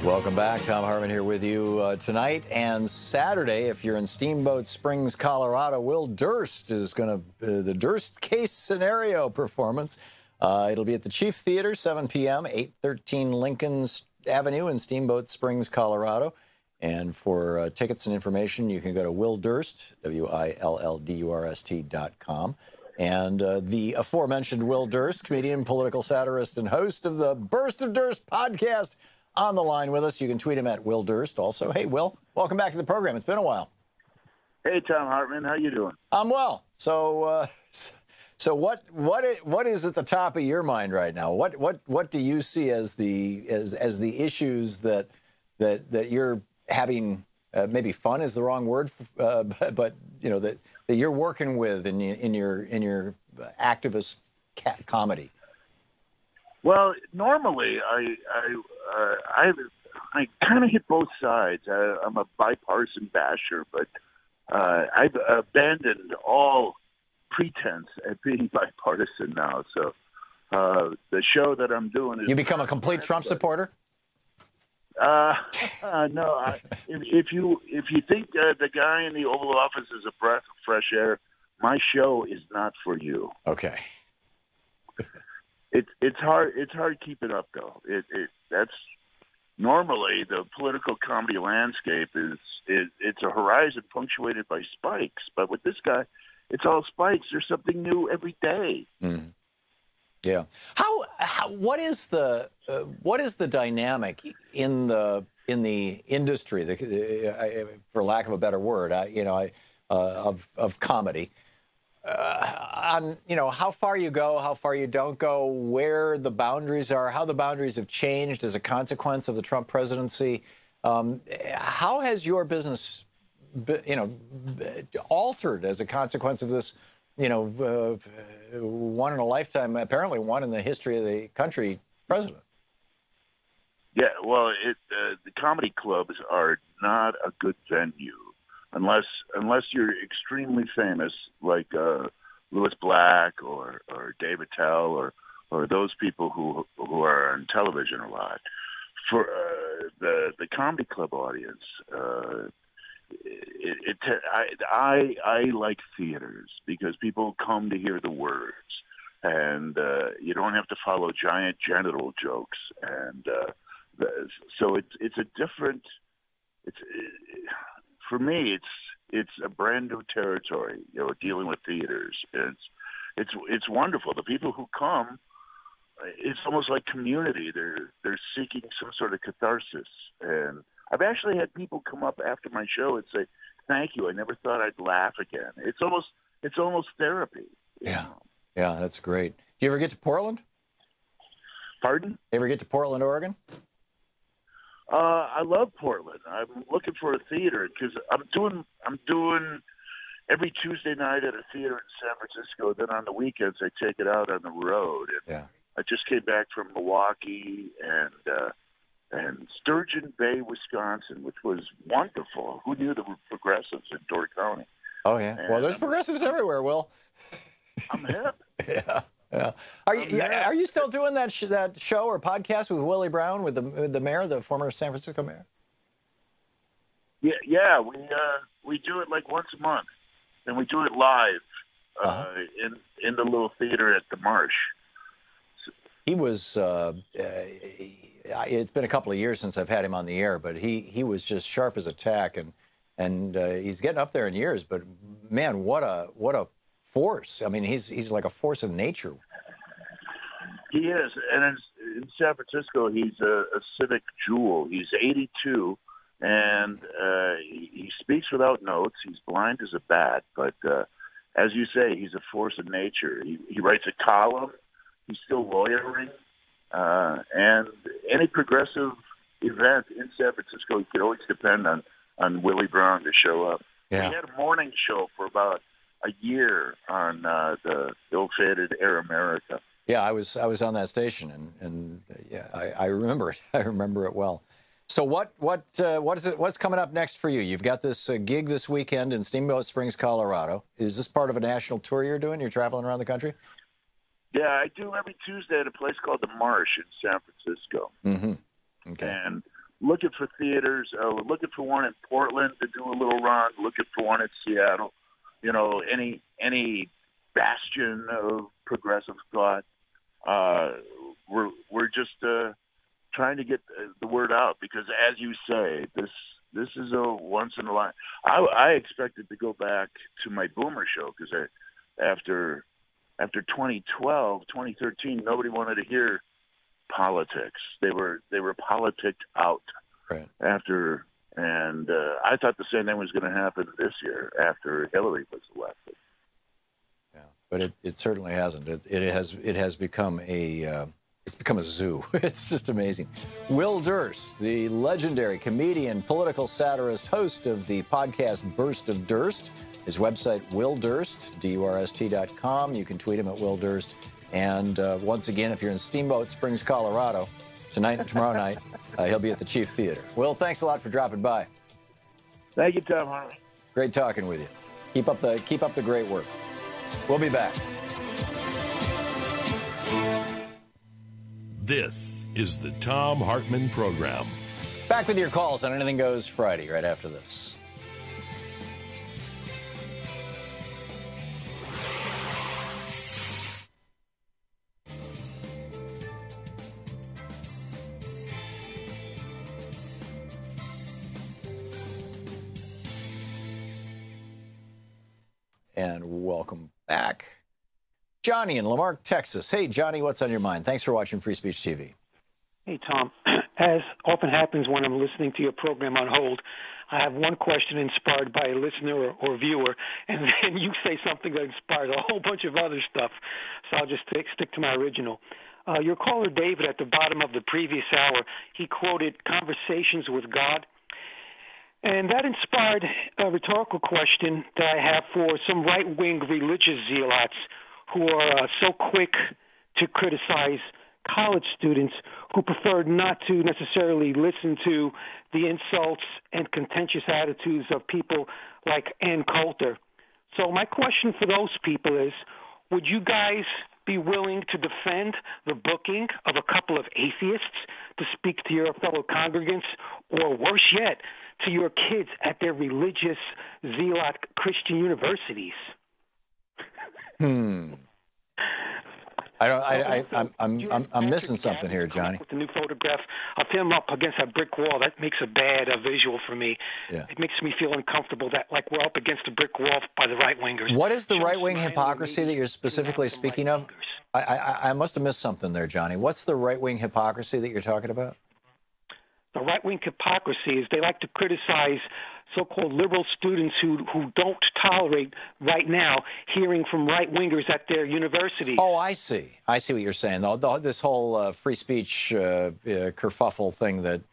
Welcome back. Thom Hartmann here with you tonight and Saturday. If you're in Steamboat Springs, Colorado, Will Durst is going to, the Durst Case Scenario performance. It'll be at the Chief Theater, 7 p.m., 813 Lincoln Avenue in Steamboat Springs, Colorado. And for tickets and information, you can go to Will Durst, WILLDURST.com. And the aforementioned Will Durst, comedian, political satirist, and host of the Burst of Durst podcast, on the line with us. You can tweet him at Will Durst also. Hey, Will, welcome back to the program. It's been a while. Hey, Thom Hartmann, how you doing? I'm well. So what is at the top of your mind right now? What do you see as the issues that you're having? Maybe fun is the wrong word, but that you're working with in your activist comedy. Well, normally I kind of hit both sides. I'm a bipartisan basher, but I've abandoned all pretense at being bipartisan now. So the show that I'm doing is... You become a complete Trump supporter? No. If you think the guy in the Oval Office is a breath of fresh air, my show is not for you. Okay. It's hard keeping up though. That's normally the political comedy landscape it's a horizon punctuated by spikes, but with this guy, it's all spikes. There's something new every day. Mm. Yeah. What is the dynamic in the industry, for lack of a better word, of comedy? On how far you go, how far you don't go, where the boundaries are, how the boundaries have changed as a consequence of the Trump presidency. How has your business, altered as a consequence of this? One in a lifetime, apparently one in the history of the country president. Yeah, well, the comedy clubs are not a good venue unless you're extremely famous, like Louis Black or Dave Attell or those people who are on television a lot. for the comedy club audience, I like theaters because people come to hear the words, and you don't have to follow giant genital jokes, and so it's a different. For me, it's a brand new territory. Dealing with theaters, it's wonderful. The people who come, it's almost like community. They're seeking some sort of catharsis, and I've actually had people come up after my show and say, "Thank you. I never thought I'd laugh again." It's almost therapy. Yeah, that's great. Do you ever get to Portland? Pardon? You ever get to Portland, Oregon? I love Portland. I'm looking for a theater because I'm doing every Tuesday night at a theater in San Francisco. Then on the weekends, I take it out on the road. And I just came back from Milwaukee and Sturgeon Bay, Wisconsin, which was wonderful. Who knew there were progressives in Door County? Oh, yeah. Well, there's progressives everywhere, Will. I'm hip. Yeah. Are you still doing that show or podcast with Willie Brown, with the mayor, the former San Francisco mayor? Yeah. We do it like once a month, and we do it live in the little theater at the Marsh. He was. It's been a couple of years since I've had him on the air, but he was just sharp as a tack, and he's getting up there in years. But man, what a force! I mean, he's like a force of nature. He is, and in San Francisco, he's a civic jewel. He's 82, and he speaks without notes. He's blind as a bat, but as you say, he's a force of nature. He writes a column. He's still lawyering, and any progressive event in San Francisco, you can always depend on Willie Brown to show up. Yeah. He had a morning show for about a year on the ill-fated Air America. Yeah, I was on that station, and yeah, I remember it. I remember it well. So what's coming up next for you? You've got this gig this weekend in Steamboat Springs, Colorado. Is this part of a national tour you're doing? You're traveling around the country? Yeah, I do every Tuesday at a place called the Marsh in San Francisco. Mm-hmm. Okay. And looking for theaters, looking for one in Portland to do a little run, looking for one in Seattle. Any bastion of progressive thought. We're just trying to get the word out because, as you say, this is a once in a life. I expected to go back to my Boomer show because after 2012, 2013, nobody wanted to hear politics. They were politicked out after, and I thought the same thing was going to happen this year after Hillary was elected. Yeah, but it certainly hasn't. It has become a zoo. It's just amazing. Will Durst, the legendary comedian, political satirist, host of the podcast Burst of Durst. His website, willdurst.com. You can tweet him at Will Durst. And once again, if you're in Steamboat Springs, Colorado, tonight and tomorrow night, he'll be at the Chief Theater. Will, thanks a lot for dropping by. Thank you, Thom Hartmann. Great talking with you. Keep up the great work. We'll be back. This is the Thom Hartmann Program. Back with your calls on Anything Goes Friday right after this. And welcome back. Johnny in Lamarck, Texas. Hey, Johnny, what's on your mind? Thanks for watching Free Speech TV. Hey, Tom. As often happens when I'm listening to your program on hold, I have one question inspired by a listener or viewer, and then you say something that inspires a whole bunch of other stuff. So I'll just stick to my original. Your caller, David, at the bottom of the previous hour, he quoted Conversations with God. And that inspired a rhetorical question that I have for some right-wing religious zealots who are so quick to criticize college students who prefer not to necessarily listen to the insults and contentious attitudes of people like Ann Coulter. So my question for those people is, would you guys be willing to defend the booking of a couple of atheists to speak to your fellow congregants, or worse yet, to your kids at their religious zealot Christian universities? I'm missing something here, Johnny. With the new photograph of him up against a brick wall, that makes a bad visual for me. Yeah. It makes me feel uncomfortable that like we're up against a brick wall by the right wingers. What is the right wing hypocrisy that you're specifically speaking of? I must have missed something there, Johnny. What's the right wing hypocrisy that you're talking about? The right wing hypocrisy is they like to criticize so-called liberal students who don't tolerate right now hearing from right-wingers at their universities. Oh, I see. I see what you're saying. This whole free speech kerfuffle thing that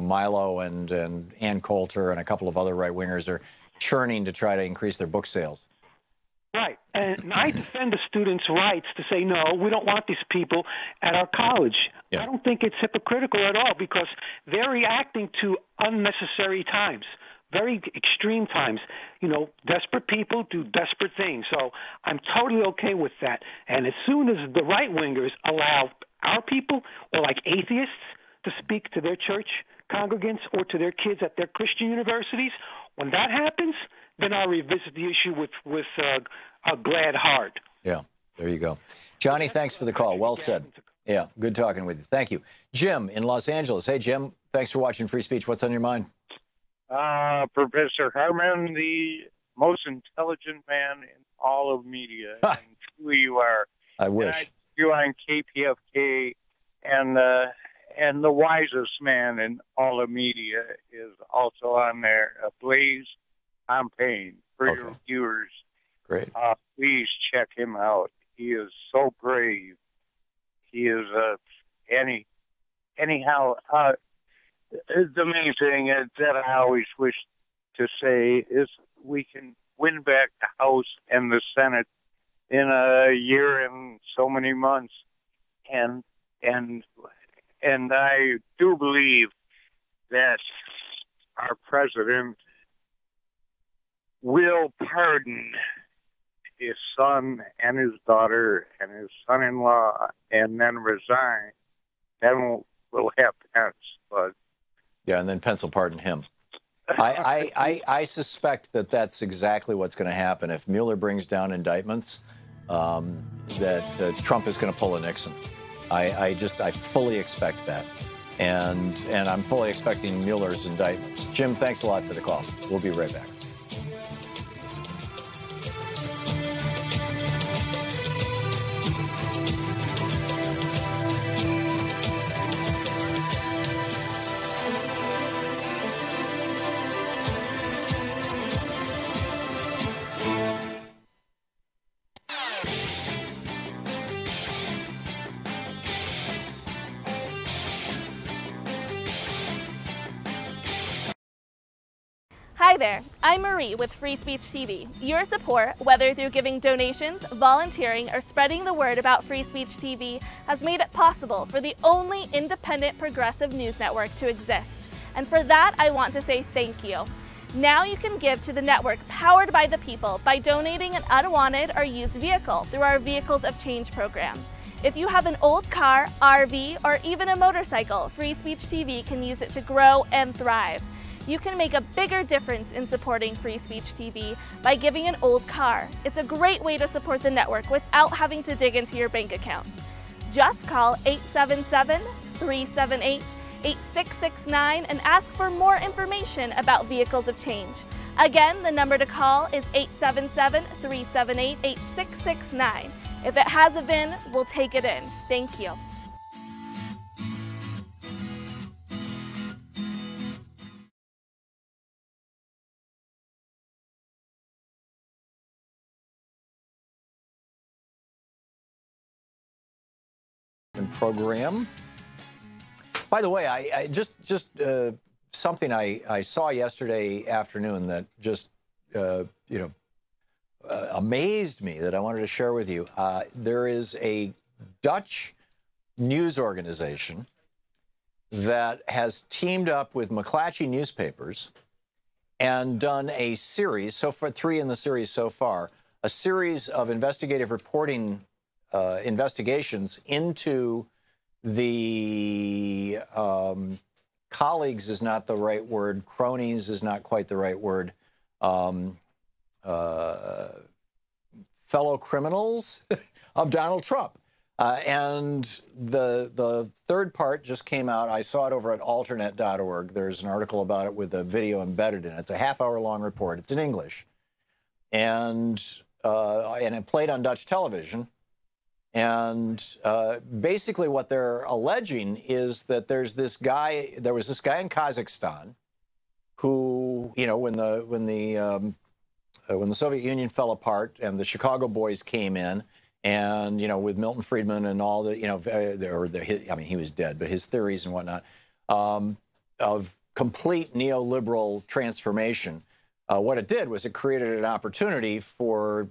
Milo and Ann Coulter and a couple of other right-wingers are churning to try to increase their book sales. Right. And I defend the students' rights to say, no, we don't want these people at our college. Yeah. I don't think it's hypocritical at all because they're reacting to unnecessary times, very extreme times. Desperate people do desperate things. So I'm totally okay with that. And as soon as the right-wingers allow our people or like atheists to speak to their church congregants or to their kids at their Christian universities, when that happens, then I'll revisit the issue with a glad heart. Yeah, there you go. Johnny, thanks for the call. Well said. Yeah, good talking with you. Thank you. Jim in Los Angeles. Hey, Jim, thanks for watching Free Speech. What's on your mind? Professor Hartmann, the most intelligent man in all of media, and who you are. I wish. And you on KPFK, and the wisest man in all of media is also on there. Blaze Pompane for your viewers. Great. Please check him out. He is so brave. He is anyhow. The main thing that I always wish to say is we can win back the House and the Senate in a year and so many months, and I do believe that our president will pardon his son and his daughter and his son-in-law and then resign. Then we'll have Pence, but... Yeah, and then Pence will pardon him. I suspect that that's exactly what's going to happen. If Mueller brings down indictments, that Trump is going to pull a Nixon. I fully expect that. And I'm fully expecting Mueller's indictments. Jim, thanks a lot for the call. We'll be right back. Hi there, I'm Marie with Free Speech TV. Your support, whether through giving donations, volunteering, or spreading the word about Free Speech TV, has made it possible for the only independent progressive news network to exist. And for that, I want to say thank you. Now you can give to the network powered by the people by donating an unwanted or used vehicle through our Vehicles of Change program. If you have an old car, RV, or even a motorcycle, Free Speech TV can use it to grow and thrive. You can make a bigger difference in supporting Free Speech TV by giving an old car. It's a great way to support the network without having to dig into your bank account. Just call 877-378-8669 and ask for more information about Vehicles of Change. Again, the number to call is 877-378-8669. If it has a VIN, we'll take it in. Thank you. Program. By the way, I just something I saw yesterday afternoon that just amazed me that I wanted to share with you. There is a Dutch news organization that has teamed up with McClatchy newspapers and done a series, so far 3 in the series so far, a series of investigative reporting investigations into the colleagues is not the right word, cronies is not quite the right word, fellow criminals of Donald Trump. And the third part just came out. I saw it over at alternate.org. There's an article about it with a video embedded in it. It's a half-hour-long report. It's in English. And it played on Dutch television. And basically what they're alleging is that there was this guy in Kazakhstan who, you know, when the Soviet Union fell apart and the Chicago boys came in, and, you know, with Milton Friedman and all the, you know, I mean, he was dead, but his theories and whatnot, of complete neoliberal transformation, what it did was it created an opportunity for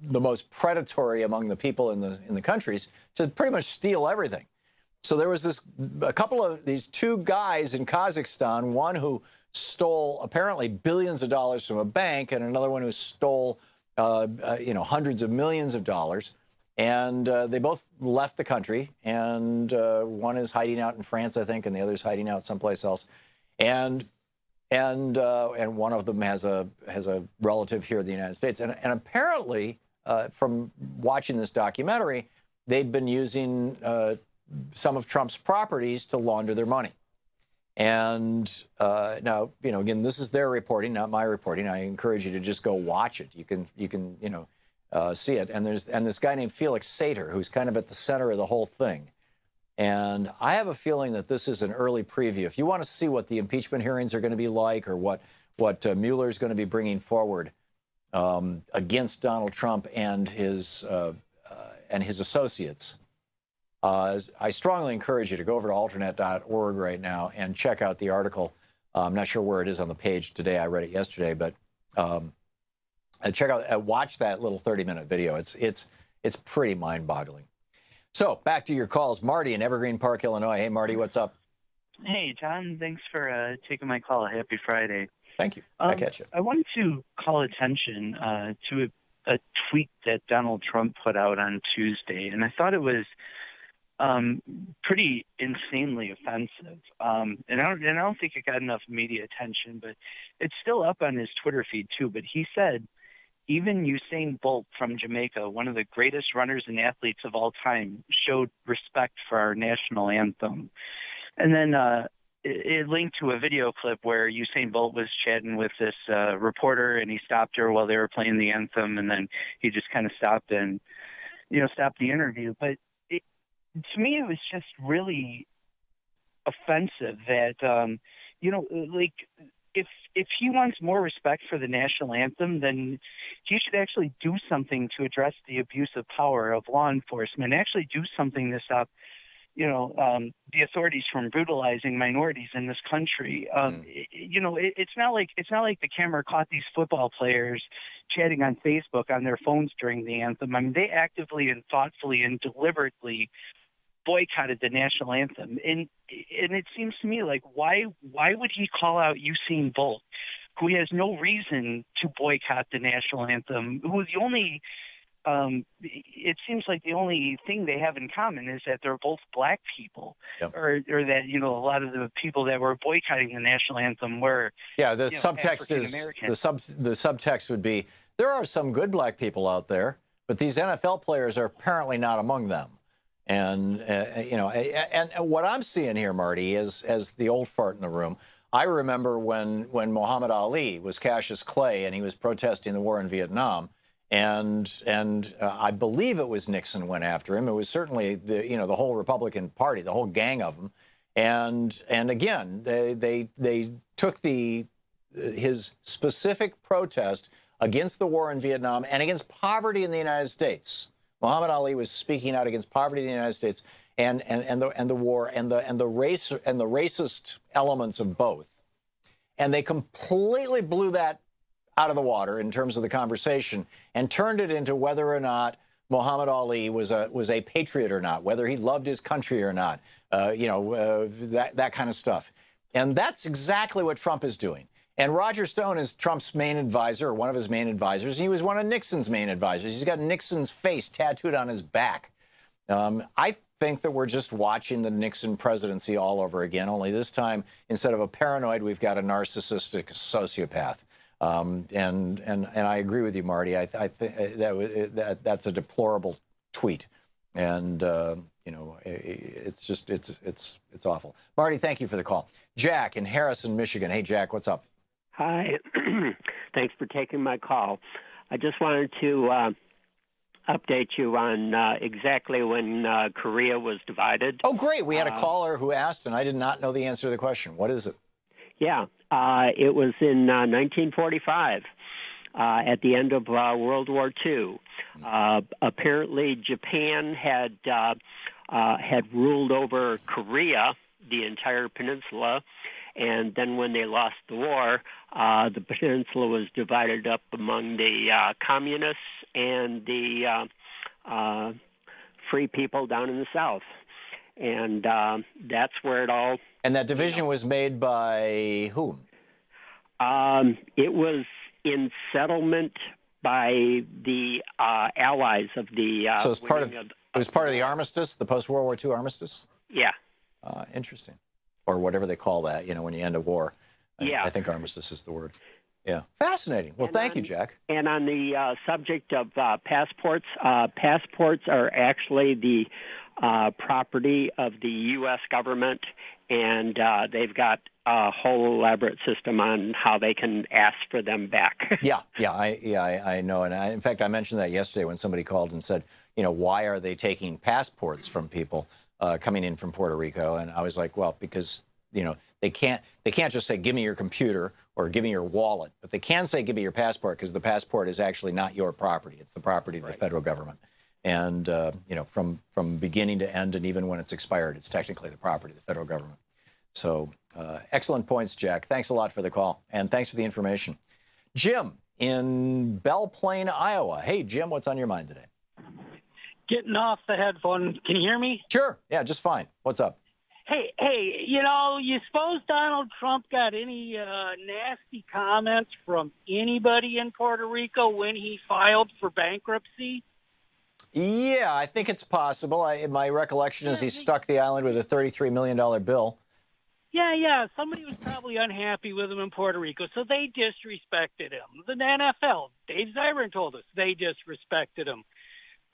the most predatory among the people in the countries to pretty much steal everything. So there was these two guys in Kazakhstan, one who stole apparently billions of dollars from a bank, and another one who stole you know, hundreds of millions of dollars, and they both left the country, and one is hiding out in France, I think, and the other is hiding out someplace else, and one of them has a relative here in the United States, and apparently from watching this documentary, they'd been using some of Trump's properties to launder their money. And now, you know, again, this is their reporting, not my reporting. I encourage you to just go watch it. You can you know, see it. And there's this guy named Felix Sater, who's kind of at the center of the whole thing. And I have a feeling that this is an early preview. If you want to see what the impeachment hearings are going to be like, or what Mueller is going to be bringing forward against Donald Trump and his associates, I strongly encourage you to go over to alternate.org right now and check out the article. I'm not sure where it is on the page today. I read it yesterday, but watch that little 30-minute video. It's pretty mind-boggling. So back to your calls. Marty in Evergreen Park, Illinois. Hey, Marty, what's up? Hey, John. Thanks for taking my call. Happy Friday. Thank you. I catch you. I wanted to call attention to a tweet that Donald Trump put out on Tuesday, and I thought it was pretty insanely offensive. And I don't think it got enough media attention, but it's still up on his Twitter feed too. But he said, even Usain Bolt from Jamaica, one of the greatest runners and athletes of all time, showed respect for our national anthem. And then it linked to a video clip where Usain Bolt was chatting with this reporter, and he stopped her while they were playing the anthem, and then he just kind of stopped and, you know, stopped the interview. But to me, it was just really offensive that, you know, like, if he wants more respect for the national anthem, then he should actually do something to address the abuse of power of law enforcement, actually do something to stop, you know, the authorities from brutalizing minorities in this country. You know, it's not like the camera caught these football players chatting on Facebook on their phones during the anthem. I mean, they actively and thoughtfully and deliberately boycotted the national anthem, and it seems to me like why would he call out Usain Bolt, who has no reason to boycott the national anthem, who is the only it seems like the only thing they have in common is that they're both black people. Yep. or that, you know, a lot of the people that were boycotting the national anthem were, yeah, the subtext is the subtext would be, there are some good black people out there, but these NFL players are apparently not among them. And, you know, and what I'm seeing here, Marty, is, as the old fart in the room, I remember when Muhammad Ali was Cassius Clay and he was protesting the war in Vietnam, and I believe it was Nixon went after him. It was certainly the whole Republican Party, the whole gang of them. And again, they took his specific protest against the war in Vietnam and against poverty in the United States. Muhammad Ali was speaking out against poverty in the United States and the war and the race and the racist elements of both. And they completely blew that out of the water in terms of the conversation and turned it into whether or not Muhammad Ali was a patriot or not, whether he loved his country or not, that kind of stuff. And that's exactly what Trump is doing. And Roger Stone is Trump's main advisor, or one of his main advisors. He was one of Nixon's main advisors. He's got Nixon's face tattooed on his back. I think that we're just watching the Nixon presidency all over again, only this time, instead of a paranoid, we've got a narcissistic sociopath. And I agree with you, Marty. I think that's a deplorable tweet. And, you know, it's awful. Marty, thank you for the call. Jack in Harrison, Michigan. Hey, Jack, what's up? Hi. Thanks for taking my call. I just wanted to update you on exactly when Korea was divided. Oh, great. We had a caller who asked, and I did not know the answer to the question. What is it? Yeah. It was in 1945, at the end of World War II. Apparently, Japan had ruled over Korea, the entire peninsula, and then when they lost the war, the peninsula was divided up among the communists and the free people down in the south. And that's where it all... And that division was made by whom? It was in settlement by the allies of the... so it's part of, it was part of the armistice, the post-World War II armistice? Yeah. Interesting. Or whatever they call that, you know, when you end a war. Yeah. I think armistice is the word. Yeah. Fascinating. Well, thank you, Jack. And on the subject of passports, passports are actually the property of the U.S. government, and they've got a whole elaborate system on how they can ask for them back. I know. And in fact, I mentioned that yesterday when somebody called and said, you know, why are they taking passports from people coming in from Puerto Rico? And I was like, well, because, you know, they can't just say, give me your computer or give me your wallet, but they can say, give me your passport, because the passport is actually not your property. It's the property of the federal government. And, you know, from beginning to end, and even when it's expired, it's technically the property of the federal government. So excellent points, Jack. Thanks a lot for the call, and thanks for the information. Jim in Belle Plaine, Iowa. Hey, Jim, what's on your mind today? Getting off the headphone. Can you hear me? Sure. Yeah, just fine. What's up? Hey, you know, you suppose Donald Trump got any nasty comments from anybody in Puerto Rico when he filed for bankruptcy? Yeah, I think it's possible. My recollection is he stuck the island with a $33 million bill. Yeah. Somebody was probably unhappy with him in Puerto Rico, so they disrespected him. The NFL, Dave Zirin told us, they disrespected him.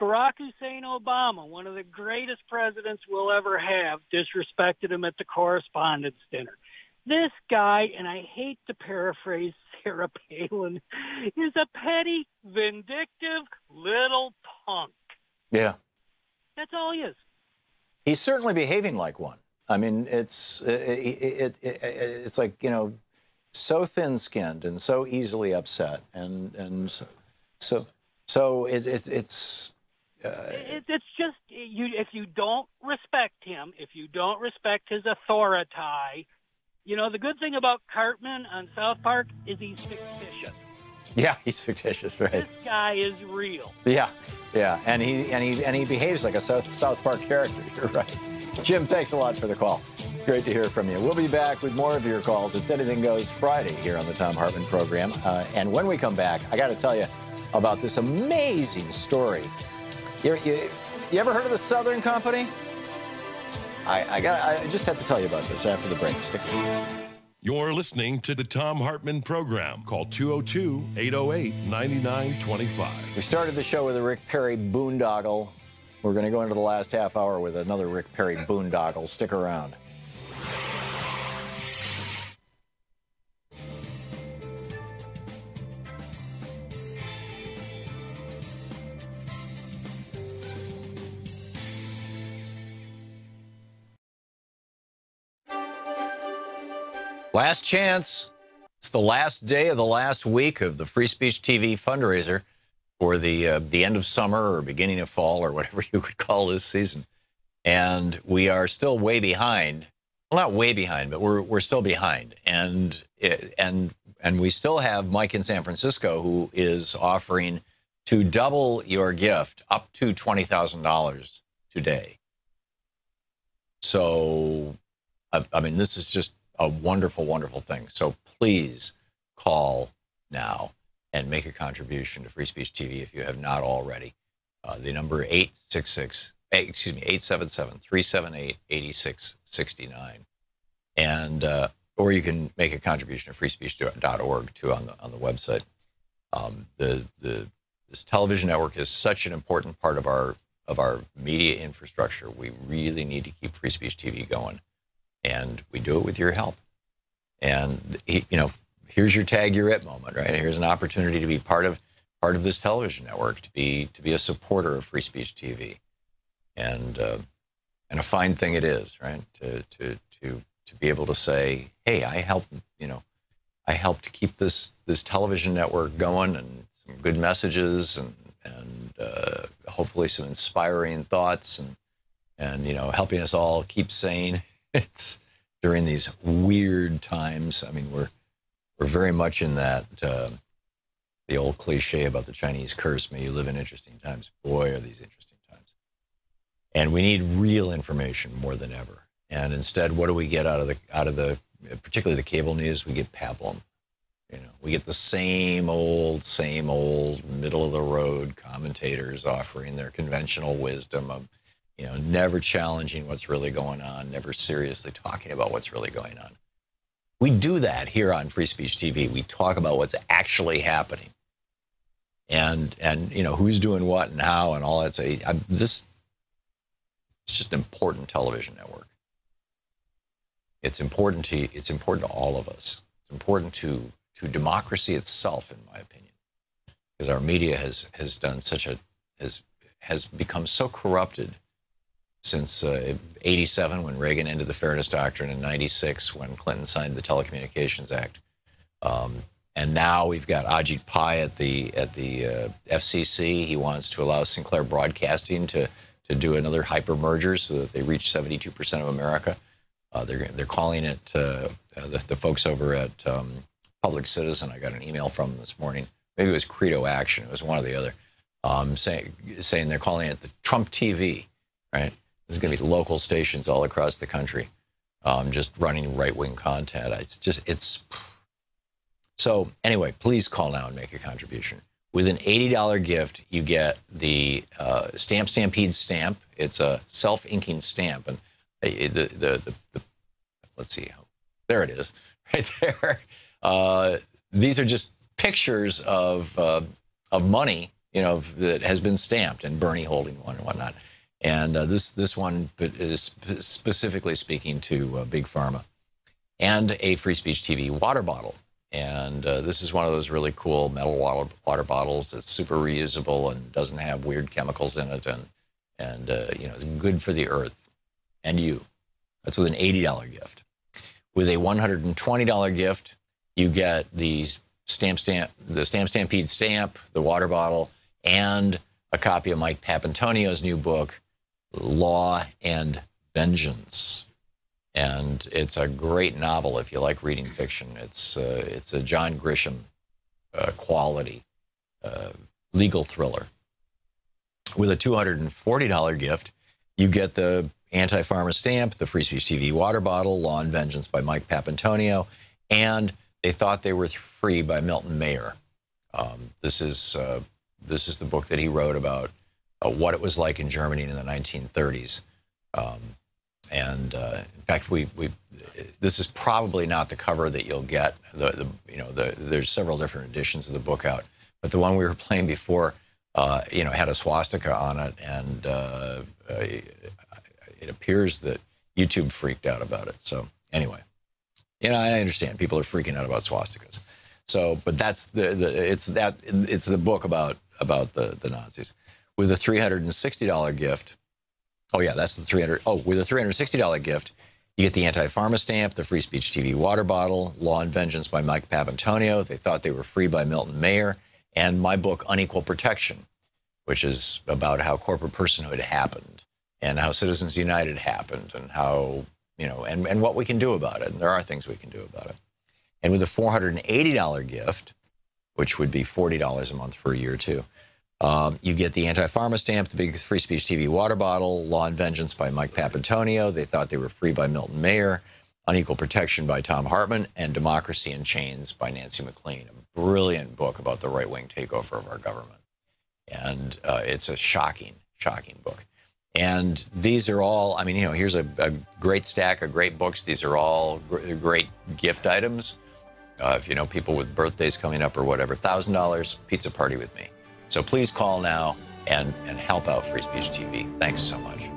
Barack Hussein Obama, one of the greatest presidents we'll ever have, disrespected him at the Correspondents' Dinner. This guy, and I hate to paraphrase Sarah Palin, is a petty, vindictive little punk. Yeah. That's all he is. He's certainly behaving like one. I mean, it's like, you know, so thin-skinned and so easily upset, and so it's just if you don't respect him, if you don't respect his authority, you know, the good thing about Cartman on South Park is he's fictitious. Yeah, he's fictitious, right? This guy is real. Yeah, and he behaves like a South Park character. You're right. Jim, thanks a lot for the call. Great to hear from you. We'll be back with more of your calls. It's Anything Goes Friday here on the Thom Hartmann Program. And when we come back, I got to tell you about this amazing story. You ever heard of the Southern Company? I just have to tell you about this after the break. Stick with me. You're listening to the Thom Hartmann Program. Call 202-808-9925. We started the show with a Rick Perry boondoggle. We're going to go into the last half hour with another Rick Perry boondoggle. Stick around. Last chance. It's the last day of the last week of the Free Speech TV fundraiser for the end of summer or beginning of fall or whatever you would call this season. And we are still way behind. Well, not way behind, but we're still behind. And we still have Mike in San Francisco who is offering to double your gift up to $20,000 today. So, I mean, this is just a wonderful, wonderful thing. So please call now and make a contribution to Free Speech TV if you have not already. The number 877-378-8669. And, or you can make a contribution at freespeech.org too on the website. This television network is such an important part of our media infrastructure. We really need to keep Free Speech TV going, and we do it with your help. And here's your tag you're it moment, right? Here's an opportunity to be part of this television network, to be a supporter of Free Speech TV, and a fine thing it is, right? To be able to say, hey, I helped to keep this television network going, and some good messages, and hopefully some inspiring thoughts, and helping us all keep sane. It's during these weird times. I mean, we're very much in that the old cliche about the Chinese curse, may you live in interesting times. Boy, are these interesting times. And we need real information more than ever. And instead, what do we get out of the particularly the cable news? We get pablum. We get the same old middle of the road commentators offering their conventional wisdom of, never challenging what's really going on, never seriously talking about what's really going on. We do that here on Free Speech TV. We talk about what's actually happening, and who's doing what and how and all that. So it's just an important television network. It's important to all of us. It's important to democracy itself, in my opinion, because our media has become so corrupted since 87, when Reagan ended the Fairness Doctrine, and 96, when Clinton signed the Telecommunications Act. And now we've got Ajit Pai at the FCC. He wants to allow Sinclair Broadcasting to do another hyper merger so that they reach 72% of America. They're calling it, the folks over at Public Citizen, I got an email from them this morning. Maybe it was Credo Action. It was one or the other. Saying they're calling it the Trump TV, right? There's going to be local stations all across the country, just running right-wing content. So anyway, please call now and make a contribution. With an $80 gift, you get the Stamp Stampede stamp. It's a self-inking stamp, and let's see, there it is, right there. These are just pictures of money, that has been stamped, and Bernie holding one and whatnot. And this one is specifically speaking to Big Pharma, and a Free Speech TV water bottle. And this is one of those really cool metal water bottles that's super reusable and doesn't have weird chemicals in it, and it's good for the earth and you. That's with an $80 gift. With a $120 gift, you get the Stamp Stampede stamp, the water bottle, and a copy of Mike Papantonio's new book, Law and Vengeance. And it's a great novel if you like reading fiction. It's a John Grisham quality legal thriller. With a $240 gift, you get the Anti-Pharma stamp, the Free Speech TV water bottle, Law and Vengeance by Mike Papantonio, and They Thought They Were Free by Milton Mayer. This is the book that he wrote about what it was like in Germany in the 1930s. In fact, this is probably not the cover that you'll get. There's several different editions of the book out, but the one we were playing before, had a swastika on it, and it appears that YouTube freaked out about it. So anyway, I understand people are freaking out about swastikas. So, but that's it's the book about the Nazis. With a $360 gift. Oh yeah, that's the with a $360 gift, you get the Anti-Pharma stamp, the Free Speech TV water bottle, Law and Vengeance by Mike Papantonio, They Thought They Were Free by Milton Mayer, and my book, Unequal Protection, which is about how corporate personhood happened, and how Citizens United happened, and how, and what we can do about it. And there are things we can do about it. And with a $480 gift, which would be $40 a month for a year too, you get the Anti-Pharma stamp, the big Free Speech TV water bottle, Law and Vengeance by Mike Papantonio, They Thought They Were Free by Milton Mayer, Unequal Protection by Thom Hartmann, and Democracy in Chains by Nancy MacLean, a brilliant book about the right-wing takeover of our government. And it's a shocking, shocking book. And these are all, I mean, you know, here's a great stack of great books. These are all great gift items. If you know people with birthdays coming up or whatever, $1,000 pizza party with me. So please call now and help out Free Speech TV. Thanks so much.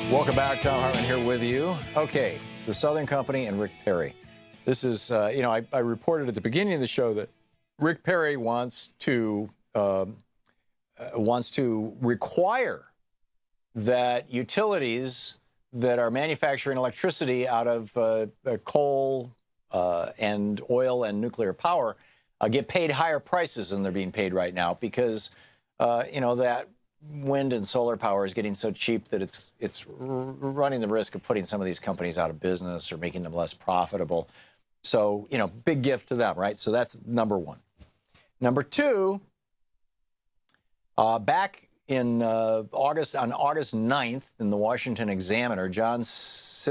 Welcome back. Thom Hartmann here with you. Okay, the Southern Company and Rick Perry. This is, you know, I reported at the beginning of the show that Rick Perry wants to require that utilities that are manufacturing electricity out of coal and oil and nuclear power get paid higher prices than they're being paid right now because, you know, that wind and solar power is getting so cheap that it's running the risk of putting some of these companies out of business or making them less profitable. So, you know, big gift to them, right? So that's number one. Number two, back in on August 9th in the Washington Examiner, John Siciliano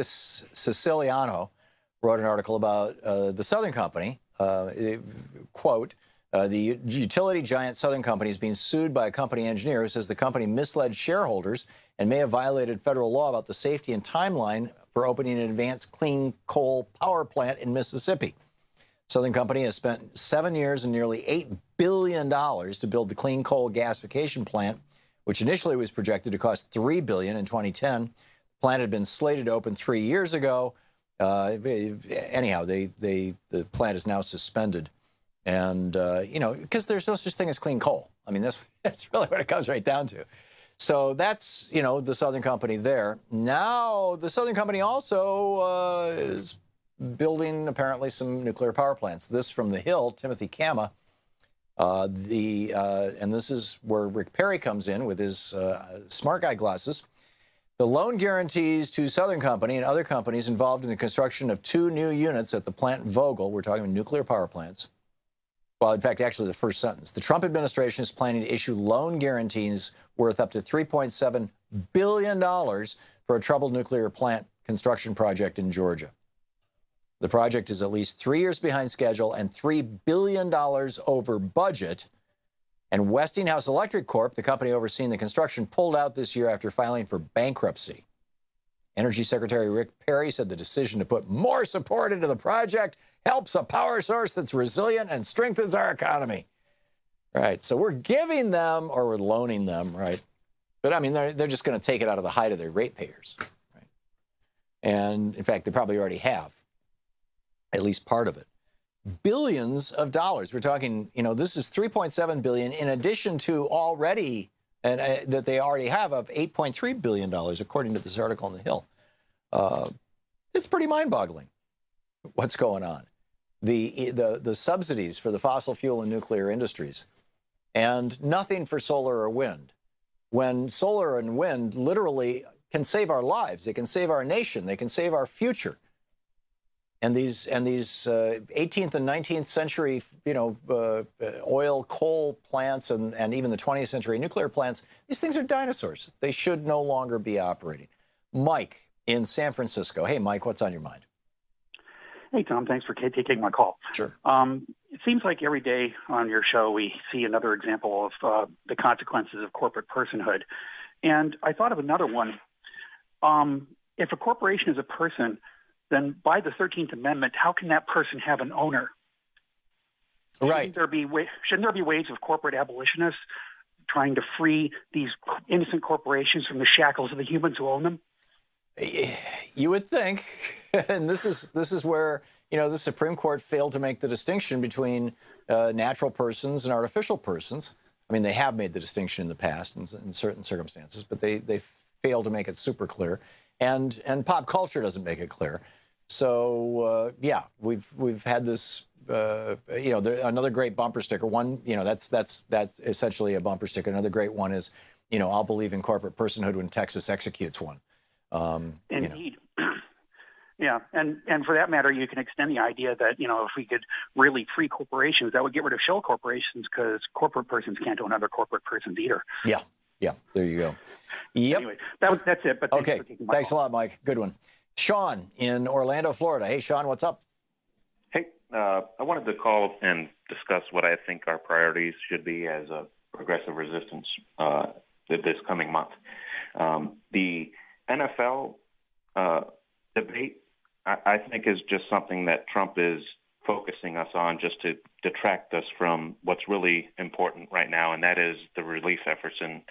wrote an article about the Southern Company, quote, the utility giant Southern Company is being sued by a company engineer who says the company misled shareholders and may have violated federal law about the safety and timeline for opening an advanced clean coal power plant in Mississippi. Southern Company has spent 7 years and nearly $8 billion to build the clean coal gasification plant, which initially was projected to cost $3 billion in 2010. The plant had been slated to open 3 years ago. Anyhow, the plant is now suspended. And, you know, because there's no such thing as clean coal. I mean, that's really what it comes right down to. So that's, you know, the Southern Company there. Now, the Southern Company also is building, apparently, some nuclear power plants. This from The Hill, Timothy Kama. And this is where Rick Perry comes in with his smart guy glasses. The loan guarantees to Southern Company and other companies involved in the construction of 2 new units at the plant Vogtle, we're talking about nuclear power plants. Well, in fact, actually the first sentence. The Trump administration is planning to issue loan guarantees worth up to $3.7 billion for a troubled nuclear plant construction project in Georgia. The project is at least 3 years behind schedule and $3 billion over budget. And Westinghouse Electric Corp., the company overseeing the construction, pulled out this year after filing for bankruptcy. Energy Secretary Rick Perry said the decision to put more support into the project helps a power source that's resilient and strengthens our economy. Right, so we're giving them, or we're loaning them, right? But I mean, they're just going to take it out of the hide of their ratepayers, right? And in fact, they probably already have, at least part of it. Billions of dollars. We're talking, you know, this is $3.7 billion in addition to already, and that they already have of $8.3 billion, according to this article in The Hill. It's pretty mind-boggling what's going on. The subsidies for the fossil fuel and nuclear industries, and nothing for solar or wind. When solar and wind literally can save our lives, they can save our nation, they can save our future. And these 18th and 19th century, you know, oil, coal plants, and even the 20th century nuclear plants, these things are dinosaurs. They should no longer be operating. Mike in San Francisco. Hey, Mike, what's on your mind? Hey, Tom, thanks for taking my call. Sure. It seems like every day on your show we see another example of the consequences of corporate personhood. And I thought of another one. If a corporation is a person, then by the 13th Amendment, how can that person have an owner? Right. Shouldn't there be ways of corporate abolitionists trying to free these innocent corporations from the shackles of the humans who own them? You would think, and this is where, you know, the Supreme Court failed to make the distinction between natural persons and artificial persons. I mean, they have made the distinction in the past in certain circumstances, but they failed to make it super clear, and pop culture doesn't make it clear. So yeah, we've had this. You know, another great bumper sticker. One, you know, that's essentially a bumper sticker. Another great one is, you know, I'll believe in corporate personhood when Texas executes one. Indeed. You know. Yeah, and for that matter, you can extend the idea that, you know, if we could really free corporations, that would get rid of shell corporations, because corporate persons can't own other corporate persons either. Yeah, there you go. Yep. Anyway, that's it. But okay, thanks a lot, Mike. Good one. Sean in Orlando, Florida. Hey, Sean, what's up? Hey, I wanted to call and discuss what I think our priorities should be as a progressive resistance this coming month. The NFL debate, I think, is just something that Trump is focusing us on just to detract us from what's really important right now, and that is the relief efforts in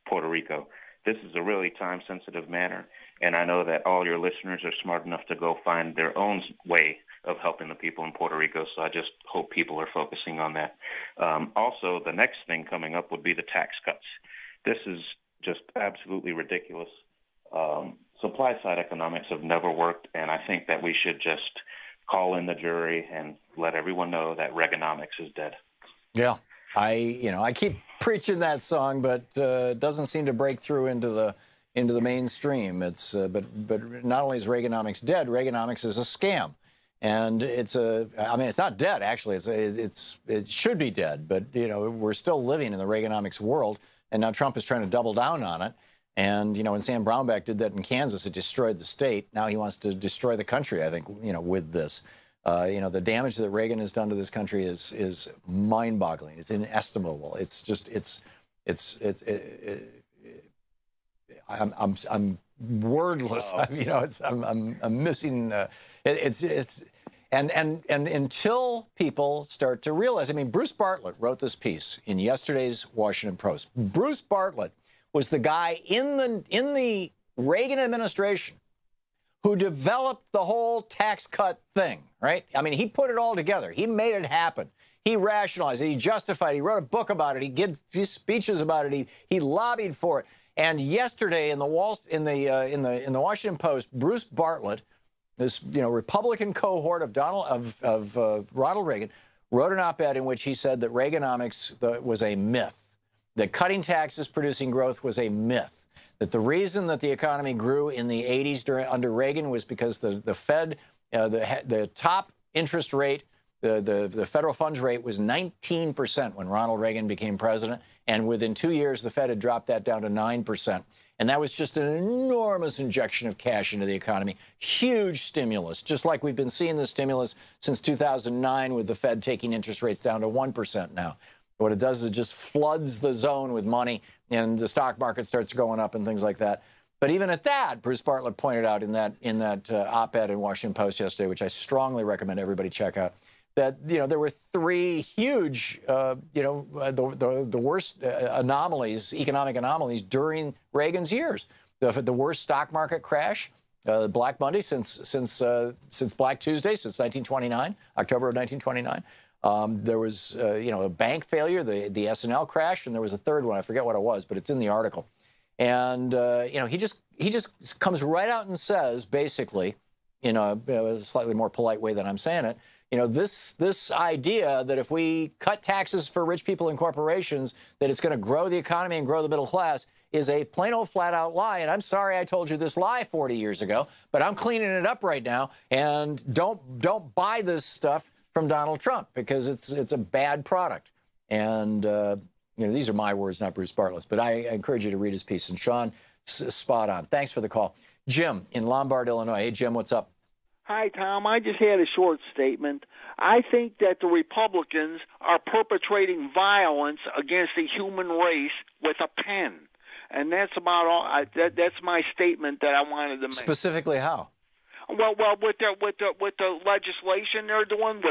Puerto Rico. This is a really time-sensitive matter, and I know that all your listeners are smart enough to go find their own way of helping the people in Puerto Rico, so I just hope people are focusing on that. Also, the next thing coming up would be the tax cuts. This is just absolutely ridiculous. Supply-side economics have never worked, and I think that we should just call in the jury and let everyone know that Reaganomics is dead. Yeah, I keep preaching that song, but it doesn't seem to break through into the mainstream. It's but not only is Reaganomics dead, Reaganomics is a scam, and it's not dead actually. It should be dead, but you know, we're still living in the Reaganomics world, and now Trump is trying to double down on it. And, you know, when Sam Brownback did that in Kansas, it destroyed the state. Now he wants to destroy the country, I think, you know, with this. You know, the damage that Reagan has done to this country is mind-boggling. It's inestimable. It's just, I'm wordless. You know, I'm missing, and until people start to realize, I mean, Bruce Bartlett wrote this piece in yesterday's Washington Post. Bruce Bartlett was the guy in the Reagan administration who developed the whole tax cut thing, right? I mean, he put it all together. He made it happen. He rationalized it. He justified it. He wrote a book about it. He gave speeches about it. He lobbied for it. And yesterday in the Washington Post, Bruce Bartlett, this Republican cohort of Ronald Reagan, wrote an op-ed in which he said that Reaganomics was a myth. That cutting taxes, producing growth was a myth. That the reason that the economy grew in the 80s under Reagan was because the Fed, the top interest rate, the federal funds rate was 19% when Ronald Reagan became president. And within 2 years, the Fed had dropped that down to 9%. And that was just an enormous injection of cash into the economy. Huge stimulus, just like we've been seeing the stimulus since 2009 with the Fed taking interest rates down to 1% now. What it does is it just floods the zone with money, and the stock market starts going up and things like that. But even at that, Bruce Bartlett pointed out in that op-ed in Washington Post yesterday, which I strongly recommend everybody check out, that there were three huge the worst anomalies, economic anomalies during Reagan's years. The worst stock market crash, Black Monday since Black Tuesday, since 1929, October of 1929. There was, a bank failure, the SNL crash, and there was a third one. I forget what it was, but it's in the article. And, he just comes right out and says, basically, in a slightly more polite way than I'm saying it, this idea that if we cut taxes for rich people and corporations, that it's going to grow the economy and grow the middle class is a plain old flat out lie. And I'm sorry I told you this lie 40 years ago, but I'm cleaning it up right now. And don't buy this stuff from Donald Trump, because it's a bad product. And, these are my words, not Bruce Bartlett's, but I encourage you to read his piece. And Sean, spot on. Thanks for the call. Jim in Lombard, Illinois. Hey, Jim, what's up? Hi, Tom. I just had a short statement. I think that the Republicans are perpetrating violence against the human race with a pen. And that's about all. That's my statement that I wanted to make. Specifically how? Well, with the legislation they're doing,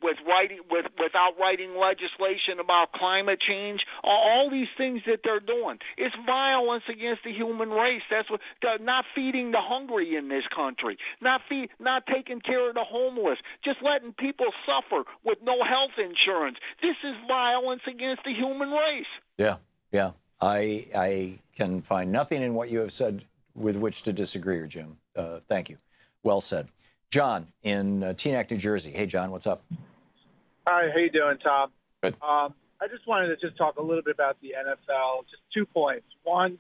without writing legislation about climate change, all these things that they're doing, it's violence against the human race. That's what. Not feeding the hungry in this country, not taking care of the homeless, just letting people suffer with no health insurance. This is violence against the human race. Yeah. I can find nothing in what you have said with which to disagree, Jim. Thank you. Well said. John in Teaneck, New Jersey. Hey, John, what's up? Hi, how you doing, Tom? Good. I just wanted to talk a little bit about the NFL. Just 2 points. One,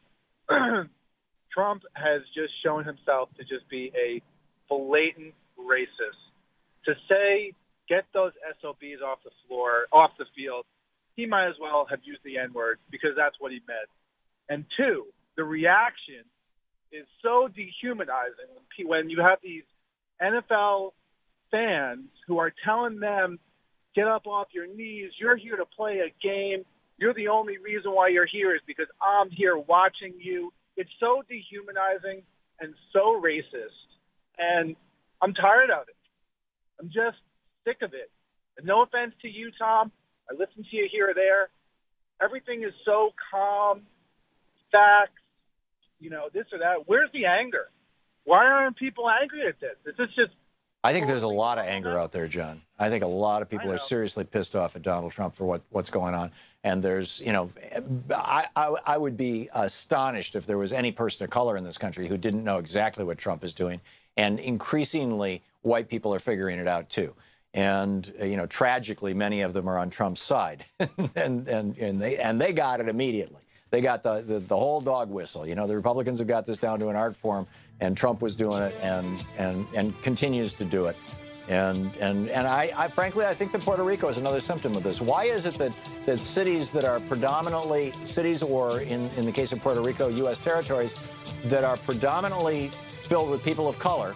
Trump has just shown himself to just be a blatant racist. To say, get those SOBs off the floor, off the field, he might as well have used the N-word because that's what he meant. And two, the reaction is so dehumanizing when you have these NFL fans who are telling them, get up off your knees, you're here to play a game, you're the only reason why you're here is because I'm here watching you. It's so dehumanizing and so racist, and I'm tired of it. I'm just sick of it. And no offense to you, Tom. I listen to you here or there. Everything is so calm, facts, this or that. Where's the anger? Why aren't people angry at this? Is this just... I think there's a lot of anger out there, John. I think a lot of people are seriously pissed off at Donald Trump for what's going on. And there's, I would be astonished if there was any person of color in this country who didn't know exactly what Trump is doing. And increasingly, white people are figuring it out too. And tragically, many of them are on Trump's side, and they got it immediately. They got the whole dog whistle. The Republicans have got this down to an art form, and Trump was doing it and continues to do it. And I frankly, I think that Puerto Rico is another symptom of this. Why is it that cities that are predominantly cities, or in the case of Puerto Rico, U.S. territories, that are predominantly filled with people of color,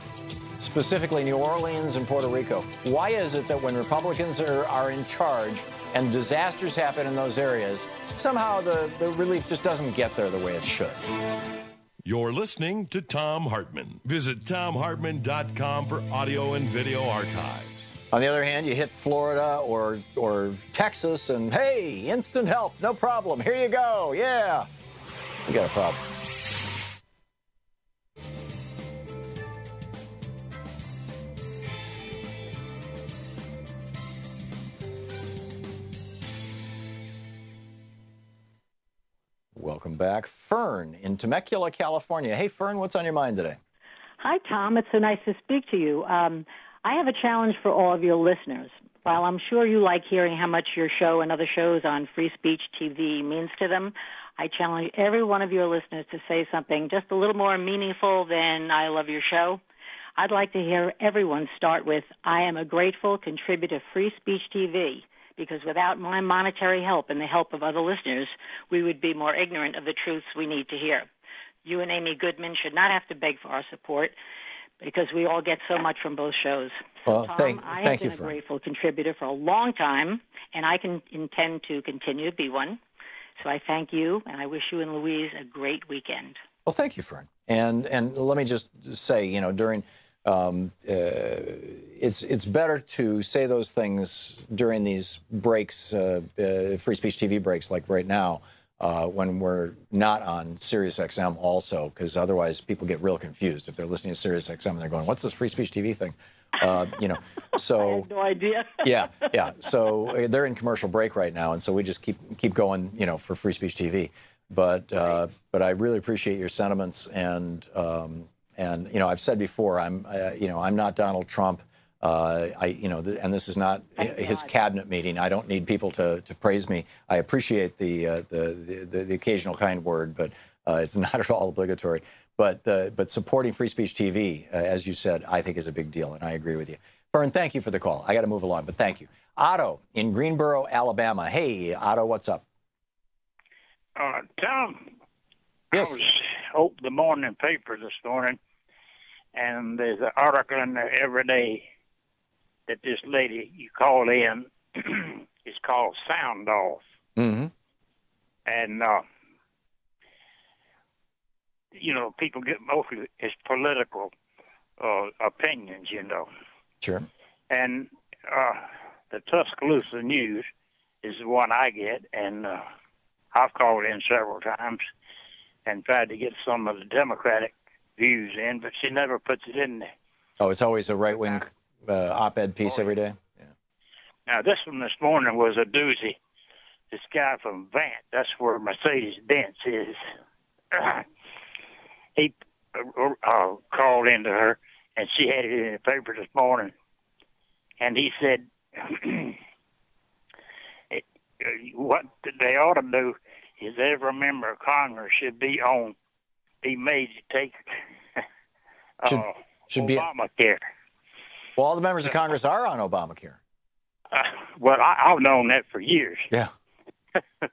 specifically New Orleans and Puerto Rico, why is it that when Republicans are in charge and disasters happen in those areas, somehow the relief just doesn't get there the way it should? You're listening to Thom Hartmann. Visit thomhartmann.com for audio and video archives. On the other hand, you hit Florida or Texas and, hey, instant help, no problem, here you go, yeah. You got a problem. Welcome back. Fern in Temecula, California. Hey, Fern, what's on your mind today? Hi, Tom. It's so nice to speak to you. I have a challenge for all of your listeners. While I'm sure you like hearing how much your show and other shows on Free Speech TV means to them, I challenge every one of your listeners to say something just a little more meaningful than I love your show. I'd like to hear everyone start with, I am a grateful contributor to Free Speech TV. Because without my monetary help and the help of other listeners, we would be more ignorant of the truths we need to hear. You and Amy Goodman should not have to beg for our support because we all get so much from both shows. Well, Tom, I have been a Fern. grateful contributor for a long time, and I intend to continue to be one. So I thank you, and I wish you and Louise a great weekend. Well, thank you, Fern. And let me just say, during... it's better to say those things during these breaks, free speech TV breaks like right now, when we're not on Sirius XM also, because otherwise people get real confused if they're listening to Sirius XM and they're going, what's this free speech TV thing? So I have no idea. yeah. So they're in commercial break right now, and so we just keep going, for free speech TV. But I really appreciate your sentiments, and I've said before, I'm not Donald Trump. And this is not his cabinet meeting. I don't need people to praise me. I appreciate the occasional kind word, but it's not at all obligatory. But supporting Free Speech TV, as you said, I think is a big deal, and I agree with you. Fern, thank you for the call. I got to move along, but thank you. Otto in Greensboro, Alabama. Hey, Otto, what's up? Tom, yes. I was opened the morning paper this morning, and there's an article in there every day that this lady you call in is called Sound Off. Mm-hmm. And, people get mostly his political opinions, Sure. And the Tuscaloosa News is the one I get, and I've called in several times and tried to get some of the Democratic views in, but she never puts it in there. Oh, it's always a right-wing op-ed piece every day? Yeah. Now, this one this morning was a doozy. This guy from Vant, that's where Mercedes-Benz is. He called into her, and she had it in the paper this morning. And he said, what they ought to do is every member of Congress should be made to take Should be Obamacare. Well, all the members of Congress are on Obamacare. Well, I've known that for years. Yeah.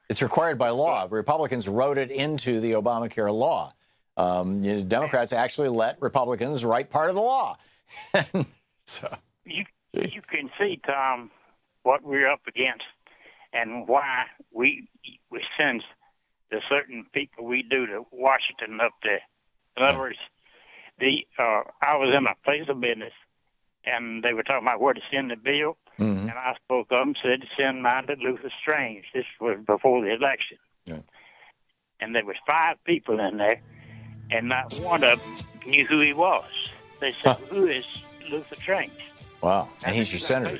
It's required by law. Republicans wrote it into the Obamacare law. Democrats actually let Republicans write part of the law. So you can see, Tom, what we're up against and why we send the certain people we do to Washington up there. In other words, I was in a place of business, and they were talking about where to send the bill, and I spoke up and said to send mine to Luther Strange. This was before the election. Yeah. And there was 5 people in there, and not one of them knew who he was. They said, who is Luther Strange? Wow, and he's your senator.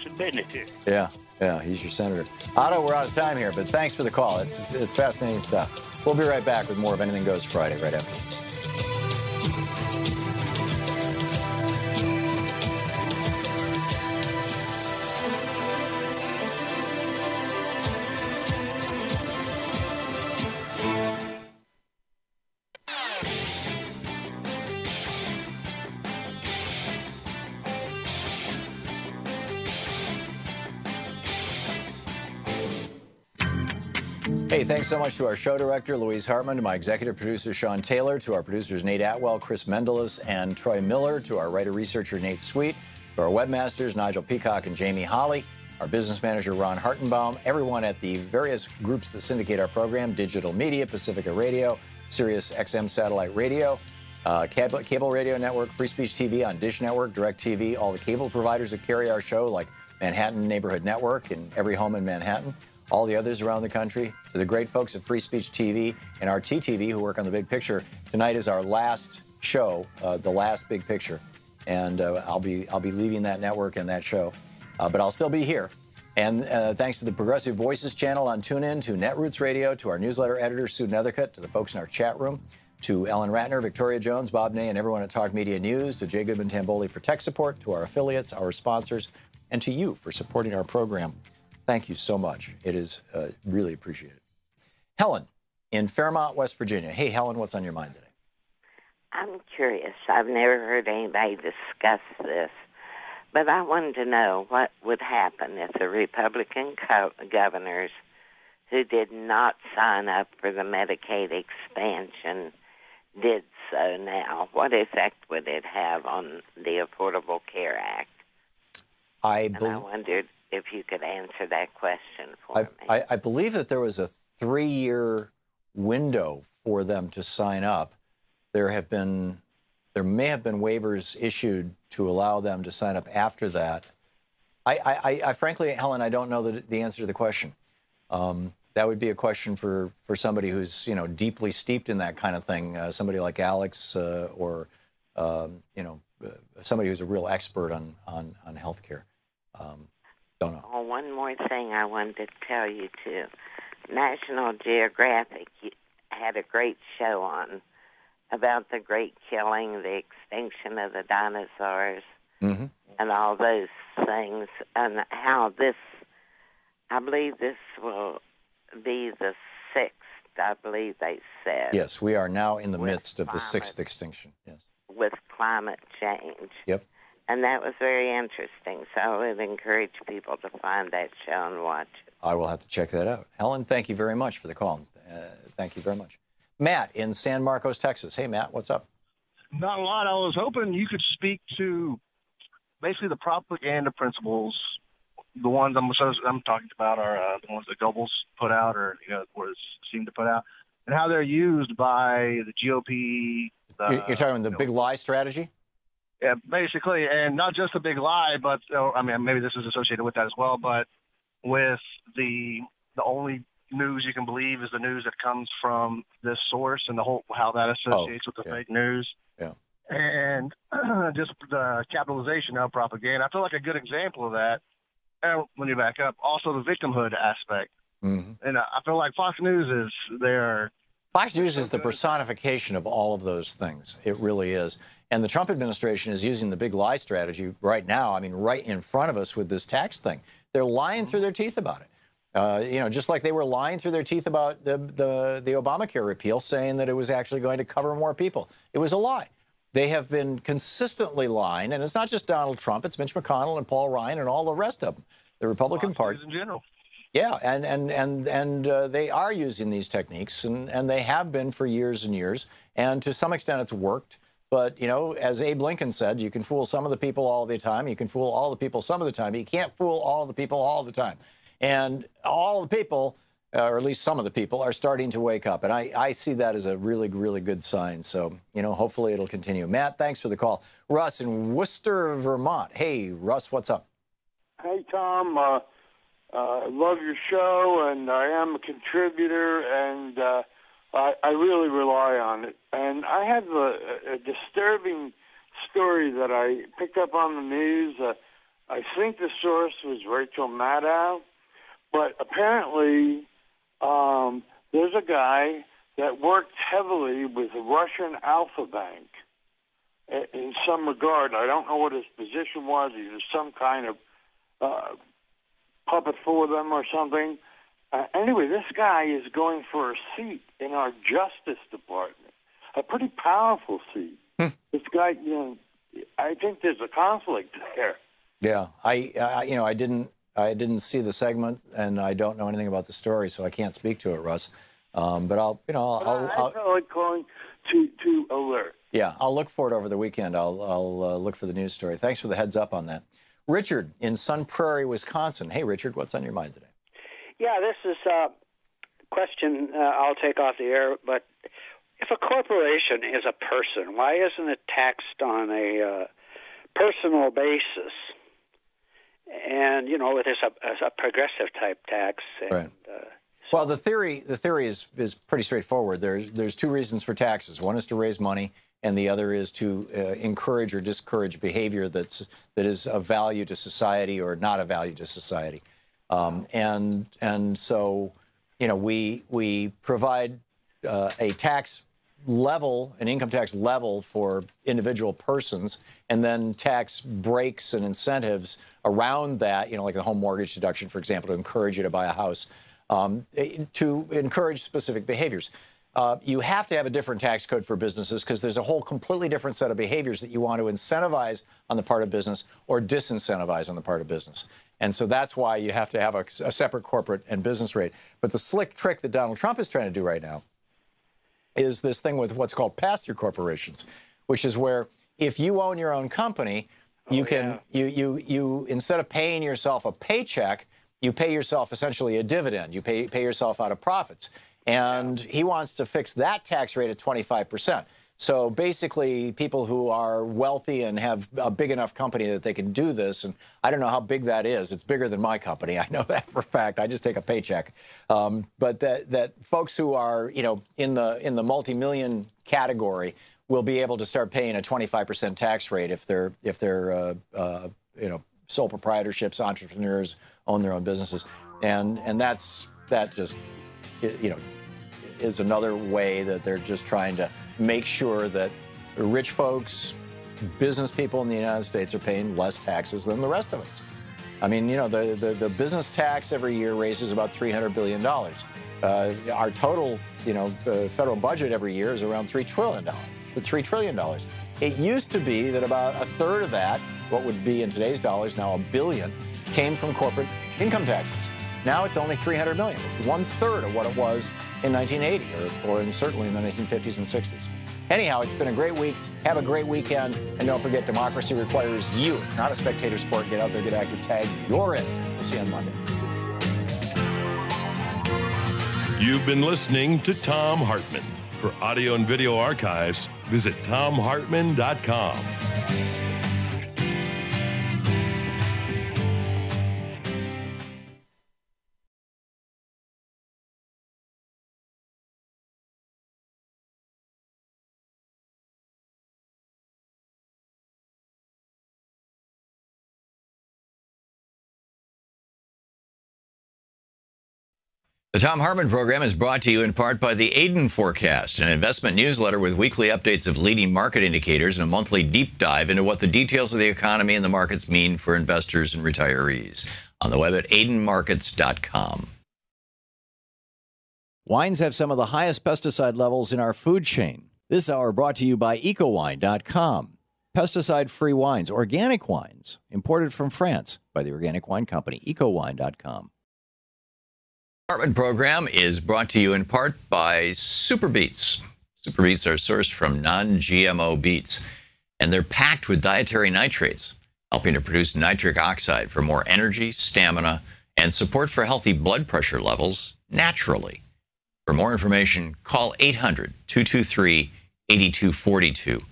Yeah, he's your senator. Otto, we're out of time here, but thanks for the call. It's fascinating stuff. We'll be right back with more of Anything Goes Friday right after this. Hey, thanks so much to our show director, Louise Hartman, to my executive producer, Sean Taylor, to our producers, Nate Atwell, Chris Mendelis, and Troy Miller, to our writer-researcher, Nate Sweet, to our webmasters, Nigel Peacock and Jamie Holly, our business manager, Ron Hartenbaum, everyone at the various groups that syndicate our program, Digital Media, Pacifica Radio, Sirius XM Satellite Radio, Cable Radio Network, Free Speech TV on Dish Network, DirecTV, all the cable providers that carry our show, like Manhattan Neighborhood Network and every home in Manhattan, all the others around the country, to the great folks at Free Speech TV and RTTV who work on the big picture. Tonight is our last show, the last big picture, and I'll be leaving that network and that show, but I'll still be here. And thanks to the Progressive Voices channel on TuneIn, to Netroots Radio, to our newsletter editor, Sue Nethercutt, to the folks in our chat room, to Ellen Ratner, Victoria Jones, Bob Ney, and everyone at Talk Media News, to Jay Goodman-Tamboli for tech support, to our affiliates, our sponsors, and to you for supporting our program. Thank you so much. It is really appreciated. Helen in Fairmont, West Virginia. Hey, Helen, what's on your mind today? I'm curious. I've never heard anybody discuss this, but I wanted to know what would happen if the Republican governors who did not sign up for the Medicaid expansion did so now. What effect would it have on the Affordable Care Act? I wondered if you could answer that question for me. I believe that there was a 3-year window for them to sign up. There may have been waivers issued to allow them to sign up after that. I frankly, Helen, I don't know the answer to the question. That would be a question for somebody who's deeply steeped in that kind of thing. Somebody like Alex, or somebody who's a real expert on healthcare. Don't know. Oh, one more thing I wanted to tell you too. National Geographic had a great show on about the great killing, the extinction of the dinosaurs, and all those things, and how this, I believe this will be the 6th, I believe they said. Yes, we are now in the midst of the 6th extinction, yes. With climate change. Yep. And that was very interesting, so I would encourage people to find that show and watch it. I will have to check that out. Helen, thank you very much for the call. Thank you very much. Matt in San Marcos, Texas. Hey, Matt, what's up? Not a lot. I was hoping you could speak to basically the propaganda principles. The ones I'm talking about are the ones that Goebbels put out, or was seemed to put out, and how they're used by the GOP. You're talking about the big lie strategy? Yeah, basically, and not just the big lie, but I mean, maybe this is associated with that as well. But with the only news you can believe is the news that comes from this source, and the whole how that associates with the fake news. Yeah. And just the capitalization of propaganda. I feel like a good example of that. And when you back up, also the victimhood aspect. And I feel like Fox News is there. Fox News is the personification of all of those things. It really is. And the Trump administration is using the big lie strategy right now. I mean, right in front of us with this tax thing. They're lying through their teeth about it. Just like they were lying through their teeth about the Obamacare repeal, saying that it was actually going to cover more people. It was a lie. they have been consistently lying, and it's not just Donald Trump, it's Mitch McConnell and Paul Ryan and all the rest of them. The Republican Party in general. Yeah, and they are using these techniques, and they have been for years and years, and to some extent it's worked. But, you know, as Abe Lincoln said, you can fool some of the people all the time, you can fool all the people some of the time, but you can't fool all the people all the time. And all the people, or at least some of the people, are starting to wake up, and I see that as a really, really good sign. So, you know, hopefully it'll continue. Matt, thanks for the call. Russ in Worcester, Vermont. Hey, Russ, what's up? Hey, Tom. I love your show, and I am a contributor, and I really rely on it. And I have a disturbing story that I picked up on the news. I think the source was Rachel Maddow, but apparently there's a guy that worked heavily with the Russian Alpha Bank in some regard. I don't know what his position was. He was some kind of puppet for them or something. Anyway, this guy is going for a seat in our Justice Department, a pretty powerful seat. This guy, you know, I think there's a conflict there. Yeah, I didn't see the segment, and I don't know anything about the story, so I can't speak to it, Russ. But I felt like calling to alert. Yeah, I'll look for it over the weekend. I'll look for the news story. Thanks for the heads up on that. Richard in Sun Prairie, Wisconsin. Hey, Richard, what's on your mind today? Yeah, this is a question I'll take off the air, but if a corporation is a person, why isn't it taxed on a personal basis? And, you know, there's a progressive type tax. And, right. Well, the theory is pretty straightforward. There's two reasons for taxes. One is to raise money, and the other is to encourage or discourage behavior that is of value to society or not of value to society. And so, you know, we provide a tax level, an income tax level for individual persons, and then tax breaks and incentives around that, you know, like the home mortgage deduction, for example, to encourage you to buy a house, to encourage specific behaviors. You have to have a different tax code for businesses because there's a whole completely different set of behaviors that you want to incentivize on the part of business or disincentivize on the part of business. And so that's why you have to have a separate corporate and business rate. But the slick trick that Donald Trump is trying to do right now is this thing with what's called pass-through corporations, which is where if you own your own company, you can you instead of paying yourself a paycheck, you pay yourself essentially a dividend. You pay yourself out of profits. And he wants to fix that tax rate at 25%. So basically, people who are wealthy and have a big enough company that they can do this, and I don't know how big that is. It's bigger than my company. I know that for a fact. I just take a paycheck. But that folks who are, you know, in the multi-million category will be able to start paying a 25% tax rate if they're you know, sole proprietorships, entrepreneurs, own their own businesses, and that just, you know, is another way that they're just trying to make sure that rich folks, business people in the United States are paying less taxes than the rest of us. I mean, you know, the business tax every year raises about $300 billion. Our total, you know, federal budget every year is around $3 trillion. It used to be that about a third of that, what would be in today's dollars now $1 billion, came from corporate income taxes. Now it's only $300 million. It's 1/3 of what it was in 1980 or certainly in the 1950s and 60s. Anyhow, it's been a great week. Have a great weekend. And don't forget, democracy requires you, not a spectator sport. Get out there, get active, tag. You're it. We'll see you on Monday. You've been listening to Thom Hartmann. For audio and video archives, visit thomhartmann.com. The Thom Hartmann Program is brought to you in part by the Aiden Forecast, an investment newsletter with weekly updates of leading market indicators and a monthly deep dive into what the details of the economy and the markets mean for investors and retirees. On the web at aidenmarkets.com. Wines have some of the highest pesticide levels in our food chain. This hour brought to you by EcoWine.com. Pesticide-free wines, organic wines, imported from France by the Organic Wine Company, EcoWine.com. Hartmann Program is brought to you in part by Super Beets. Super Beets are sourced from non-GMO beets, and they're packed with dietary nitrates, helping to produce nitric oxide for more energy, stamina, and support for healthy blood pressure levels naturally. For more information, call 800-223-8242.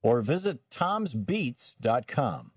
Or visit tomsbeets.com.